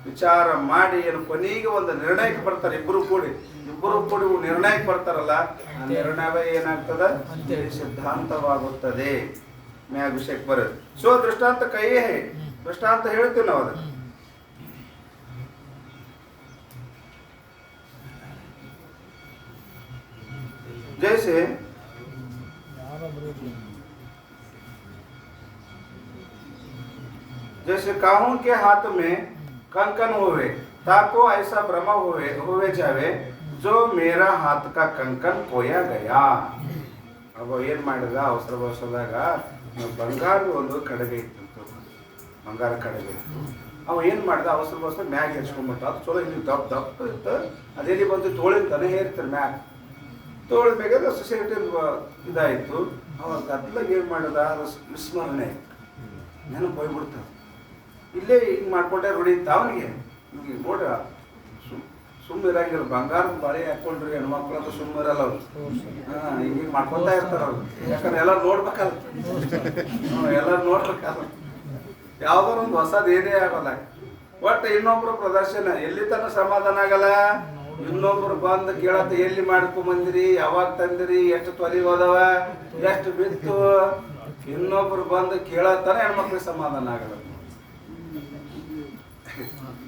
ವಿಚಾರ ಮಾಡಿ ಏನು ಕೊನೆಗೆ ಒಂದು ನಿರ್ಣಯಕ್ಕೆ ಬರ್ತಾರೆ. ಇಬ್ಬರು ಕೂಡಿ ನಿರ್ಣಯಕ್ಕೆ ಬರ್ತಾರಲ್ಲ, ಆ ನಿರ್ಣಯವೇ ಏನಾಗ್ತದ? ಸಿದ್ಧಾಂತವಾಗುತ್ತದೆ. ಮ್ಯಾಗ ವಿಷಯಕ್ಕೆ ಬರೋದು. ಸೊ ದೃಷ್ಟಾಂತ ಕೈಯೇ ದೃಷ್ಟಾಂತ ಹೇಳ್ತೀವಿ ನಾವು. ಅದಕ್ಕೆ जैसे जैसे काहू के हाथ में कंकन हुए ताको ऐसा भ्रम हुए जावे जो मेरा हाथ का कंकन खोया गया. अब ಏನ್ ಮಾಡಿದ? ಅವಸರದಾಗ ಬಂಗಾರ ಒಂದು ಕಡೆಗೆ ಇತ್ತು, ಬಂಗಾರ ಕಡೆಗೆ ಇತ್ತು. ಅವ ಏನ್ ಮಾಡಿದ? ಅವಸರ ಮ್ಯಾಗ ಹೆಚ್ಕೊಂಡ್ಬಿಟ್ಟ. ಅದು ಚಲೋ ಇಲ್ಲಿ ದಪ್ಪ ಇತ್ತು, ಅದೇಲಿ ಬಂದು ತೋಳಿಂತಾನೆ ಹೇರ್ತಾರೆ ಮ್ಯಾಗ. ತೋಳಿದ ಬೇಕಾದ್ರೆ ಸೊಸೈಟಿ ಇದಾಯಿತು. ಅವಾಗ ಗದ್ಲಾಗ ಏನು ಮಾಡಿದ? ವಿಸ್ಮರಣೆ ನೆನಪು ಹೋಗ್ಬಿಡ್ತಾವ. ಇಲ್ಲೇ ಹಿಂಗೆ ಮಾಡ್ಕೊಂಡೆ ರೂಢಿ ಇತ್ತು ಅವನಿಗೆ. ಹಿಂಗೆ ನೋಡ್ರಿ, ಸುಮ್ಮನೆ ಇರಂಗಿಲ್ಲ. ಬಂಗಾರದ ಬಳೆ ಹಾಕೊಂಡ್ರಿ ಹೆಣ್ಮಕ್ಳು ಅಂತ ಸುಮ್ಮನೆ ಇರಲ್ಲ ಅವ್ರು. ಹಿಂಗೆ ಮಾಡ್ಕೊತಾ ಇರ್ತಾರೆ ಅವ್ರು. ಯಾಕಂದ್ರೆ ಎಲ್ಲರೂ ನೋಡ್ಬೇಕಲ್ಲ, ಎಲ್ಲರೂ ನೋಡ್ಬೇಕಲ್ಲ. ಯಾವ್ದಾರ ಒಂದು ಹೊಸದು ಏನೇ ಆಗೋಲ್ಲ. ಒಟ್ಟು ಇನ್ನೊಬ್ರು ಪ್ರದರ್ಶನ ಎಲ್ಲಿ ತನಕ ಸಮಾಧಾನ ಆಗಲ್ಲ. ಇನ್ನೊಬ್ರು ಬಂದು ಕೇಳತ್ತ, ಎಲ್ಲಿ ಮಾಡ್ಕೊಂಬಂದಿರಿ, ಯಾವಾಗ ತಂದಿರಿ, ಎಷ್ಟು ತೊಲಿ ಹೋದವ, ಎಷ್ಟು ಬಿತ್ತು. ಇನ್ನೊಬ್ರು ಬಂದು ಕೇಳತ್ತಾನೆ ಹೆಣ್ಮಕ್ಳಿಗೆ ಸಮಾಧಾನ ಆಗಲ್ಲ.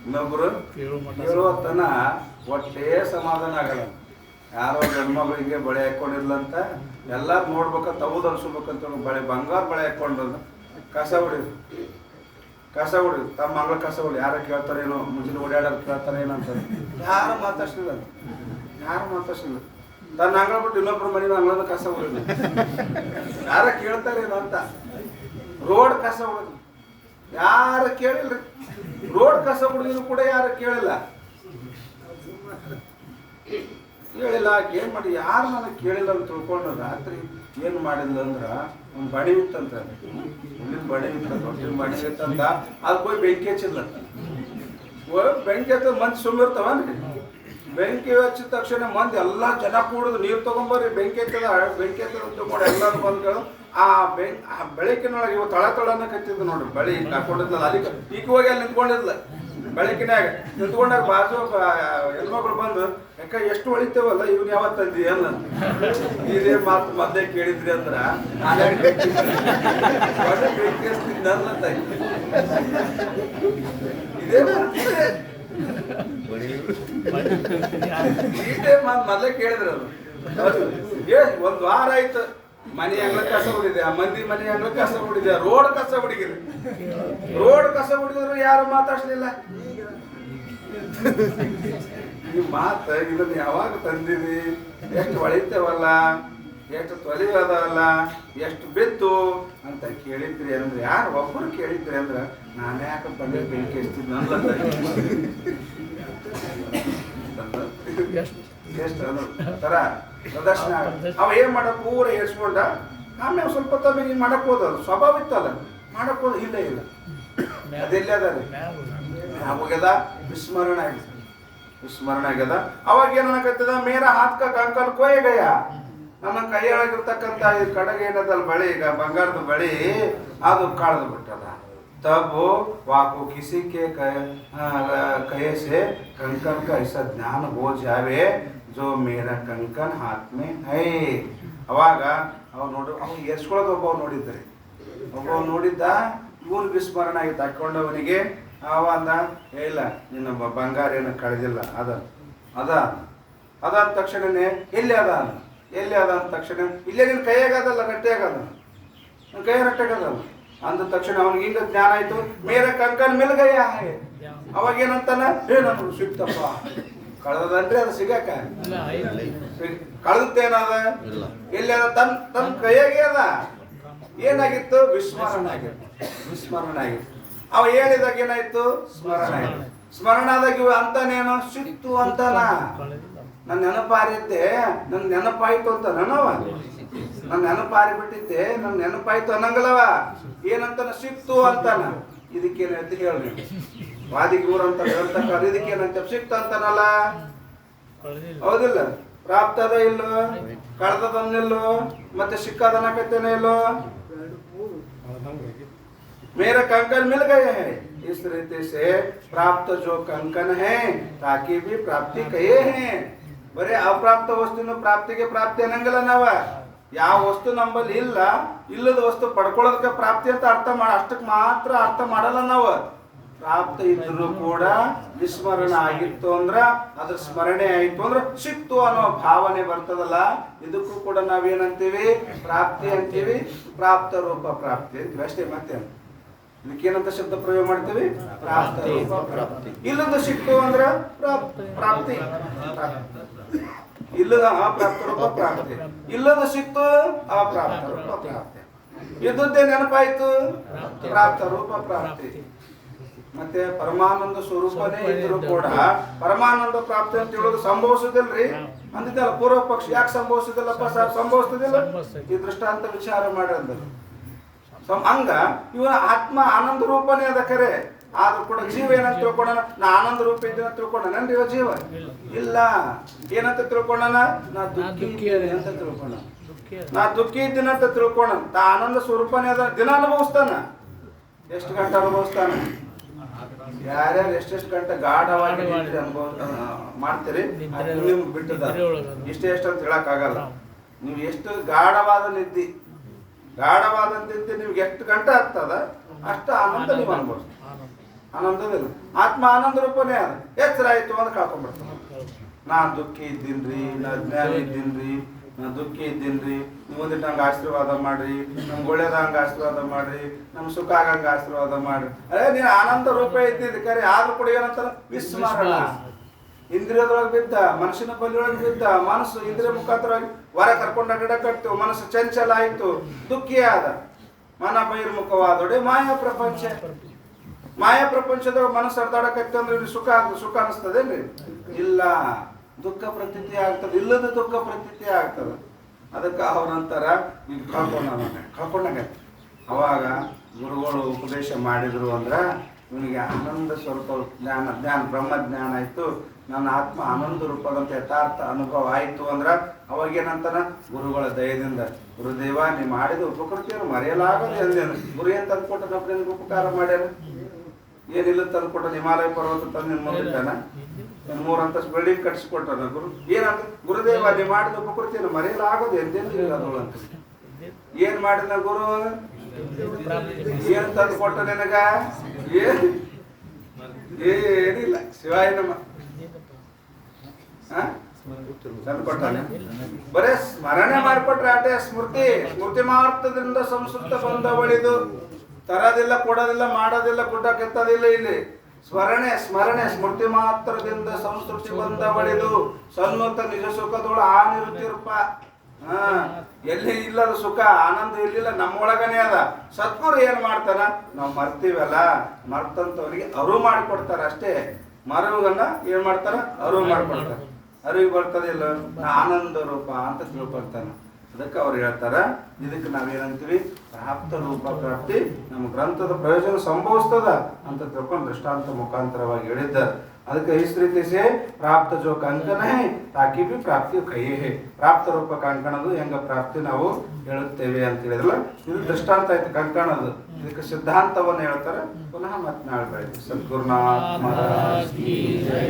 ಇನ್ನೊಬ್ರು ಕೇಳುವತ್ತನ ಒಟ್ಟೇ ಸಮಾಧಾನ ಆಗಲ್ಲ. ಯಾರೋ ಹೆಣ್ಮಕ್ಳು ಹಿಂಗೆ ಬಳೆ ಹಾಕೊಂಡಿರ್ಲ ಅಂತ ಎಲ್ಲಾರು ನೋಡ್ಬೇಕಂತ ಹೌದು ಅನ್ಸ್ಬೇಕಂತ ಬಂಗಾರ ಬಳೆ ಹಾಕೊಂಡು ಕಸ ಹೊಡಿದ್ರು. ತಮ್ಮ ಮಗಳ ಕಸ ಹೊಡಿ ಯಾರ ಕೇಳ್ತಾರೇನೋ, ಮುಂಚಿನ ಓಡಾಡೋರು ಕೇಳ್ತಾರೇನೋ ಅಂತ ಯಾರು ಮಾತಾಡ್ಸಿಲ್ಲ. ತನ್ನ ಅಂಗಳ ಬಿಟ್ಟು ಇನ್ನೊಬ್ರು ಮನೆ ಅಂಗಳದ ಕಸ ಹೊಡಿದ್ರು. ಯಾರ ಕೇಳ್ತಾರೇನೋ ಅಂತ ರೋಡ್ ಕಸ ಹೊಡೆದು ಯಾರು ಕೇಳಿಲ್ರಿ. ರೋಡ್ ಕಸ ಹೊಡೆದ್ರು ಕೂಡ ಯಾರು ಕೇಳಿಲ್ಲ. ಏನ್ ಮಾಡಿ ಯಾರು ನನಗೆ ಕೇಳಿಲ್ಲ ಅಂತ ತಿಳ್ಕೊಂಡು ರಾತ್ರಿ ಏನು ಮಾಡಿಲ್ಲ ಅಂದ್ರ ಒಂದು ಬಡಿ ಇತ್ತಂತ, ಹುಲ್ಲಿನ ಬಡಿ ಇತ್ತ, ದೊಡ್ಡ ಬಡಿ ಇತ್ತಂತ. ಅದು ಹೋಗಿ ಬೆಂಕಿ ಹಚ್ಚಿಲ್ಲ. ಬೆಂಕಿ ಹಚ್ಚ ಮಂದಿ ಸುಮ್ಮಿರ್ತಾವನ್ರಿ. ಬೆಂಕಿ ಹಚ್ಚಿದ ತಕ್ಷಣ ಮಂದಿ ಎಲ್ಲಾ ಜನ ಕೂಡುದು, ನೀರು ತಗೊಂಬರ್ರಿ ಬೆಂಕಿ ಹತ್ತದ ತಗೊಂಡು ಎಲ್ಲರೂ ಬಂದ್ಗಳು. ಆ ಬೆಳಕಿನೊಳಗೆ ಇವು ತಳನ ಕತ್ತಿದ್ದು ನೋಡ್ರಿ. ಬಳಿ ಹಾಕೊಂಡಿದ್ಲ ಅಲ್ಲಿ ಈಗ ಹೋಗಿ ಅಲ್ಲಿ ನಿಂತ್ಕೊಂಡಿದ್ಲ. ಬೆಳಕಿನಾಗ ನಿಂತ್ಕೊಂಡಾಗ ಬಾಜು ಹೆಣ್ಮಕ್ಳು ಬಂದು, ಯಾಕ ಎಷ್ಟು ಹೊಳಿತೇವಲ್ಲ ಇವ್ನ ಯಾವತ್ತು ತಂದಿ ಅಲ್ಲ. ಇದೇ ಮಾತು ಮೊದ್ಲೇ ಕೇಳಿದ್ರಿ ಅಂದ್ರ ಇದೇ ಮಾತು ಮೊದ್ಲೇ ಕೇಳಿದ್ರು ಅವರು. ಒಂದ್ ವಾರ ಆಯ್ತು ಮನೆ ಅಂಗಳ ಕಸ ಹೊಡಿದೆ, ಆ ಮಂದಿ ಮನೆ ಅಂಗಳ ಕಸ ಹೊಡಿದೆ, ರೋಡ್ ಕಸ ಹೊಡಿದ್ರು ಯಾರು ಮಾತಾಡ್ಲಿಲ್ಲ. ಈ ಮಾತ ಇದನ್ನ ಯಾವಾಗ ತಂದಿರಿ, ಎಷ್ಟು ಹೊಳಿತೇವಲ್ಲ, ಎಷ್ಟು ತೊಲಿ ಅದಲ್ಲ, ಎಷ್ಟು ಬಿತ್ತು ಅಂತ ಕೇಳಿದ್ರಿ ಅಂದ್ರೆ ಯಾರು ಒಬ್ಬರು ಕೇಳಿದ್ರಿ ಅಂದ್ರೆ ನಾನು ಯಾಕೆ ಬಂದೆ ಬೆಂಕಿ ಎಷ್ಟಿದ್ನ ಎಷ್ಟು ತರ ಪ್ರದರ್ಶನ. ಅವ ಏನ್ ಮಾಡ ಪೂರ ಏರ್ಸ್ಕೊಂಡ, ಆಮೇಲೆ ಸ್ವಲ್ಪ ತಮಗೆ ಹಿಂಗೆ ಮಾಡಕ್ ಹೋದದು ಸ್ವಭಾವ ಇತ್ತಲ್ಲ, ಮಾಡಕ್ ಹೋದ ಇಲ್ಲ ಇಲ್ಲ ಅದೆಲ್ಲ ಅದ ಹೋಗ್ಯದ, ವಿಸ್ಮರಣ ಆಗಿದೆ, ವಿಸ್ಮರಣ ಆಗ್ಯದ. ಅವಾಗ ಏನಕತ್ತದ, ಮೇರ ಹಾತ್ಕ ಕಂಕಲ್ ಕೊಯ್ ಗಯ, ನನ್ನ ಕೈಯೊಳಗಿರ್ತಕ್ಕಂಥ ಈ ಕಡೆಗೆ ಏನದಲ್ಲ ಬಳಿ, ಈಗ ಬಂಗಾರದ ಬಳಿ ಅದು ಕಳೆದು ಬಿಟ್ಟದ. तब वाको किसी के कहे से कंकन का ऐसा ज्ञान हो जावे जो मेरा कंकन हाथ में है. ಅವಾಗ ಅವ್ ನೋಡಿ ಅವ್ನು ಎರ್ಸ್ಕೊಳ್ಳೋದು ಒಬ್ಬ ನೋಡಿದ್ರಿ, ಒಬ್ಬ ನೋಡಿದ್ದ, ಇವ್ರು ವಿಸ್ಮರಣ ಆಗಿತ್ತು ಹಾಕೊಂಡವನಿಗೆ. ಅವ ಅಂದ, ಇಲ್ಲ ನಿನ್ನ ಬಂಗಾರ ಏನು ಕಳೆದಿಲ್ಲ, ಅದ ಅದ ಅದಾದ ತಕ್ಷಣನೇ ಎಲ್ಲಿ ಅದ, ಎಲ್ಲಿ ಅದ ಅಂದ ತಕ್ಷಣ ಇಲ್ಲೇ ನಿನ್ನ ಕೈಯಾಗದಲ್ಲ, ಗಟ್ಟಿಯಾಗದ, ನನ್ನ ಕೈಯ ರಟ್ಟಾಗದಲ್ಲ ಅಂದ ತಕ್ಷಣ ಅವನಿಗೆ ಹಿಂಗ ಜ್ಞಾನ ಆಯ್ತು. ಮೇರೆ ಕಂಕನ್ ಮಿಲ್ಗಯ್ಯ. ಅವಾಗ ಏನಂತಾನ, ನಮ್ಗೆ ಸಿಕ್ತಪ್ಪ, ಕಳೆದನ್ರಿ ಅದು ಸಿಗಾಕ, ಕಳೆದೇನದ, ಎಲ್ಲಿ ಅದ, ತನ್ನ ಕೈಯಾಗೆ ಅದ. ಏನಾಗಿತ್ತು, ವಿಸ್ಮರಣ ಆಗಿತ್ತು, ವಿಸ್ಮರಣ ಆಗಿತ್ತು. ಅವ ಹೇಳಿದಾಗ ಏನಾಯ್ತು, ಸ್ಮರಣ ಆಯ್ತು. ಸ್ಮರಣ ಆದಾಗ ಅಂತಾನೇನು, ಸಿಕ್ತು ಅಂತಾನ. ನನ್ನ ನೆನಪಾರಿದ್ದೆ, ನನ್ನ ನೆನಪಾಯ್ತು ಅಂತ ನನವ, ನನ್ನ ನೆನಪಾರಿ ಬಿಟ್ಟಿದ್ದೆ, ನನ್ನ ನೆನಪಾಯ್ತು ಅನ್ನಂಗಲ್ಲವ. ಏನಂತಾನ, ಸಿಕ್ತು ಅಂತಾನ. ಇದಕ್ಕೇನಂತ ಹೇಳಿ ವಾದಿಗೆ ಊರಂತ ಹೇಳ್ತಕ್ಕ, ಇದಕ್ಕೇನಂತ ಸಿಕ್ತು ಅಂತಾನಲ್ಲ, ಹೌದಿಲ್ಲ? ಪ್ರಾಪ್ತದ ಇಲ್ಲೋ, ಕಳೆದದನ್ನಿಲ್ಲೋ, ಮತ್ತೆ ಸಿಕ್ಕದನ್ನಕತ್ತೇನೆ ಇಲ್ಲೋ. मेरा कंकन मिल गए हैं, इस रीति से प्राप्त जो कंकन है ताकि भी प्राप्ति कहे हैं. बरे अप्राप्त वस्तुन ಪ್ರಾಪ್ತಿಗೆ ಪ್ರಾಪ್ತಿ ಅನ್ನಂಗಿಲ್ಲ ನಾವ. ಯಾವ ವಸ್ತು ನಂಬಲ್ಲಿ ಇಲ್ಲ, ಇಲ್ಲದ ವಸ್ತು ಪಡ್ಕೊಳ್ಳೋದಕ್ಕೆ ಪ್ರಾಪ್ತಿ ಅಂತ ಅರ್ಥ ಅಷ್ಟಕ್ಕೆ ಮಾತ್ರ ಅರ್ಥ ಮಾಡಲ್ಲ ನಾವು. ಪ್ರಾಪ್ತ ಇದ್ರೂ ಕೂಡ ವಿಸ್ಮರಣ ಆಗಿತ್ತು ಅಂದ್ರ, ಅದ್ರ ಸ್ಮರಣೆ ಆಯ್ತು ಅಂದ್ರೆ ಸಿಕ್ತು ಅನ್ನೋ ಭಾವನೆ ಬರ್ತದಲ್ಲ, ಇದಕ್ಕೂ ಕೂಡ ನಾವೇನಂತೀವಿ, ಪ್ರಾಪ್ತಿ ಅಂತೀವಿ. ಪ್ರಾಪ್ತ ರೂಪ ಪ್ರಾಪ್ತಿ ಅಂತೀವಿ ಅಷ್ಟೇ. ಮತ್ತೆ ಇದಕ್ಕೇನಂತ ಶಬ್ದ ಪ್ರಯೋಗ ಮಾಡ್ತೀವಿ, ಪ್ರಾಪ್ತ ರೂಪ ಪ್ರಾಪ್ತಿ. ಇಲ್ಲದ ಸಿಕ್ತು ಅಂದ್ರ ಪ್ರಾಪ್ತಿ, ಇಲ್ಲದ ಅಪ್ರಾಪ್ತ ರೂಪ ಪ್ರಾಪ್ತಿ. ಇಲ್ಲದ ಸಿಕ್ತು ಅಪ್ರಾಪ್ತ ರೂಪ ಪ್ರಾಪ್ತಿ. ಇದ್ದದ್ದೇ ನೆನಪಾಯ್ತು, ಪ್ರಾಪ್ತ ರೂಪ ಪ್ರಾಪ್ತಿ. ಮತ್ತೆ ಪರಮಾನಂದ ಸ್ವರೂಪನೇ ಇದ್ರು ಕೂಡ ಪರಮಾನಂದ ಪ್ರಾಪ್ತಿ ಅಂತ ಹೇಳೋದು ಸಂಭವಿಸುದಿಲ್ರಿ ಅಂದಿದ್ದಲ್ಲ ಪೂರ್ವ ಪಕ್ಷ. ಯಾಕೆ ಸಂಭವಿಸುದಿಲ್ಲಪ್ಪ ಸರ್? ಸಂಭವಿಸುದಿಲ್ಲ, ಈ ದೃಷ್ಟಾಂತ ವಿಚಾರ ಮಾಡಿದ್ರು. ಹಂಗ ಇವ ಆತ್ಮ ಆನಂದ ರೂಪನೇ ಅದ ಕರೆ, ಆದ್ರೂ ಕೂಡ ಜೀವ ಏನಂತ ತಿಳ್ಕೊಂಡ, ನಾ ಆನಂದ ರೂಪ ಇದ್ದೀನ ತಿಳ್ಕೊಂಡೇನ್ರಿ ಇವ ಜೀವ? ಇಲ್ಲ. ಏನಂತ ತಿಳ್ಕೊಂಡನ? ನಾ ದುಃಖಿ ಅಂತ ತಿಳ್ಕೊಂಡ, ನಾ ದುಃಖಿ ಇದ್ದೀನಿ ಅಂತ ತಿಳ್ಕೊಂಡ. ತಾ ಆನಂದ ಸ್ವರೂಪನೇ ಅದ, ದಿನ ಅನುಭವಿಸ್ತಾನ. ಎಷ್ಟು ಗಂಟೆ ಅನುಭವಿಸ್ತಾನ? ಯಾರ್ಯಾರು ಎಷ್ಟೆಷ್ಟು ಗಂಟೆ ಗಾಢವಾಗಿ ಅನುಭವ ಮಾಡ್ತೀರಿ ನಿಮ್ಗೆ ಬಿಟ್ಟದ. ಇಷ್ಟೇ ಎಷ್ಟು ಅಂತ ಹೇಳಕ್ ಆಗಲ್ಲ. ನೀವು ಎಷ್ಟು ಗಾಢವಾದ ನಿದ್ದೆ, ಗಾಢವಾದ ನಿದ್ದೆ ನಿಮ್ಗೆ ಎಷ್ಟು ಗಂಟೆ ಆಗ್ತದ ಅಷ್ಟು ಆನಂದ ನೀವು ಅನುಭವಿಸ್ತೀರಿ. ಆನಂದದಿಲ್ಲ. ಆತ್ಮ ಆನಂದ ರೂಪನೇ ಅದ. ಎಚ್ಚರ ಆಯ್ತು ಅಂತ ಕಳ್ಕೊಂಡ್ಬಿಡ್ತಾನೆ. ನಾ ದುಃಖಿ ಇದ್ದೀನ್ರಿ, ನಾ ಜ್ಞಾನಿ ಇದ್ದೀನ್ರಿ, ನಾ ದುಃಖಿ ಇದ್ದೀನ್ರಿ, ನೀವು ಒಂದಿಟ್ಟು ಹಂಗೆ ಆಶೀರ್ವಾದ ಮಾಡ್ರಿ, ನಮ್ಗೆ ಒಳ್ಳೇದಂಗೆ ಆಶೀರ್ವಾದ ಮಾಡ್ರಿ, ನಮ್ಗೆ ಸುಖ ಆಗಂಗೆ ಆಶೀರ್ವಾದ ಮಾಡ್ರಿ. ಅದೇ ನೀನು ಆನಂದ ರೂಪ ಇದ್ದಿದ್ದು ಕರೆ, ಆದ್ರೂ ಕೂಡ ಏನಂತಾರ ವಿಸ್ಮರಣ. ಇಂದ್ರಿಯದೊಳಗೆ ಬಿದ್ದ, ಮನಸ್ಸಿನ ಬಲಿಯೊಳಗೆ ಬಿದ್ದ, ಮನಸ್ಸು ಇಂದ್ರಿಯ ಮುಖಾಂತರವಾಗಿ ಹೊರ ಕರ್ಕೊಂಡು ಅಡ್ಡಾಡಕತ್ತು, ಮನಸ್ಸು ಚಂಚಲ ಆಯ್ತು, ದುಃಖಿ ಆದ. ಮನ ಬಹಿರ್ಮುಖವಾದೊಡೆ ಮಾಯಾ ಪ್ರಪಂಚ. ಮಾಯಾ ಪ್ರಪಂಚದೊಳಗೆ ಮನಸ್ಸು ಅಡ್ಡಾಡಕತ್ತು ಅಂದ್ರೆ ಸುಖ ಸುಖ ಅನಿಸ್ತದೇನ್ರಿ? ಇಲ್ಲ, ದುಃಖ ಪ್ರತೀತಿ ಆಗ್ತದೆ. ಇಲ್ಲದ ದುಃಖ ಪ್ರತೀತಿ ಆಗ್ತದೆ. ಅದಕ್ಕೆ ಅವ್ರಂತಾರ ಈಗ ಕಳ್ಕೊಂಡಾಗ ಅವಾಗ ಗುರುಗಳು ಉಪದೇಶ ಮಾಡಿದ್ರು ಅಂದ್ರೆ ಇವನಿಗೆ ಆನಂದ ಸ್ವರೂಪ ಜ್ಞಾನ ಬ್ರಹ್ಮಜ್ಞಾನ ಆಯ್ತು, ನನ್ನ ಆತ್ಮ ಆನಂದ ರೂಪದಂತ ಯಥಾರ್ಥ ಅನುಭವ ಆಯ್ತು ಅಂದ್ರ ಅವಾಗೇನಂತಾನ, ಗುರುಗಳ ದಯದಿಂದ ಗುರುದೇವ ನೀ ಮಾಡಿದ ಉಪಕೃತಿಯನ್ನು ಮರೆಯಲಾಗದೆ ಅಂದೇನು. ಗುರು ಏನ್ ತಂದ್ಕೊಟ್ಟ ನಮ್ಗೆ ಉಪಕಾರ ಮಾಡ್ಯಾರ? ಏನಿಲ್ಲ ತಂದ್ಕೊಟ್ಟ, ಹಿಮಾಲಯ ಪರ್ವತ ತಂದು ಮುಂದಿದ್ದಾನ, 3 ಅಂತಸ್ತು ಬಿಲ್ಡಿಂಗ್ ಕಟ್ಸಿಕೊಟ್ಟಾನ ಗುರು. ಏನಂತ, ಗುರುದೇವ ನೀ ಮಾಡಿದ ಉಪಕೃತಿಯನ್ನು ಮರೆಯಲಾಗೋದು ಎಂದೆಂದು ಅಂತ. ಏನ್ ಮಾಡಿದ ಗುರು? ಏನ್ ತಂದು ಕೊಟ್ಟ ನಿನಗ? ಏನಿಲ್ಲ. ಶಿವಾಯ ನಮ್ಮ ತಂದು ಕೊಟ್ಟಾನೆ. ಬರೇ ಸ್ಮರಣೆ ಮಾಡಿಕೊಟ್ರೆ ಆಟೆ. ಸ್ಮೃತಿ ಮಾರ್ತದಿಂದ ಸಂಸ್ಕೃತ ಬಂದ ಬಳಿದು ತರದಿಲ್ಲ, ಕೊಡೋದಿಲ್ಲ, ಮಾಡೋದಿಲ್ಲ, ಗುಡ್ಡ ಕೆತ್ತದಿಲ್ಲ. ಇಲ್ಲಿ ಸ್ಮರಣೆ ಸ್ಮೃತಿ ಮಾತ್ರದಿಂದ ಸಂಸ್ಕೃತಿ ಬಂದ ಬಳಿದು ಸನ್ಮತ ನಿಜ ಸುಖದೊಳ ಆ ನಿರುತ್ತಿರಪ್ಪ. ಎಲ್ಲಿ ಇಲ್ಲದ ಸುಖ ಆನಂದ ಇಲ್ಲಿಲ್ಲ ನಮ್ಮೊಳಗನೆ ಅದ. ಸದ್ಗುರು ಏನ್ ಮಾಡ್ತಾನ, ನಾವು ಮರ್ತೀವಲ್ಲ, ಮರ್ತಂತವ್ರಿಗೆ ಅರಿವು ಮಾಡಿಕೊಡ್ತಾರ ಅಷ್ಟೇ. ಮರುವನ್ನ ಏನ್ ಮಾಡ್ತಾರ, ಅರಿವು ಮಾಡಿಕೊಡ್ತಾರ. ಅರಿವು ಬರ್ತದಿಲ್ಲ, ಆನಂದ ರೂಪ ಅಂತ ತಿಳ್ಕೊಳ್ತಾನ. ಅದಕ್ಕೆ ಅವ್ರು ಹೇಳ್ತಾರ, ಇದಕ್ಕೆ ನಾವೇನಂತೀವಿ, ಪ್ರಾಪ್ತ ರೂಪ ಪ್ರಾಪ್ತಿ ನಮ್ಮ ಗ್ರಂಥದ ಪ್ರಯೋಜನ ಸಂಭವಿಸ್ತದ ಅಂತ ತಿಳ್ಕೊಂಡು ದೃಷ್ಟಾಂತ ಮುಖಾಂತರವಾಗಿ ಹೇಳಿದ್ದಾರೆ. ಅದಕ್ಕೆ इस रीति से प्राप्त जो कंकण है ताकि भी प्राप्ति कहिए है. ಪ್ರಾಪ್ತ ರೂಪ ಕಂಕಣದು ಹೆಂಗ ಪ್ರಾಪ್ತಿ ನಾವು ಹೇಳುತ್ತೇವೆ ಅಂತ ಹೇಳಿದ್ರಲ್ಲ, ಇದು ದೃಷ್ಟಾಂತ ಆಯ್ತು ಕಂಕಣದು. ಇದಕ್ಕೆ ಸಿದ್ಧಾಂತವನ್ನು ಹೇಳ್ತಾರೆ. ಪುನಃ ಮತ್ತೆ ನಾಳೆ ಬೆಳಗ್ಗೆ ಸದ್ಗುರುನಾಥ ಮಹಾರಾಜ್ ಕಿ ಜೈ.